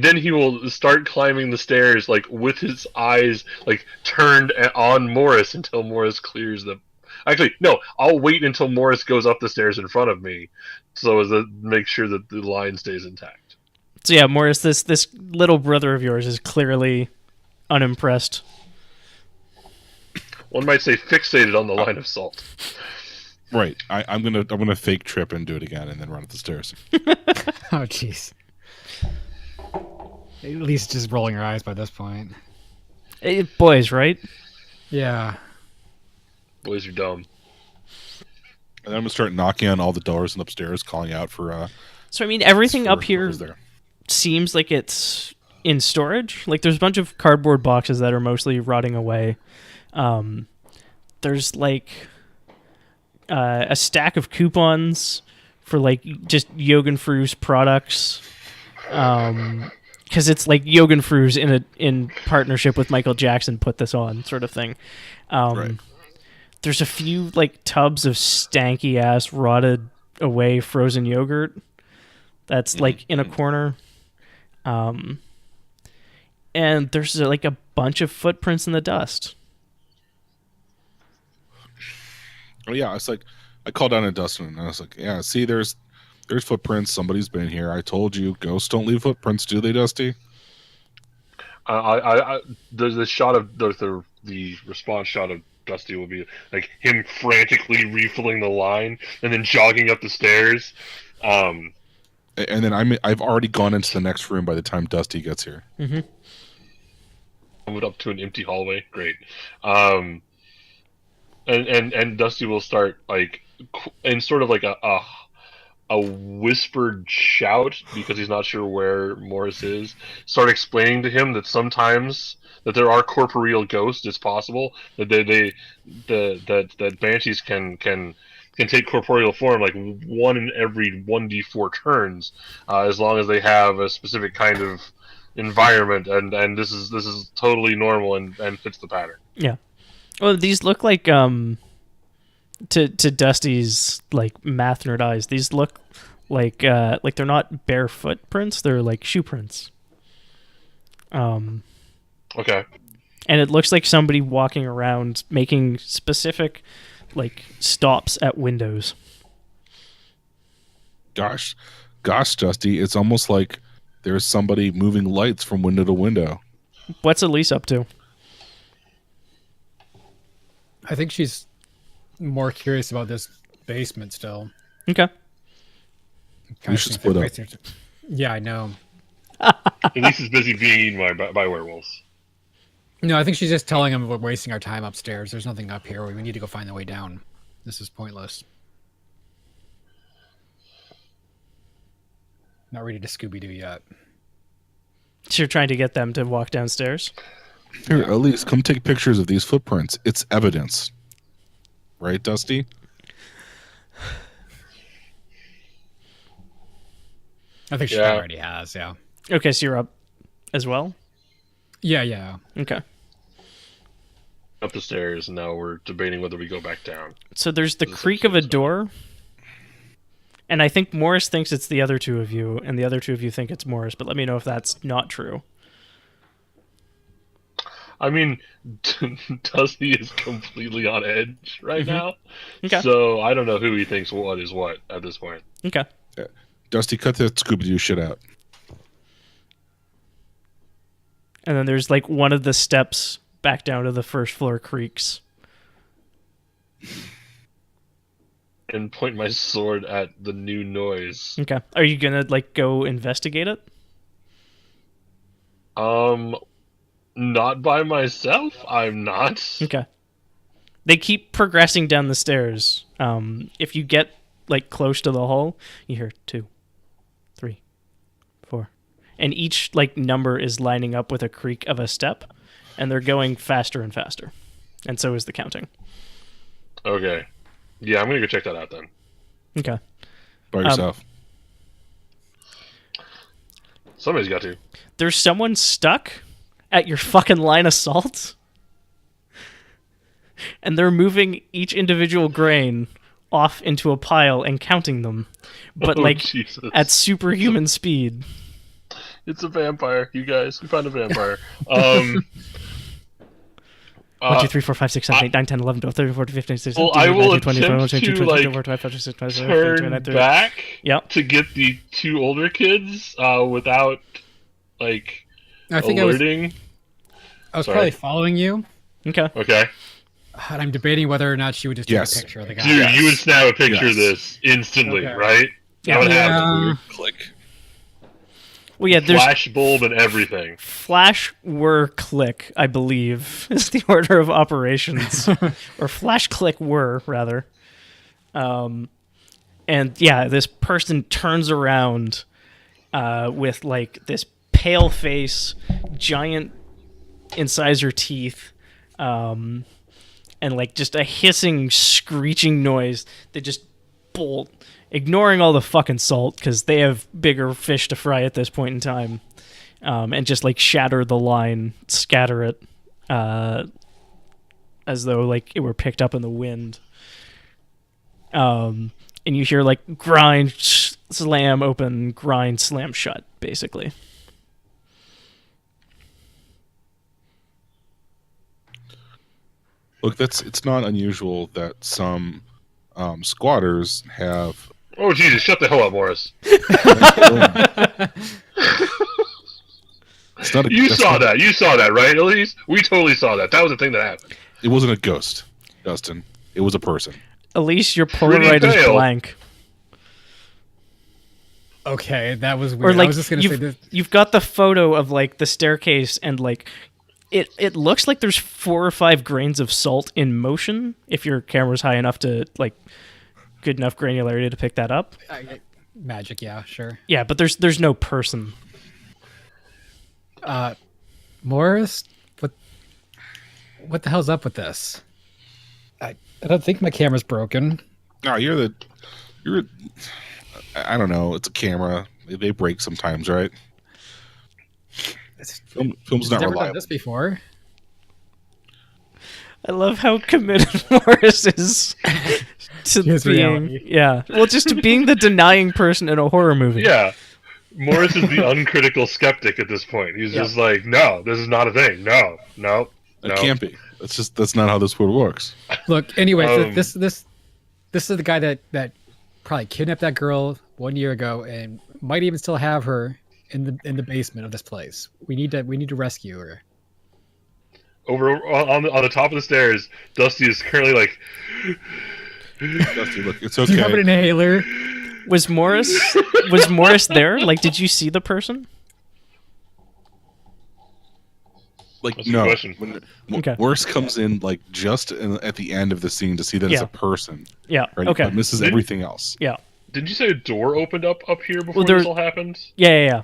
then he will start climbing the stairs like with his eyes like turned on Morris until Morris clears the. Actually, no. I'll wait until Morris goes up the stairs in front of me, so as to make sure that the line stays intact. So yeah, Morris, this little brother of yours is clearly unimpressed. One might say fixated on the line of salt. Right. I'm gonna fake trip and do it again, and then run up the stairs. Oh, jeez. At least just rolling her eyes by this point. Hey, boys, right? Yeah. Boys are dumb. And then I'm gonna start knocking on all the doors and upstairs, calling out for. So I mean, everything for up here who's there. seems like it's in storage. Like there's a bunch of cardboard boxes that are mostly rotting away. There's like a stack of coupons for like just Jorgenfru's products. Because it's like Jorgenfru's in partnership with Michael Jackson put this on sort of thing. Right. There's a few like tubs of stanky ass rotted away frozen yogurt that's like in a corner. And there's like a bunch of footprints in the dust. Oh yeah, it's like I called down to Dustin and I was like, yeah, see, there's footprints. Somebody's been here. I told you, ghosts don't leave footprints, do they, Dusty? The shot of the response shot of Dusty will be like him frantically refilling the line and then jogging up the stairs. And then I've already gone into the next room by the time Dusty gets here. Mm-hmm. I went up to an empty hallway. Great. And Dusty will start like in sort of like a whispered shout because he's not sure where Morris is. Start explaining to him that sometimes that there are corporeal ghosts. It's possible that that banshees can take corporeal form like one in every 1d4 turns, as long as they have a specific kind of environment, and this is totally normal and fits the pattern. Yeah. Well, these look like to Dusty's like math nerd eyes. These look like they're not bare footprints. They're like shoe prints. Okay. And it looks like somebody walking around making specific like stops at windows. Gosh, Dusty, it's almost like there's somebody moving lights from window to window. What's Elise up to? I think she's more curious about this basement still. Okay. We should split up. Yeah, I know. Elise is busy being eaten by werewolves. No, I think she's just telling him we're wasting our time upstairs. There's nothing up here. We need to go find the way down. This is pointless. Not ready to Scooby-Doo yet. So you're trying to get them to walk downstairs? Here, Elise, come take pictures of these footprints. It's evidence. Right, Dusty? I think she already has, yeah. Okay, so you're up as well? Yeah. Okay. Up the stairs, and now we're debating whether we go back down. So there's the creak of a door, and I think Morris thinks it's the other two of you, and the other two of you think it's Morris, but let me know if that's not true. I mean, Dusty is completely on edge right now. Okay. So I don't know who he thinks what is what at this point. Okay. Dusty, cut that Scooby-Doo shit out. And then there's like one of the steps back down to the first floor creaks. And point my sword at the new noise. Okay. Are you gonna like go investigate it? Not by myself. I'm not. Okay. They keep progressing down the stairs. If you get like close to the hole, you hear 2, 3, 4, and each like number is lining up with a creak of a step, and they're going faster and faster, and so is the counting. Okay. Yeah, I'm gonna go check that out then. Okay. By yourself. Somebody's got to. There's someone stuck at your fucking line of salt, and they're moving each individual grain off into a pile and counting them, but Jesus. at superhuman speed. It's a vampire, you guys. We found a vampire. 1, 2, 3, 4, 5, 6, 7, 8, 9, 10, 11, 12, 13, 14, 15, 16, Well, 17, I will 18, 20, 21, 22, attempt 23, to, 24, 25, 26, 27, 28, 29, 30. turn back Yep. to get the two older kids without, like, I think alerting. I was Sorry. probably following you. Okay. Okay. And I'm debating whether or not she would just take a picture of the guy. Dude, you would snap a picture of this instantly, right? That would happen. Click. Well, yeah, there's flash bulb and everything. Flash, whir, click, I believe, is the order of operations. Or flash, click, whir, rather. And yeah, this person turns around with like this pale face, giant incisor teeth, and like just a hissing, screeching noise. They just bolt, ignoring all the fucking salt because they have bigger fish to fry at this point in time, and just like shatter the line, scatter it, as though like it were picked up in the wind. And you hear like grind, slam open, grind, slam shut, basically. Look, it's not unusual that some squatters have. Oh Jesus! Shut the hell up, Morris. You saw that, right, Elise? We totally saw that. That was the thing that happened. It wasn't a ghost, Dustin. It was a person. Elise, your Polaroid is blank. Okay, that was weird. Or like, I was just gonna say this. You've got the photo of like the staircase, and like it looks like there's 4 or 5 grains of salt in motion. If your camera's high enough to like good enough granularity to pick that up. Magic, yeah, sure. Yeah, but there's no person. Morris, what the hell's up with this? I don't think my camera's broken. No, I don't know. It's a camera. They break sometimes, right? Film's not never reliable. done this before. I love how committed Morris is to His being reality. Yeah. Well, just to being the denying person in a horror movie. Yeah. Morris is the uncritical skeptic at this point. He's just like, no, this is not a thing. No. It can't be. That's not how this world works. Look, anyway, this is the guy that probably kidnapped that girl 1 year ago and might even still have her in the basement of this place. We need to rescue her. Over on the top of the stairs, Dusty is currently like, Dusty, look, it's okay. Do you have an inhaler? Was Morris there? Like, did you see the person? Like, That's a no. good question. When Morris comes in like just at the end of the scene to see that it's a person. Yeah. Right? Okay. But misses everything else. Yeah. did you say a door opened up here before this all happened? Yeah.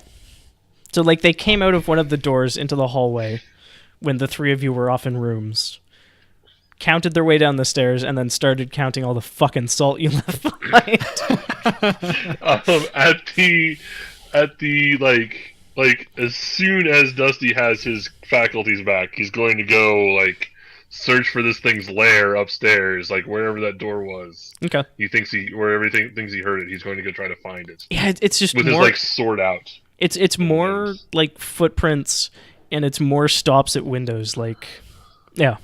So like they came out of one of the doors into the hallway when the 3 of you were off in rooms, counted their way down the stairs, and then started counting all the fucking salt you left behind. At the like as soon as Dusty has his faculties back, he's going to go like search for this thing's lair upstairs, like wherever that door was. Okay. He thinks he heard it. He's going to go try to find it. Yeah, it's just with more, his like sword out. It's more like footprints, and it's more stops at windows. Like, yeah.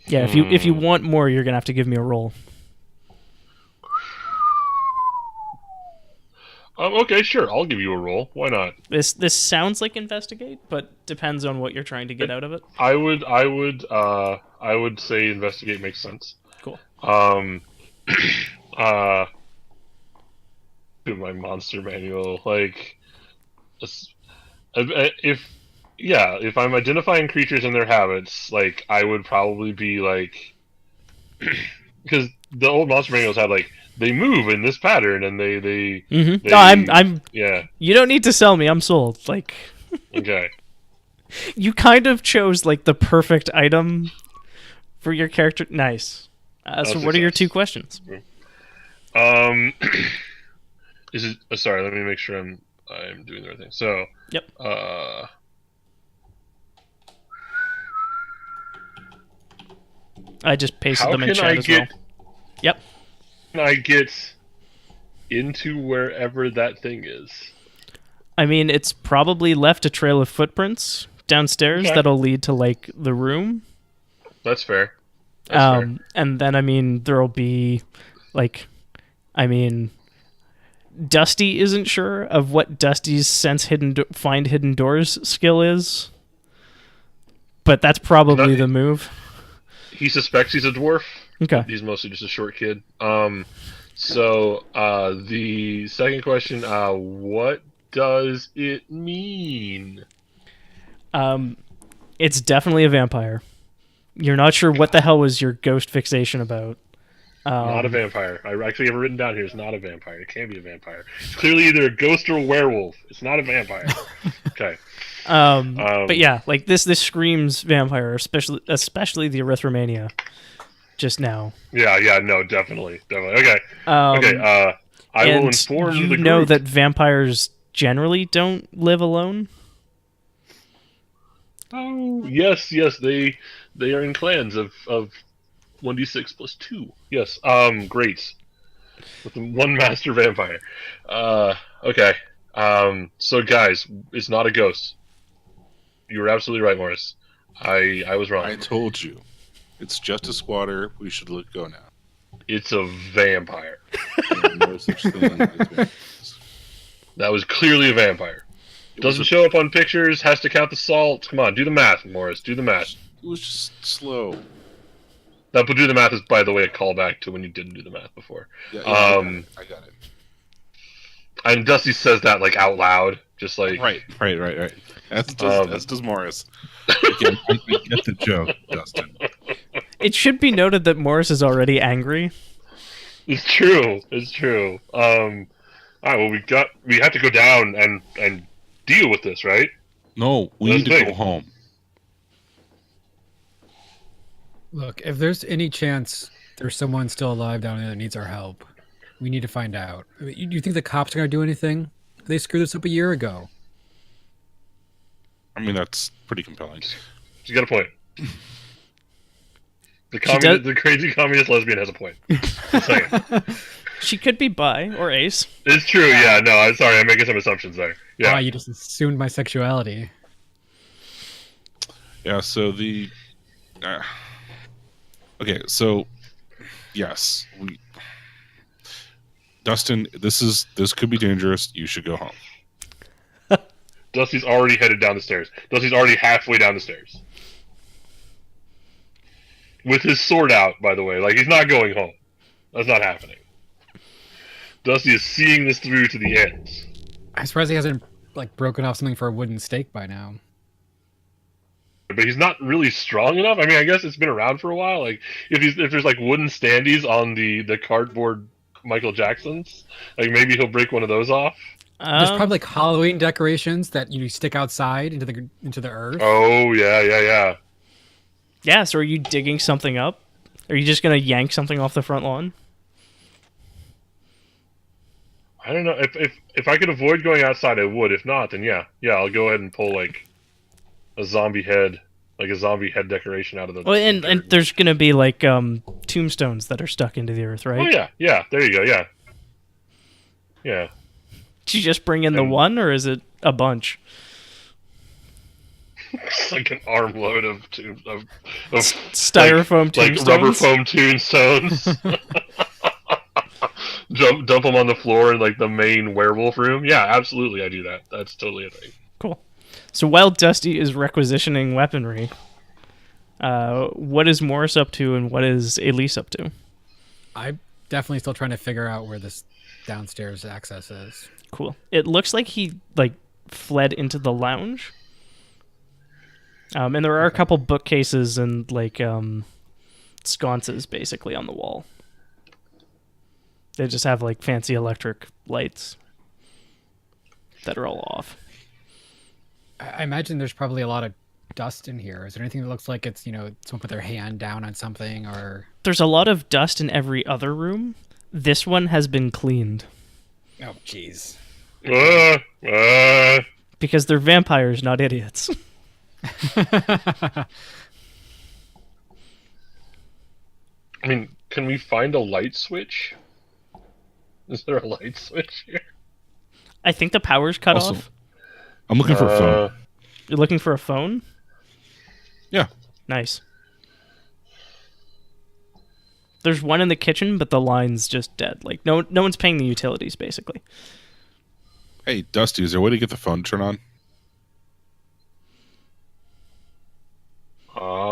If you want more, you're gonna have to give me a roll. Okay, sure. I'll give you a roll. Why not? This sounds like investigate, but depends on what you're trying to get out of it. I would say investigate makes sense. Cool. To my monster manual, like, if I'm identifying creatures and their habits, like, I would probably be like, because the old monster manuals had like, they move in this pattern and they No, I'm yeah. You don't need to sell me. I'm sold. Like, Okay. You kind of chose like the perfect item for your character. Nice. So what are your 2 questions? Is it? Sorry, let me make sure I'm doing the right thing. So. Yep. I just pasted them in chat as well. Yep. Can I get into wherever that thing is? I mean, it's probably left a trail of footprints downstairs that'll lead to like the room. That's fair. And then I mean, there'll be like, Dusty isn't sure of what Dusty's find hidden doors skill is, but that's probably the move. He suspects he's a dwarf. Okay. He's mostly just a short kid. So the second question, what does it mean? It's definitely a vampire. You're not sure what the hell was your ghost fixation about. Not a vampire. I actually have it written down here. It's not a vampire. It can't be a vampire. It's clearly either a ghost or a werewolf. It's not a vampire. Okay. But yeah, like this screams vampire, especially the erythromania. Just now. Yeah, no, definitely. Okay. I will inform the group. You know that vampires generally don't live alone? Oh, yes, they are in clans of 1d6 plus 2. Yes. Great. With one master vampire. Okay. So guys, it's not a ghost. You were absolutely right, Morris. I was wrong. I told you. It's just a squatter. We should go now. It's a vampire. No such thing as vampires. That was clearly a vampire. Doesn't show up on pictures, has to count the salt. Come on, do the math, Morris. Do the math. It was just slow. That do the math is, by the way, a callback to when you didn't do the math before. Yeah, I got it. And Dusty says that like out loud, just like Right. As does Morris. I get the joke, Dustin. It should be noted that Morris is already angry. It's true. All right, well, we have to go down and deal with this, right? No, we need to go home. Look, if there's any chance there's someone still alive down there that needs our help, we need to find out. I mean, you think the cops are going to do anything? They screwed us up a year ago. I mean, that's pretty compelling. She's got a point. The crazy communist lesbian has a point. Just saying. She could be bi or ace. It's true, yeah. No, I'm sorry. I'm making some assumptions there. Yeah. Wow, you just assumed my sexuality. Yeah, so the... okay, so... Yes. Dustin, this could be dangerous. You should go home. Dusty's already headed down the stairs. Dusty's already halfway down the stairs. With his sword out, by the way. Like, he's not going home. That's not happening. Dusty is seeing this through to the end. I'm surprised he hasn't, like, broken off something for a wooden stake by now. But he's not really strong enough. I mean, I guess it's been around for a while. Like, if there's, like, wooden standees on the cardboard Michael Jacksons, like, maybe he'll break one of those off. There's probably like Halloween decorations that you stick outside into the earth. Oh yeah. Yeah. So are you digging something up? Are you just gonna yank something off the front lawn? I don't know. If I could avoid going outside, I would. If not, then yeah, I'll go ahead and pull like a zombie head decoration out of the. Well, and there's gonna be like tombstones that are stuck into the earth, right? Oh yeah. There you go. Yeah. Did you just bring in the one, or is it a bunch? It's like an armload of styrofoam tombstones, like rubber foam tombstones. Dump them on the floor in like the main werewolf room. Yeah, absolutely, I do that. That's totally a thing. Cool. So while Dusty is requisitioning weaponry, what is Morris up to, and what is Elise up to? I'm definitely still trying to figure out where this downstairs access is. Cool. It looks like he fled into the lounge. And there are a couple bookcases and sconces basically on the wall. They just have like fancy electric lights that are all off. I imagine there's probably a lot of dust in here. Is there anything that looks like it's, someone put their hand down on something or... There's a lot of dust in every other room. This one has been cleaned. Oh, jeez. Because they're vampires, not idiots. I mean, can we find a light switch? Is there a light switch here? I think the power's cut off. I'm looking for a phone. You're looking for a phone? Yeah. Nice. There's one in the kitchen, but the line's just dead. Like no one's paying the utilities, basically. Hey, Dusty, is there a way to get the phone to turn on?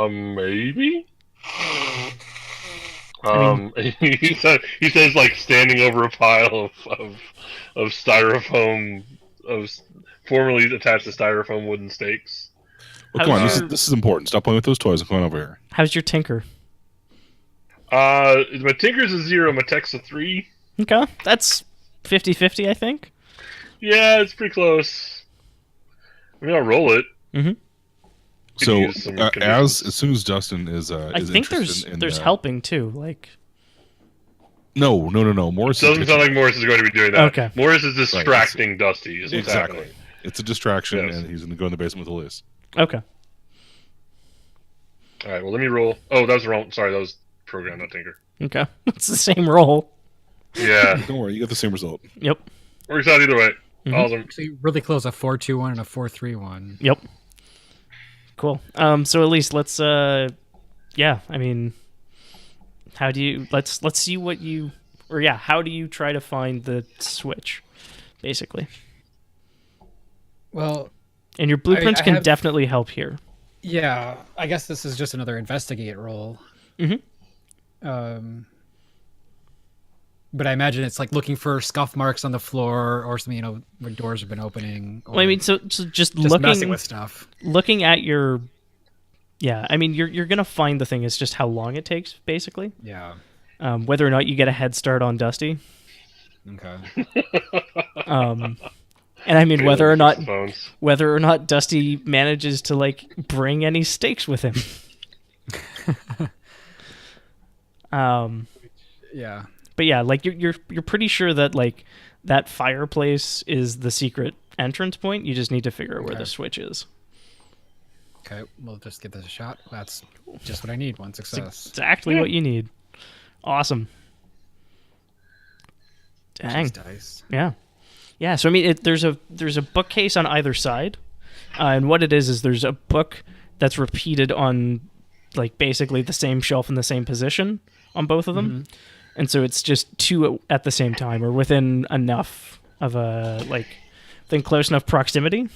Maybe? He says like standing over a pile of styrofoam of formerly attached to styrofoam wooden stakes. Well, come on, this is important. Stop playing with those toys and come on over here. How's your tinker? My tinker's a 0, my tech's a 3. Okay, that's 50-50, I think. Yeah, it's pretty close. I mean, I'll roll it. Mm-hmm. So, as soon as Justin is I think there's helping too. Like, no. Morris doesn't sound like Morris is going to be doing that. Okay, Morris is distracting Dusty. Is what's exactly. happening. It's a distraction, and he's going to go in the basement with Elise. Okay. All right. Well, let me roll. Oh, that was wrong. Sorry, that was program, not tinker. Okay, it's the same roll. Yeah. Don't worry, you get the same result. Yep. Works out either way. Mm-hmm. Awesome. Actually, really close. A 4-2-1 and a 4-3-1. Yep. Cool. So at least let's yeah, I mean, how do you let's see what you how do you try to find the switch, basically? Well, and your blueprints can definitely help here. Yeah, I guess this is just another investigate roll. Mm-hmm. But I imagine it's like looking for scuff marks on the floor or something, where doors have been opening. Well, I mean, so just looking, messing with stuff. Looking at your, I mean, you're gonna find the thing. It's just how long it takes, basically. Yeah. Whether or not you get a head start on Dusty. Okay. And I mean, whether or not Dusty manages to like bring any stakes with him. Yeah. But yeah, like you're pretty sure that like that fireplace is the secret entrance point. You just need to figure out where the switch is. Okay, we'll just give this a shot. That's just what I need. One success. It's exactly what you need. Awesome. Dang. Dice. Yeah. Yeah. So I mean, there's a bookcase on either side, and what it is there's a book that's repeated on like basically the same shelf in the same position on both of them. Mm-hmm. And so it's just two at the same time, or within enough of within close enough proximity.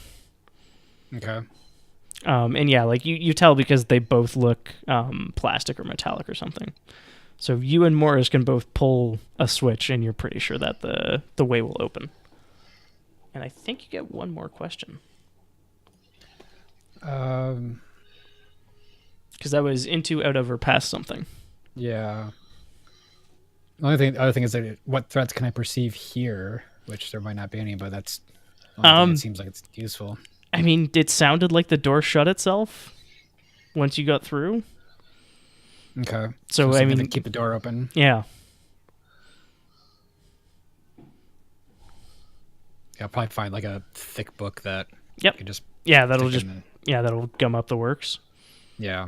Okay. And yeah, like you tell because they both look plastic or metallic or something. So you and Morris can both pull a switch, and you're pretty sure that the way will open. And I think you get one more question. Because that was into, out of, or past something. Yeah. The other thing is that what threats can I perceive here? Which there might not be any, but that's it seems like it's useful. I mean, it sounded like the door shut itself once you got through. Okay. So I mean, to keep the door open. Yeah. Yeah, I'll probably find like a thick book that. Yep. Can just that'll gum up the works. Yeah.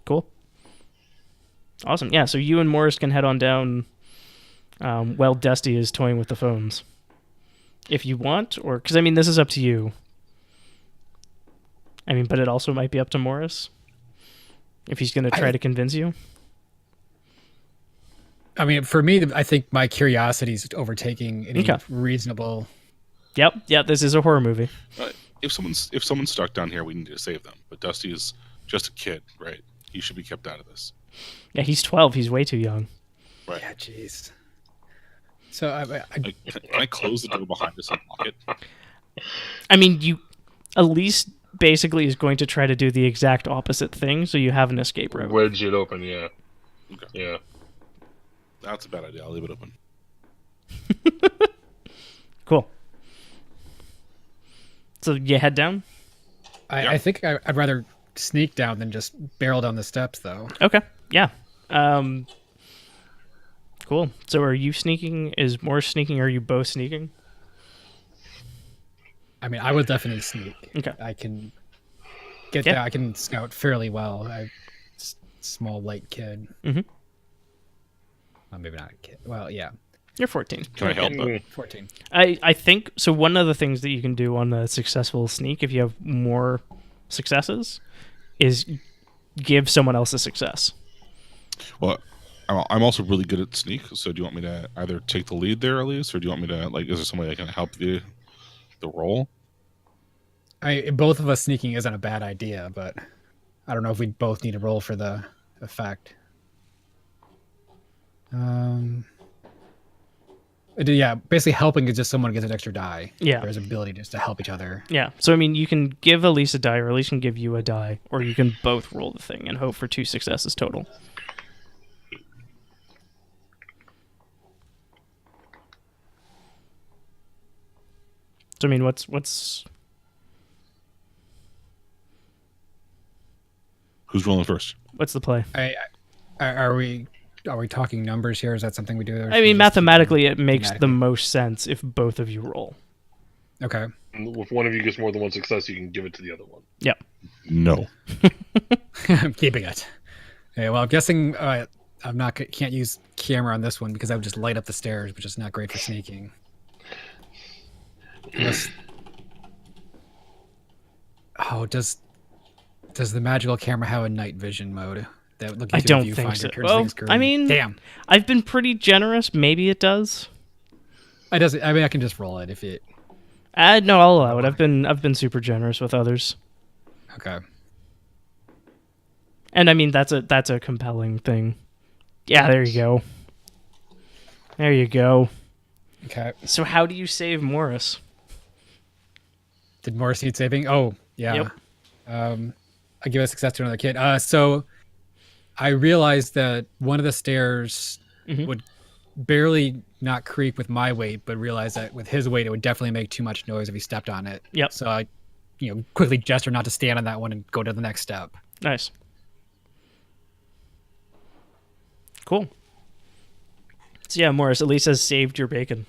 Cool. Awesome. Yeah, so you and Morris can head on down while Dusty is toying with the phones. If you want, or... Because, I mean, this is up to you. I mean, but it also might be up to Morris. If he's going to try to convince you. I mean, for me, I think my curiosity is overtaking any reasonable... Yep, this is a horror movie. If someone's stuck down here, we need to save them. But Dusty is just a kid, right? He should be kept out of this. Yeah, he's 12. He's way too young. Right. Yeah, jeez. So can I close the door behind us and lock it? I mean, you at least basically is going to try to do the exact opposite thing, so you have an escape route. Wedge it open, yeah. Okay. Yeah. That's a bad idea. I'll leave it open. Cool. So you head down? I think I'd rather sneak down than just barrel down the steps, though. Okay. Yeah. Cool. So are you sneaking? Is Morris sneaking? Or are you both sneaking? I mean, I would definitely sneak. Okay. I can get there. I can scout fairly well. I'm a small, light kid. Mm-hmm. Well, maybe not a kid. Well, yeah. You're 14. Can I help? 14. I think so. One of the things that you can do on the successful sneak, if you have more successes, is give someone else a success. Well, I'm also really good at sneak. So do you want me to either take the lead there, Elise, or do you want me to is there somebody that can help the roll? Both of us sneaking isn't a bad idea, but I don't know if we both need to roll for the effect. Yeah, basically helping is just someone gets an extra die. Yeah. There's ability just to help each other. Yeah. So, I mean, you can give Elise a die, or Elise can give you a die, or you can both roll the thing and hope for 2 successes total. So, I mean, what's Who's rolling first? what's the play? Are we talking numbers here? Is that something we do? I mean, mathematically, it makes the most sense if both of you roll. Okay. If one of you gets more than 1 success, you can give it to the other one. Yep. No. I'm keeping it. Okay, well, I'm guessing can't use camera on this one because I would just light up the stairs, which is not great for sneaking. Unless... Oh, does the magical camera have a night vision mode? That would look I don't think so. Well, I mean, damn. I've been pretty generous. Maybe it does. It doesn't. I mean, I can just roll it if it. No, I'll allow it. I've been super generous with others. Okay. And I mean, that's a compelling thing. Yeah, there you go. There you go. Okay. So how do you save Morris? Did Morris need saving? Oh, yeah. Yep. I give a success to another kid. So I realized that one of the stairs would barely not creak with my weight, but realized that with his weight, it would definitely make too much noise if he stepped on it. Yep. So I, quickly gesture not to stand on that one and go to the next step. Nice. Cool. So yeah, Morris, Elise has saved your bacon.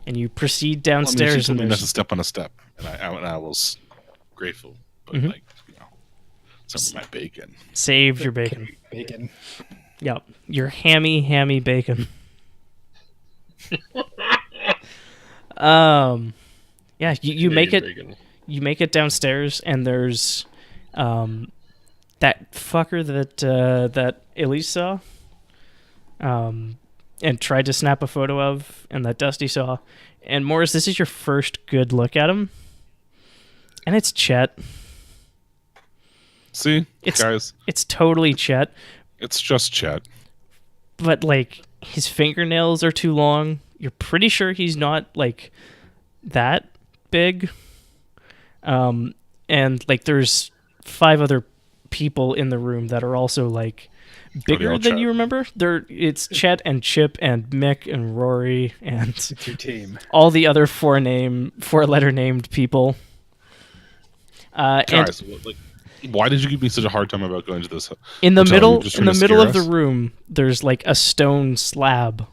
And you proceed downstairs. She told me not to step on a step, and I was grateful. But some of my bacon. Saved your bacon. Bacon. Yep, your hammy bacon. Yeah, you make it. Bacon. You make it downstairs, and there's that fucker that Elise saw, and tried to snap a photo of, and that Dusty saw. And Morris, this is your first good look at him, and it's Chet. See, guys, it's totally Chet. It's just Chet. But like his fingernails are too long. You're pretty sure he's not like that big. And like there's 5 other people in the room that are also like bigger than you remember. It's Chet and Chip and Mick and Rory and it's your team. All the other 4-letter named people. Guys, why did you give me such a hard time about going to this? In the middle of us? the room, there's like a stone slab,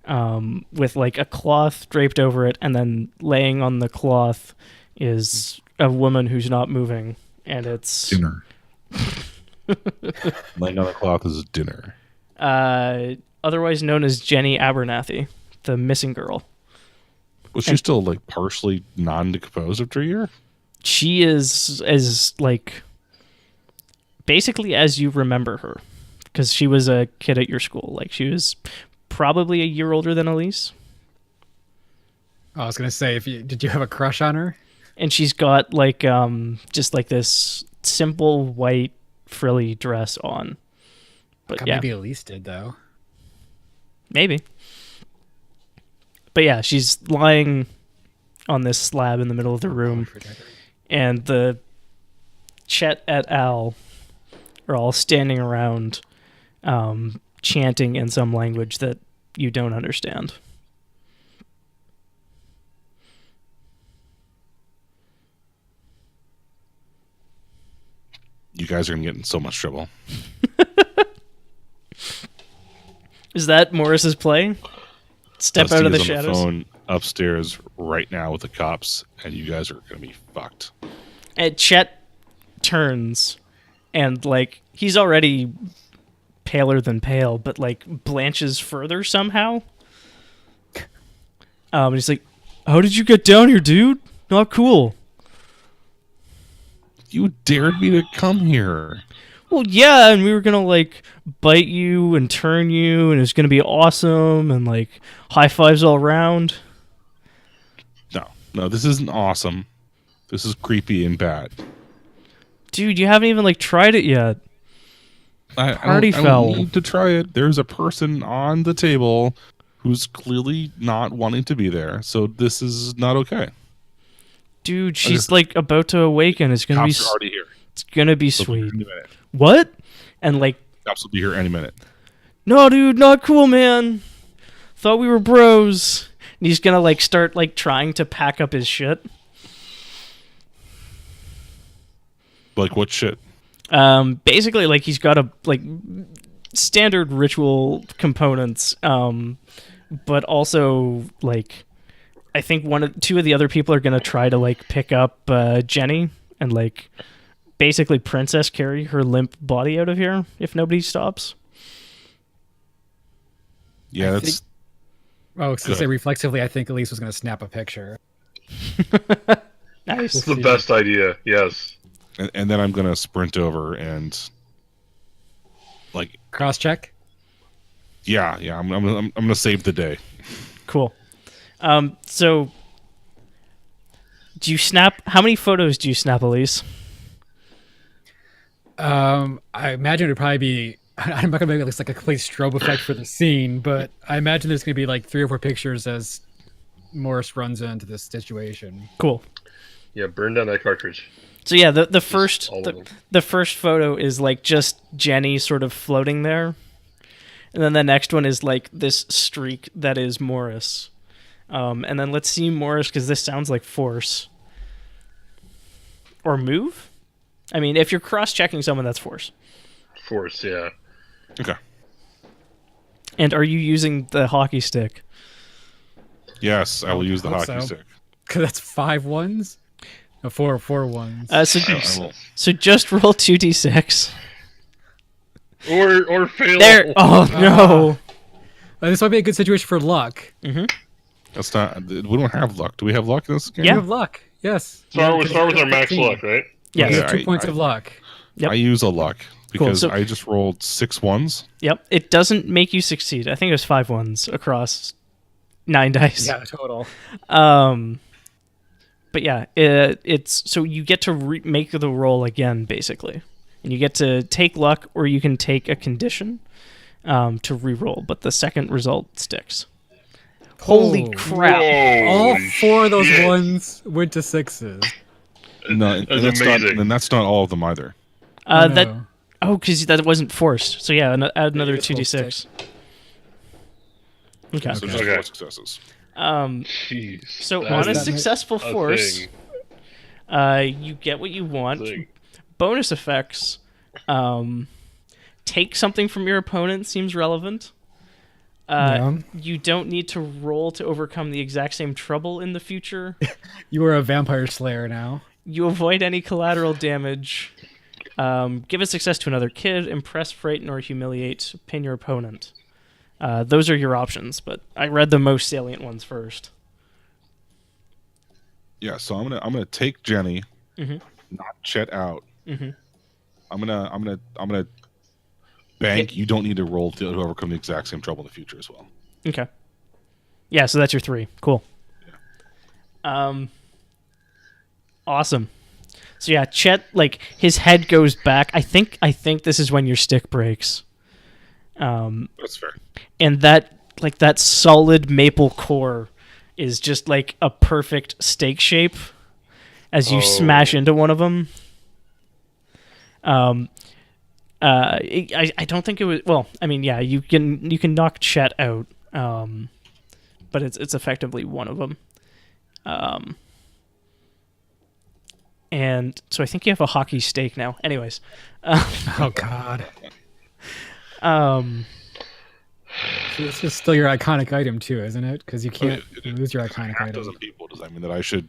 with like a cloth draped over it, and then laying on the cloth is a woman who's not moving, and it's dinner. Laying on the cloth is dinner. Otherwise known as Jenny Abernathy, the missing girl. Was she still like partially non-decomposed after a year? She is as like basically as you remember her, because she was a kid at your school. Like she was probably a year older than Elise. I was gonna say, did you have a crush on her? And she's got like just like this simple white frilly dress on. But God, yeah, maybe Elise did though. Maybe. But yeah, she's lying on this slab in the middle of the room. And the Chet et al. Are all standing around chanting in some language that you don't understand. You guys are going to get in so much trouble. Is that Morris's play? Step Dusty out of the is on shadows? the phone upstairs right now with the cops, and you guys are going to be fucked. And Chet turns, and like he's already paler than pale, but like blanches further somehow. And he's like, "How did you get down here, dude? Not cool." You dared me to come here. Well, yeah, and we were gonna like bite you and turn you, and it was gonna be awesome, and like high fives all around. No, this isn't awesome. This is creepy and bad. Dude, you haven't even like tried it yet. Party I foul. don't need to try it. There's a person on the table who's clearly not wanting to be there, so this is not okay. Dude, she's like about to awaken. It's gonna Cops be are already here. It's gonna be They'll sweet. Be here any minute. What? And like, Cops will be here any minute. no, dude, not cool, man. Thought we were bros. And he's gonna like start like trying to pack up his shit. Like what shit? Basically, like he's got a like standard ritual components, but also like I think two of the other people are gonna try to like pick up Jenny and like basically princess carry her limp body out of here if nobody stops. Yeah, that's. Oh, so say reflexively, I think Elise was going to snap a picture. Nice. That's the best idea. Yes. And then I'm gonna sprint over and like Cross check. Yeah. I'm gonna save the day. Cool. So do you snap? How many photos do you snap, Elise? I imagine it would probably be. I'm not gonna make it look like a complete strobe effect for the scene, but I imagine there's gonna be like 3 or 4 pictures as Morris runs into this situation. Cool. Yeah, burn down that cartridge. So yeah, the first photo is like just Jenny sort of floating there, and then the next one is like this streak that is Morris, and then let's see Morris because this sounds like force or move. I mean, if you're cross-checking someone, that's force. Force, yeah. Okay. And are you using the hockey stick? Yes, I will use the hockey so. stick. Because that's 5 ones. No, 4 ones. So just roll 2d6. Or fail. There. Oh no. This might be a good situation for luck. Mm-hmm. That's not. We don't have luck. Do we have luck in this game? You have luck. Yes. Start with our max luck, right? Yes. You have 2 points of luck. Yep. I use a luck because Cool, so- I just rolled 6 ones. Yep. It doesn't make you succeed. I think it was 5 ones across 9 dice. Yeah, total. But yeah, it's so you get to make the roll again, basically, and you get to take luck, or you can take a condition to re-roll. But the second result sticks. Holy crap! Whoa, All 4 of those shit. ones went to 6s. No, and that's amazing. and that's not all of them either. Because that wasn't forced. So yeah, add another just roll 2d6. Okay. So just Okay. 4 successes. Jeez, So that on a is successful a force, thing. you get what you want. Thing. Bonus effects. Take something from your opponent seems relevant. You don't need to roll to overcome the exact same trouble in the future. You are a vampire slayer now. You avoid any collateral damage. Give a success to another kid. Impress, frighten, or humiliate. Pin your opponent. Those are your options, but I read the most salient ones first. Yeah, so I'm gonna take Jenny, Mhm. knock Chet out. Mhm. I'm gonna bank. You don't need to roll to overcome the exact same trouble in the future as well. Okay. Yeah, so that's your 3. Cool. Awesome. So yeah, Chet, like his head goes back. I think this is when your stick breaks. That's fair. And that solid maple core is just like a perfect steak shape as you smash into one of them. I don't think it was. Well, I mean, yeah, you can knock Chet out, but it's effectively one of them. And so I think you have a hockey stake now. Anyways, Oh God. This is still your iconic item too, isn't it? Because you can't lose your iconic Half item. dozen people. Does that mean that I should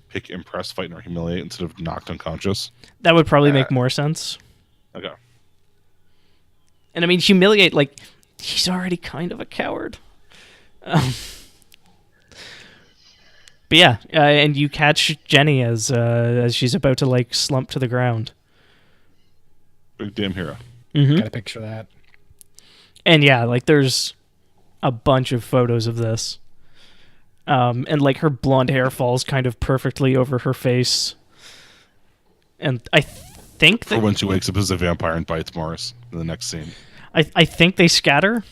pick impress, fight, or humiliate instead of knocked unconscious? that would probably make more sense. Okay. And I mean, humiliate, like he's already kind of a coward. But yeah, and you catch Jenny as she's about to like slump to the ground. Big damn hero. Mm-hmm. Gotta picture that. And yeah, like there's a bunch of photos of this. And like her blonde hair falls kind of perfectly over her face. And I think For that when she wakes up as a vampire and bites Morris. in the next scene. I think they scatter.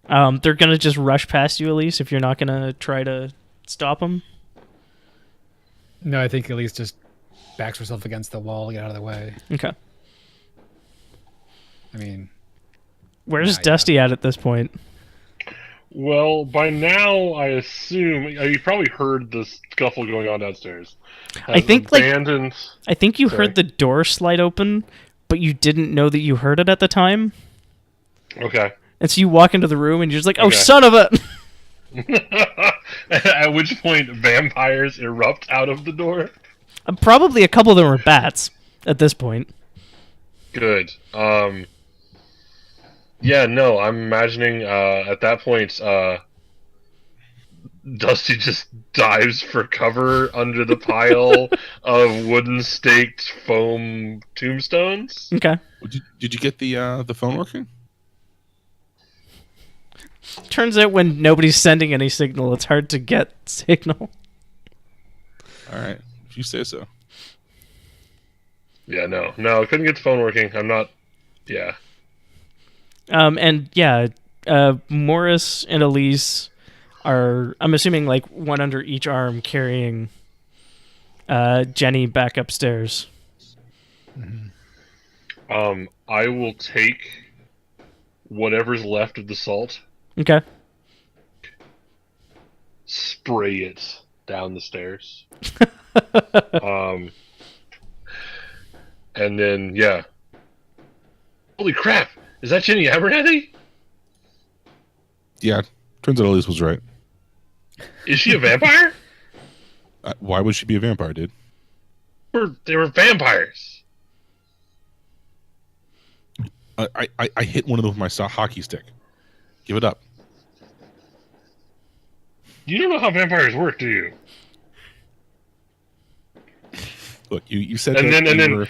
They're gonna just rush past you, Elise, if you're not gonna try to stop them. No, I think Elise just backs herself against the wall, get out of the way. Okay. I mean, where's Dusty at this point? Well, by now, I assume you probably heard the scuffle going on downstairs. I think abandoned... I think you heard the door slide open, but you didn't know that you heard it at the time. Okay. And so you walk into the room and you're just like, "Oh, son of a!" At which point, vampires erupt out of the door. Probably a couple of them are bats at this point. Good. Yeah, no, I'm imagining at that point, Dusty just dives for cover under the pile of wooden staked foam tombstones. Okay. Did you get the phone working? Turns out when nobody's sending any signal, it's hard to get signal. All right, if you say so. Yeah, no, I couldn't get the phone working. I'm not. Yeah. And yeah, Morris and Elise are, I'm assuming, like one under each arm, carrying Jenny back upstairs. Mm-hmm. I will take whatever's left of the salt. Okay. Spray it down the stairs. And then, yeah. Holy crap! Is that Jenny Abernathy? Yeah, turns out Elise was right. Is she a vampire? Why would she be a vampire, dude? They were vampires. I hit one of them with my hockey stick. Give it up. You don't know how vampires work, do you? Look, you said and that. And then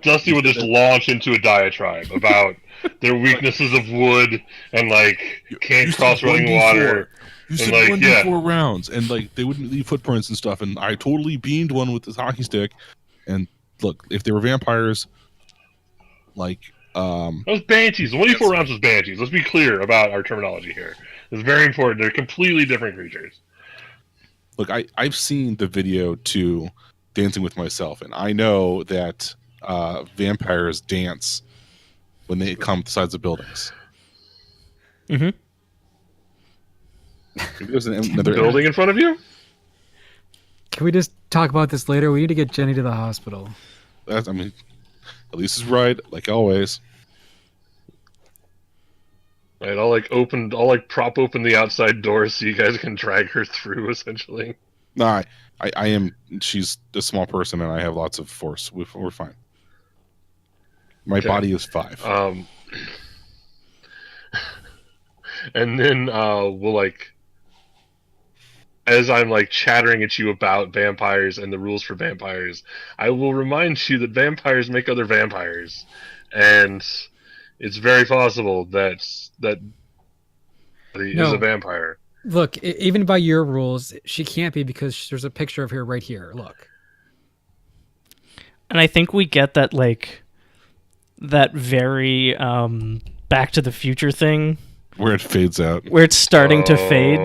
Dusty would just launch into a diatribe about their weaknesses of wood and like can't cross running water. You said like, 1d4 rounds, and like they wouldn't leave footprints and stuff. And I totally beamed one with this hockey stick. And look, if they were vampires, like that was banshees. 1d4 rounds was banshees. Let's be clear about our terminology here. It's very important. They're completely different creatures. Look, I've seen the video to Dancing with Myself, and I know that vampires dance when they come to the sides of buildings. Mm-hmm. There's another building in front of you? Can we just talk about this later? We need to get Jenny to the hospital. I mean, Elise is right, like always. Right, I'll prop open the outside door so you guys can drag her through, essentially. No, I am. She's a small person, and I have lots of force. We're fine. My body is 5. And then we'll like, as I'm like chattering at you about vampires and the rules for vampires, I will remind you that vampires make other vampires, and it's very possible that he is a vampire. Look, even by your rules, she can't be because there's a picture of her right here. Look. And I think we get that, like, that very Back to the Future thing. Where it fades out. Where it's starting to fade.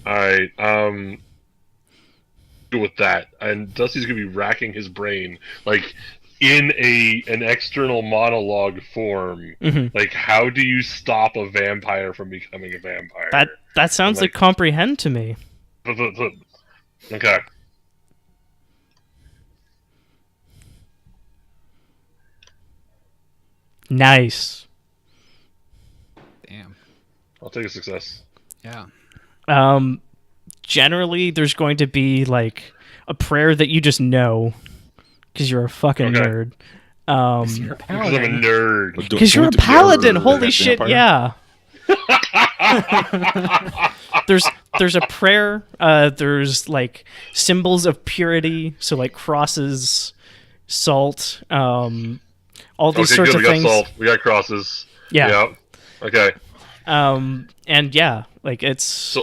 Alright, with that. And Dusty's gonna be racking his brain, like, in an external monologue form. Mm-hmm. Like, how do you stop a vampire from becoming a vampire? That sounds like comprehend to me. Okay. Nice. Damn. I'll take a success. Yeah. Generally, there's going to be, like, a prayer that you just know because you're a fucking nerd. Because I'm a nerd. Because you're a paladin. Holy shit, vampire? yeah. There's a prayer. There's like symbols of purity. So like crosses, salt, all these sorts of things. We got salt. We got crosses. Yeah. Okay. And yeah, like it's.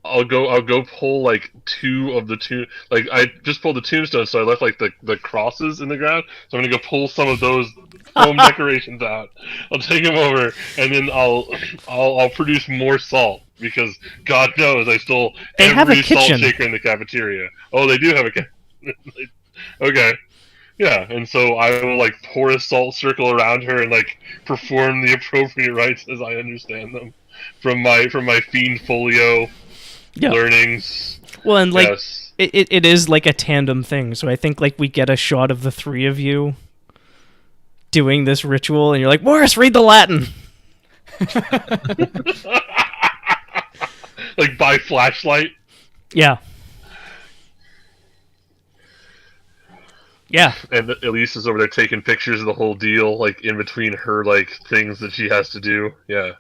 I'll go pull like two of the two. Like I just pulled the tombstones, so I left like the crosses in the ground. So I'm gonna go pull some of those foam decorations out. I'll take them over, and then I'll produce more salt because God knows I stole They have a every salt kitchen. shaker in the cafeteria. Oh, they do have a kitchen. Okay. Yeah, and so I will like pour a salt circle around her and like perform the appropriate rites as I understand them from my fiend folio learnings. Well, and like Yes. it is like a tandem thing. So I think like we get a shot of the three of you doing this ritual, and you're like, Morris, read the Latin. Like by flashlight. Yeah. Yeah. And Elise is over there taking pictures of the whole deal, like in between her like things that she has to do. Yeah.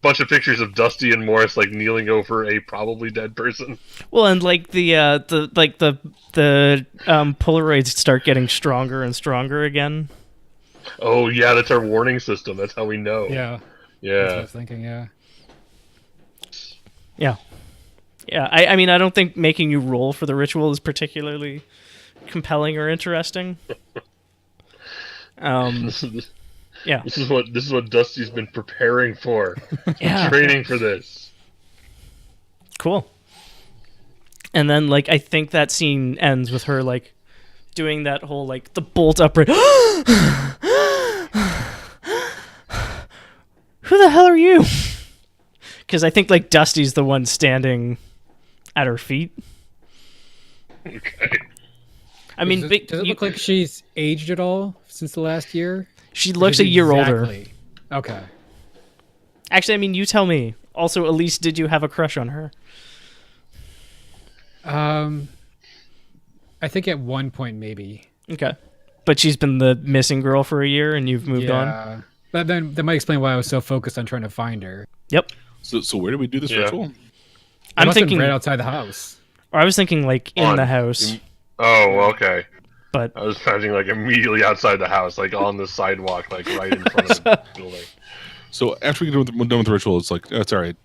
Bunch of pictures of Dusty and Morris like kneeling over a probably dead person. Well, and like the Polaroids start getting stronger and stronger again. Oh yeah, that's our warning system. That's how we know. Yeah. Yeah. That's what I was thinking. Yeah. Yeah. Yeah, I mean, I don't think making you roll for the ritual is particularly compelling or interesting. Yeah. This is what Dusty's been preparing for. Yeah. Training for this. Cool. And then, like, I think that scene ends with her, like, doing that whole, like, the bolt upright. Who the hell are you? Because I think, like, Dusty's the one standing at her feet. Okay. I mean, does it look like she's aged at all since the last year? She looks a year older. Okay. Actually, I mean, you tell me. Also, Elise, did you have a crush on her? I think at one point maybe. Okay. But she's been the missing girl for a year and you've moved on? Yeah. But then that might explain why I was so focused on trying to find her. Yep. So where do we do this ritual? I'm thinking right outside the house. Or I was thinking like in the house. Oh, okay. But I was imagining like immediately outside the house, like on the sidewalk, like right in front of the building. So after we get done with the ritual, it's like, it's all right,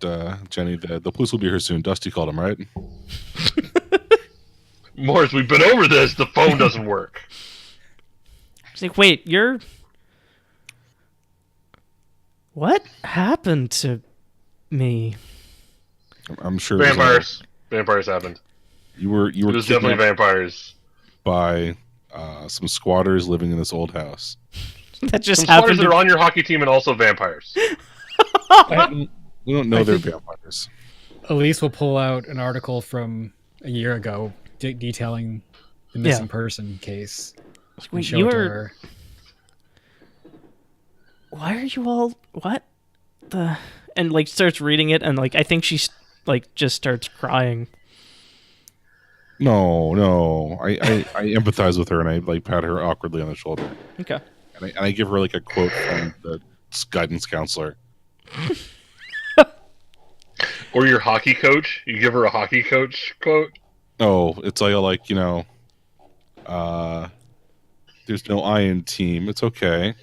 Jenny, the police will be here soon. Dusty called him, right? Morris, we've been over this. The phone doesn't work. She's like, wait, you're... What happened to me? I'm sure Vampires. Vampires happened. You were It was definitely vampires. By some squatters living in this old house. That just Some happened. squatters that are on your hockey team and also vampires. We don't know they're vampires. Elise will pull out an article from a year ago detailing the missing person case. Wait, show it to her. Why are you all... What? And like starts reading it and like I think she's like just starts crying. No. I empathize with her and I like pat her awkwardly on the shoulder. Okay. And I give her like a quote from the guidance counselor. Or your hockey coach. You give her a hockey coach quote. Oh, it's like there's no I in team. It's okay.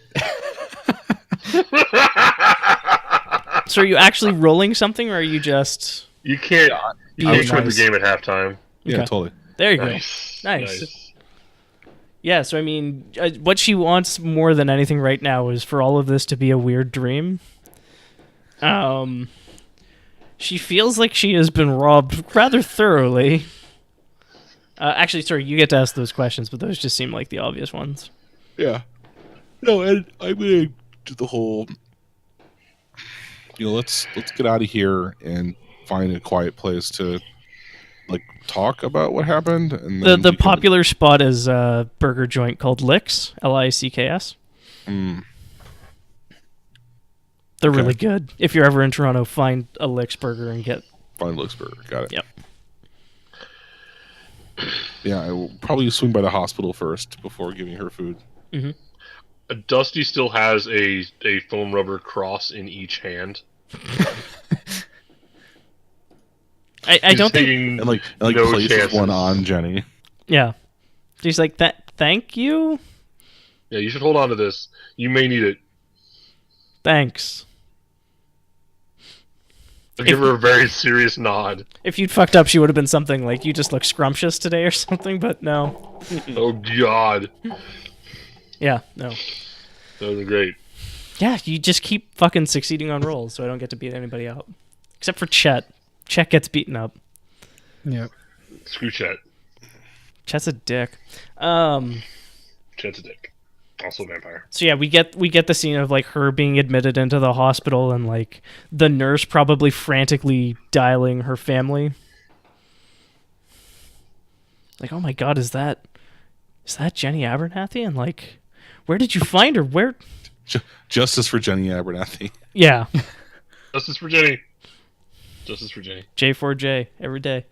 So are you actually rolling something, or are you just... You can't quit the game at halftime. Yeah, totally. There you Nice. go. Nice. Yeah, so I mean, what she wants more than anything right now is for all of this to be a weird dream. She feels like she has been robbed rather thoroughly. Actually, sorry, you get to ask those questions, but those just seem like the obvious ones. Yeah. No, and I'm gonna do the whole. Let's get out of here and find a quiet place to like talk about what happened. And then the popular spot is a burger joint called Licks, Licks. They're really good. If you're ever in Toronto, find a Licks burger and get... Find Licks burger. Got it. Yep. Yeah, I will probably swing by the hospital first before giving her food. Mm-hmm. Dusty still has a foam rubber cross in each hand. I don't think... And like no places chances. one on Jenny. Yeah. She's like, thank you? Yeah, you should hold on to this. You may need it. Thanks. Give her a very serious nod. If you'd fucked up, she would have been something like, you just look scrumptious today or something, but no. Oh, God. Yeah, no. That was great. Yeah, you just keep fucking succeeding on rolls, so I don't get to beat anybody up. Except for Chet. Chet gets beaten up. Yep. Screw Chet. Chet's a dick. Chet's a dick. Also a vampire. So yeah, we get the scene of like her being admitted into the hospital and like the nurse probably frantically dialing her family. Like, oh my god, is that Jenny Abernathy? And like, where did you find her? Where? Justice for Jenny Abernathy. Yeah. Justice for Jenny. Justice for Jenny. J4J every day.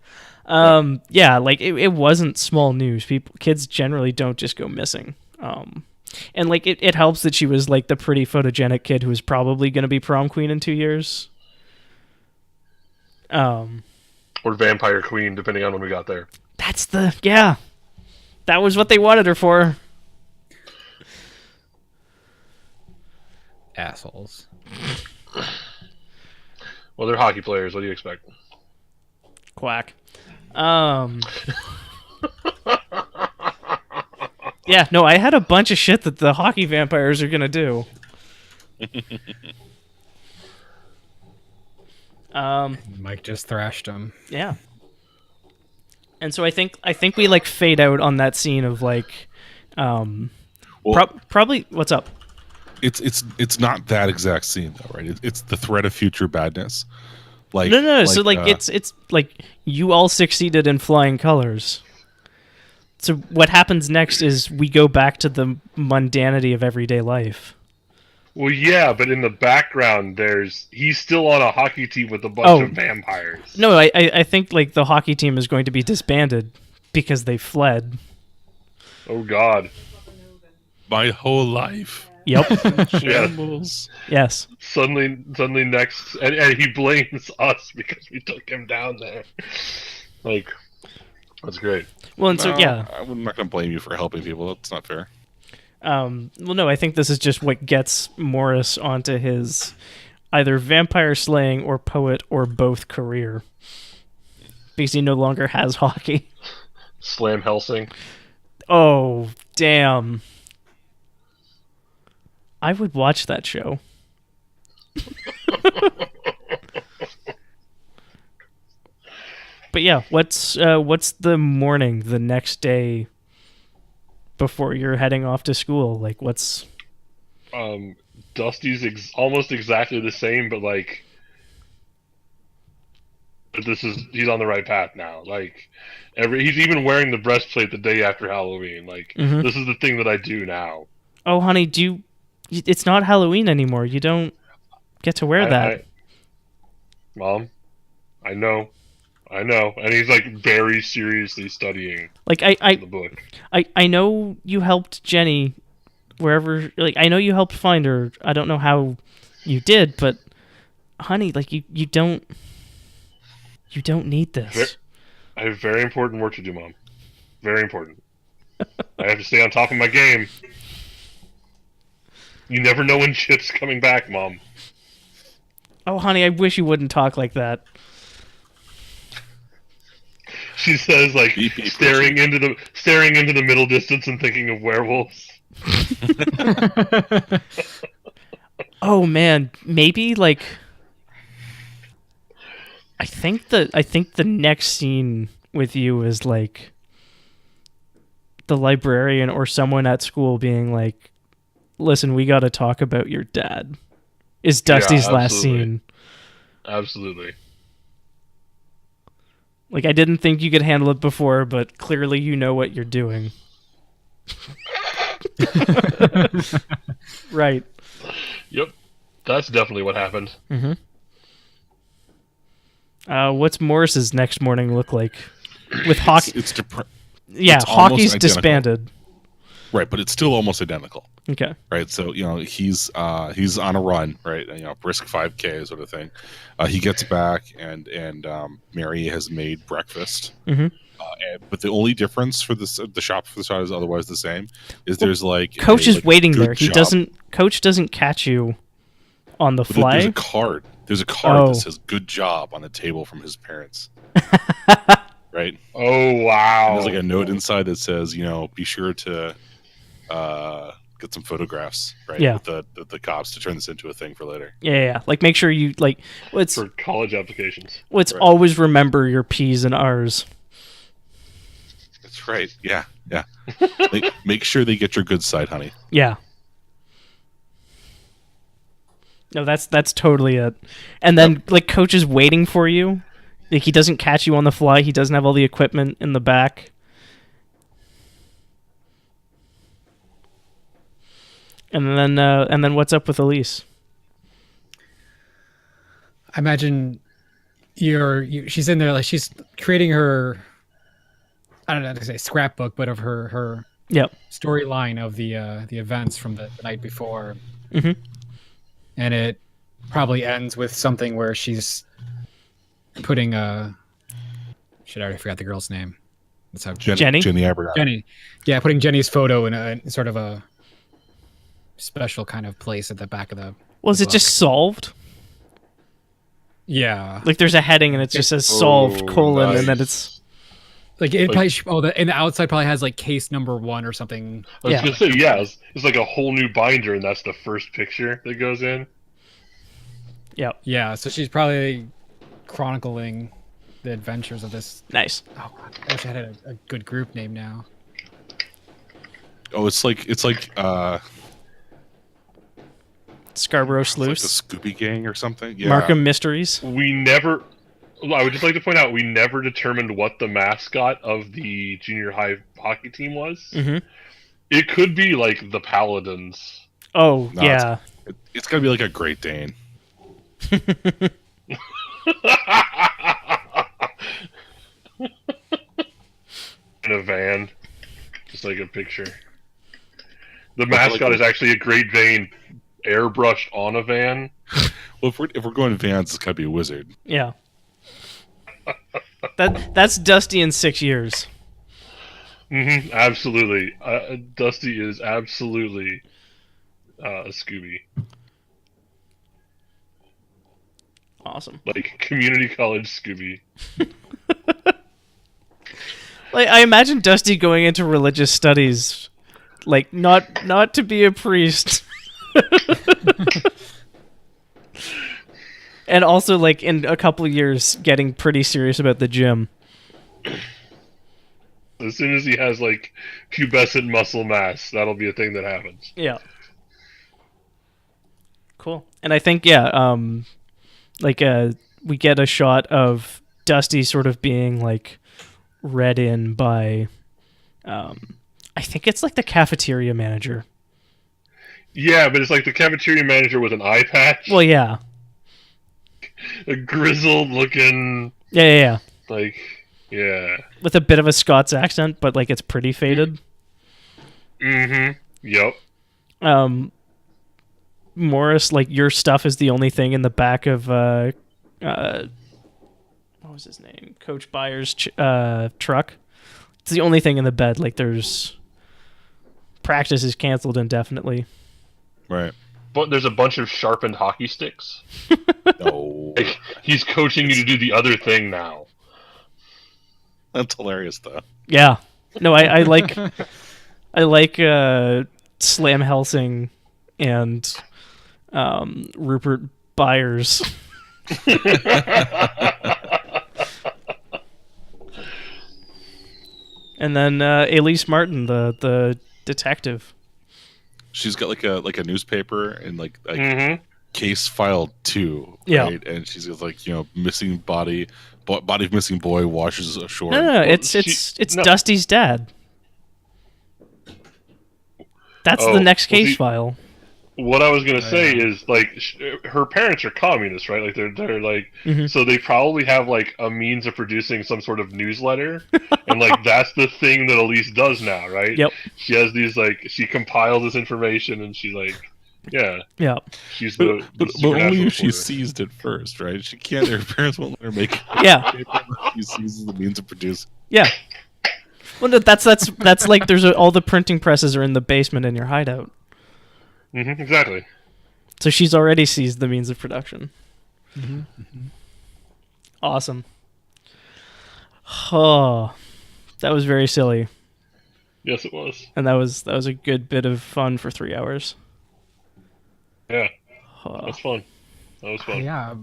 Yeah, like it wasn't small news. Kids generally don't just go missing. And like it helps that she was like the pretty photogenic kid who was probably going to be prom queen in 2 years. Or vampire queen, depending on when we got there. That was what they wanted her for. Assholes. Well, they're hockey players. What do you expect? Quack. Yeah, no, I had a bunch of shit that the hockey vampires are gonna do. Mike just thrashed him. Yeah. And so I think we like fade out on that scene of like, probably what's up. It's not that exact scene though, right? It's the threat of future badness. Like No. So like it's like you all succeeded in flying colors. So what happens next is we go back to the mundanity of everyday life. Well, yeah, but in the background, he's still on a hockey team with a bunch of vampires. No, I think like the hockey team is going to be disbanded because they fled. Oh God. My whole life. Yep. Shambles. Yes. Suddenly next, and he blames us because we took him down there. Like, that's great. Well, and so yeah, I'm not going to blame you for helping people. That's not fair. Well, no, I think this is just what gets Morris onto his either vampire slaying or poet or both career, because he no longer has hockey. Slam Helsing. Oh, damn. I would watch that show. But yeah, what's the morning, the next day before you're heading off to school? Like, what's... Dusty's almost exactly the same, but like... he's on the right path now. Like, he's even wearing the breastplate the day after Halloween. Like, This is the thing that I do now. Oh, honey, it's not Halloween anymore. You don't get to wear that. Mom, I know. And he's like very seriously studying like the book. I know you helped Jenny wherever, like I know you helped find her. I don't know how you did, but honey, like you don't need this. I have very important work to do, Mom. Very important. I have to stay on top of my game. You never know when shit's coming back, Mom. Oh, honey, I wish you wouldn't talk like that. She says, like, staring into the middle distance and thinking of werewolves. Oh man, maybe like I think the next scene with you is like the librarian or someone at school being like, "Listen, we got to talk about your dad." Is Dusty's last scene. Absolutely. Like, I didn't think you could handle it before, but clearly you know what you're doing. Right. Yep. That's definitely what happened. Mm-hmm. What's Morris's next morning look like? With hockey... Yeah, it's hockey's disbanded. Right, but it's still almost identical. Okay. Right, so he's on a run, right? Brisk 5K sort of thing. He gets back and Mary has made breakfast. Mm-hmm. But the only difference for the shop for the shot is otherwise the same. There's like Coach is waiting there. Coach Doesn't catch you on the fly. There's a card. there's a card Oh. that says "Good job" on the table from his parents. Right? Oh wow! And there's like a note inside that says, be sure to get some photographs, right? Yeah. With the cops to turn this into a thing for later. Yeah. Like, make sure you for college applications. Let's Right. always remember your P's and R's. That's right. Yeah. Make sure they get your good side, honey. Yeah. No, that's totally it. And then like coach is waiting for you. Like he doesn't catch you on the fly. He doesn't have all the equipment in the back. And then what's up with Elise? I imagine she's in there like she's creating her, I don't know how to say scrapbook, but of her Yep. storyline of the events from the night before. Mm-hmm. And it probably ends with something where she's putting shit, I already forgot the girl's name. That's how Jenny? Jenny Abergatt. Jenny. Yeah, putting Jenny's photo in a sort of a special kind of place at the back of the Was it book. just solved? Yeah. Like there's a heading and it just says solved : nice. and then it's Like it probably and the outside probably has like case number 1 or something. I was Yeah. gonna say, yeah, it's like a whole new binder, and that's the first picture that goes in. Yep. Yeah, so she's probably chronicling the adventures of this. Nice. Oh, I wish I had a good group name now. Oh, it's like Scarborough like the Sluice. Scooby Gang or something. Yeah. Markham Mysteries. I would just like to point out, we never determined what the mascot of the junior high hockey team was. Mm-hmm. It could be like the Paladins. Oh, No, yeah. It's gonna be like a Great Dane. In a van, just like a picture. The mascot is actually a Great Dane airbrushed on a van. Well, if we're going Vans, it's gotta be a wizard. Yeah. That's Dusty in 6 years. Absolutely. Dusty is absolutely a Scooby. Awesome. Like community college Scooby. Like I imagine Dusty going into religious studies, like not to be a priest. And also like in a couple of years getting pretty serious about the gym. As soon as he has like pubescent muscle mass, that'll be a thing that happens. Yeah. Cool. And I think we get a shot of Dusty sort of being like read in by I think it's like the cafeteria manager. Yeah, but it's like the cafeteria manager with an eye patch. Well, yeah. A grizzled looking, Yeah. like, yeah. With a bit of a Scots accent, but like it's pretty faded. Yep. Morris, like your stuff is the only thing in the back of what was his name? Coach Byers' truck. It's the only thing in the bed. Like there's practice is canceled indefinitely. Right. But there's a bunch of sharpened hockey sticks. No. Like, he's coaching you to do the other thing now. That's hilarious, though. Yeah. No, I like Slam Helsing and Rupert Byers. And then Elise Martin, the detective. She's got like a newspaper and like Mm-hmm. case file 2, Yeah. right? And she's got like missing body of missing boy washes ashore. No, it's no. Dusty's dad. That's Oh, the next well, case see- file. What I was gonna say is like her parents are communists, right? Like they're like, Mhm. so they probably have like a means of producing some sort of newsletter, and like that's the thing that Elise does now, right? Yep. She has these like she compiles this information, and she's like, yeah, Yeah. she's But, the but only supernatural if she reporter. seized it first, right? She can't. Her parents won't let her make Yeah. paper unless she seizes the means of producing. Yeah. Well, no, that's like there's all the printing presses are in the basement in your hideout. Exactly. So she's already seized the means of production. Awesome. Oh, that was very silly. Yes, it was. And that was a good bit of fun for 3 hours. Yeah, that's fun. That was fun. Yeah,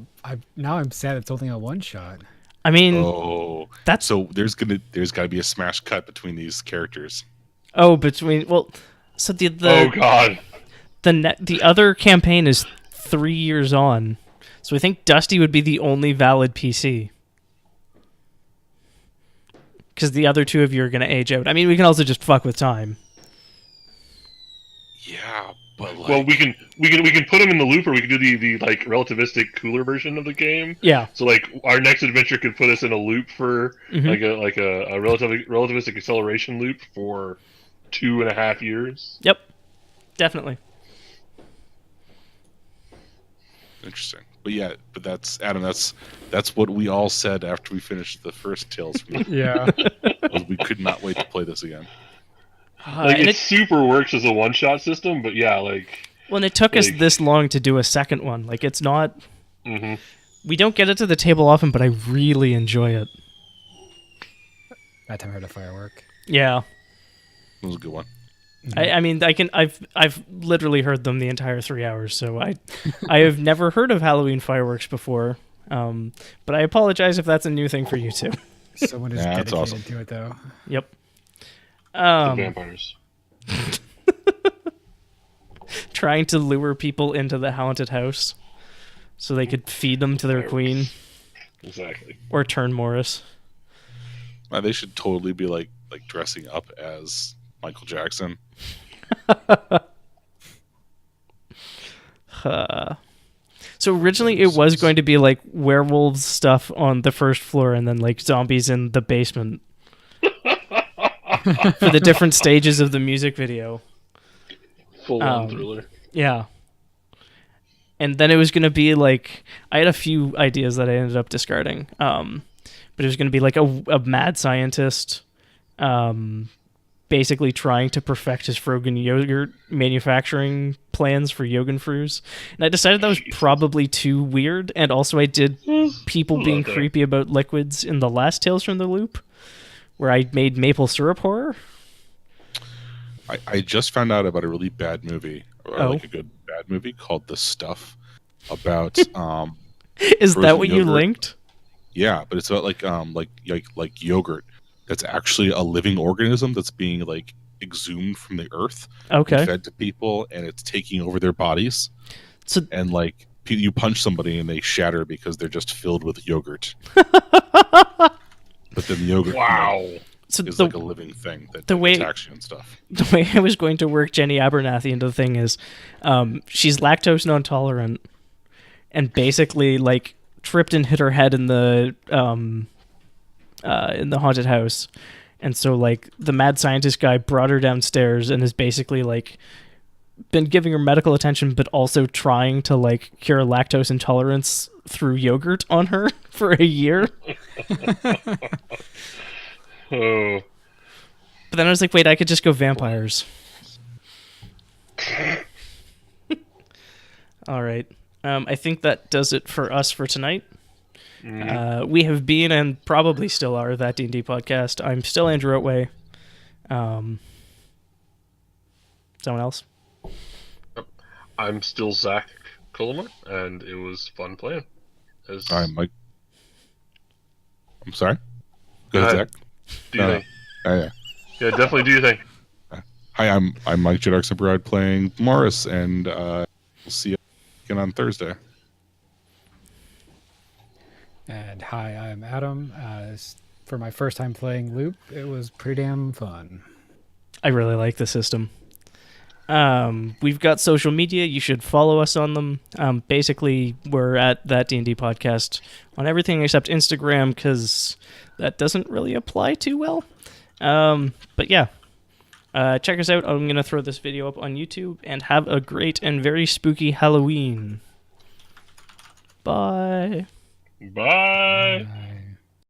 now I'm sad it's only a one shot. I mean, that's so there's got to be a smash cut between these characters. So oh god, the other campaign is 3 years on, so I think Dusty would be the only valid PC. Because the other two of you are going to age out. I mean, we can also just fuck with time. Yeah, but like... Well, we can put them in the loop, or we can do the like relativistic cooler version of the game. Yeah. So like our next adventure could put us in a loop for like a relativistic acceleration loop for 2.5 years. Yep, definitely. Interesting. But that's Adam. That's what we all said after we finished the first Tales from Yeah. We could not wait to play this again. It super works as a one-shot system, but yeah, like... Well, and it took us this long to do a second one. Like, it's not... We don't get it to the table often, but I really enjoy it. That time I heard a firework. Yeah. It was a good one. I mean, I've literally heard them the entire 3 hours, so I have never heard of Halloween fireworks before. But I apologize if that's a new thing for you too. Someone is dedicated awesome. to it, though. Yep. The vampires. Trying to lure people into the haunted house so they could feed them to their queen. Exactly. Or turn Morris. They should totally be like dressing up as Michael Jackson. So originally it was going to be like werewolves stuff on the first floor and then like zombies in the basement for the different stages of the music video. Full-on thriller. Yeah. And then it was going to be like... I had a few ideas that I ended up discarding. But it was going to be like a mad scientist basically trying to perfect his frozen yogurt manufacturing plans for Yogenfrus. And I decided that was probably too weird. And also I did people being creepy about liquids in the last Tales from the Loop, where I made maple syrup horror. I just found out about a really bad movie, or like a good bad movie called The Stuff, about Is that what yogurt. You linked? Yeah, but it's about like yogurt that's actually a living organism that's being like exhumed from the earth, and fed to people, and it's taking over their bodies. And like you punch somebody and they shatter because they're just filled with yogurt. But then the yogurt is like a living thing that attacks you and stuff. The way I was going to work Jenny Abernathy into the thing is she's lactose non-tolerant and basically like tripped and hit her head in the haunted house. And so like the mad scientist guy brought her downstairs and has basically like been giving her medical attention but also trying to like cure lactose intolerance through yogurt on her for a year. Oh. But then I was like, wait, I could just go vampires. All right. I think that does it for us for tonight. We have been and probably still are That D&D Podcast. I'm still Andrew Otway. Someone else? I'm still Zach Coleman, and it was fun playing. I'm Mike. I'm sorry? Go ahead, Zach. Do you think? Yeah, definitely do you think? Hi, I'm Mike J. Darkson Bride playing Morris, and we'll see you again on Thursday. And hi, I'm Adam. For my first time playing Loop, it was pretty damn fun. I really like the system. We've got social media. You should follow us on them. Basically, we're at That D&D Podcast on everything except Instagram, because that doesn't really apply too well. But yeah, check us out. I'm going to throw this video up on YouTube, and have a great and very spooky Halloween. Bye. Bye.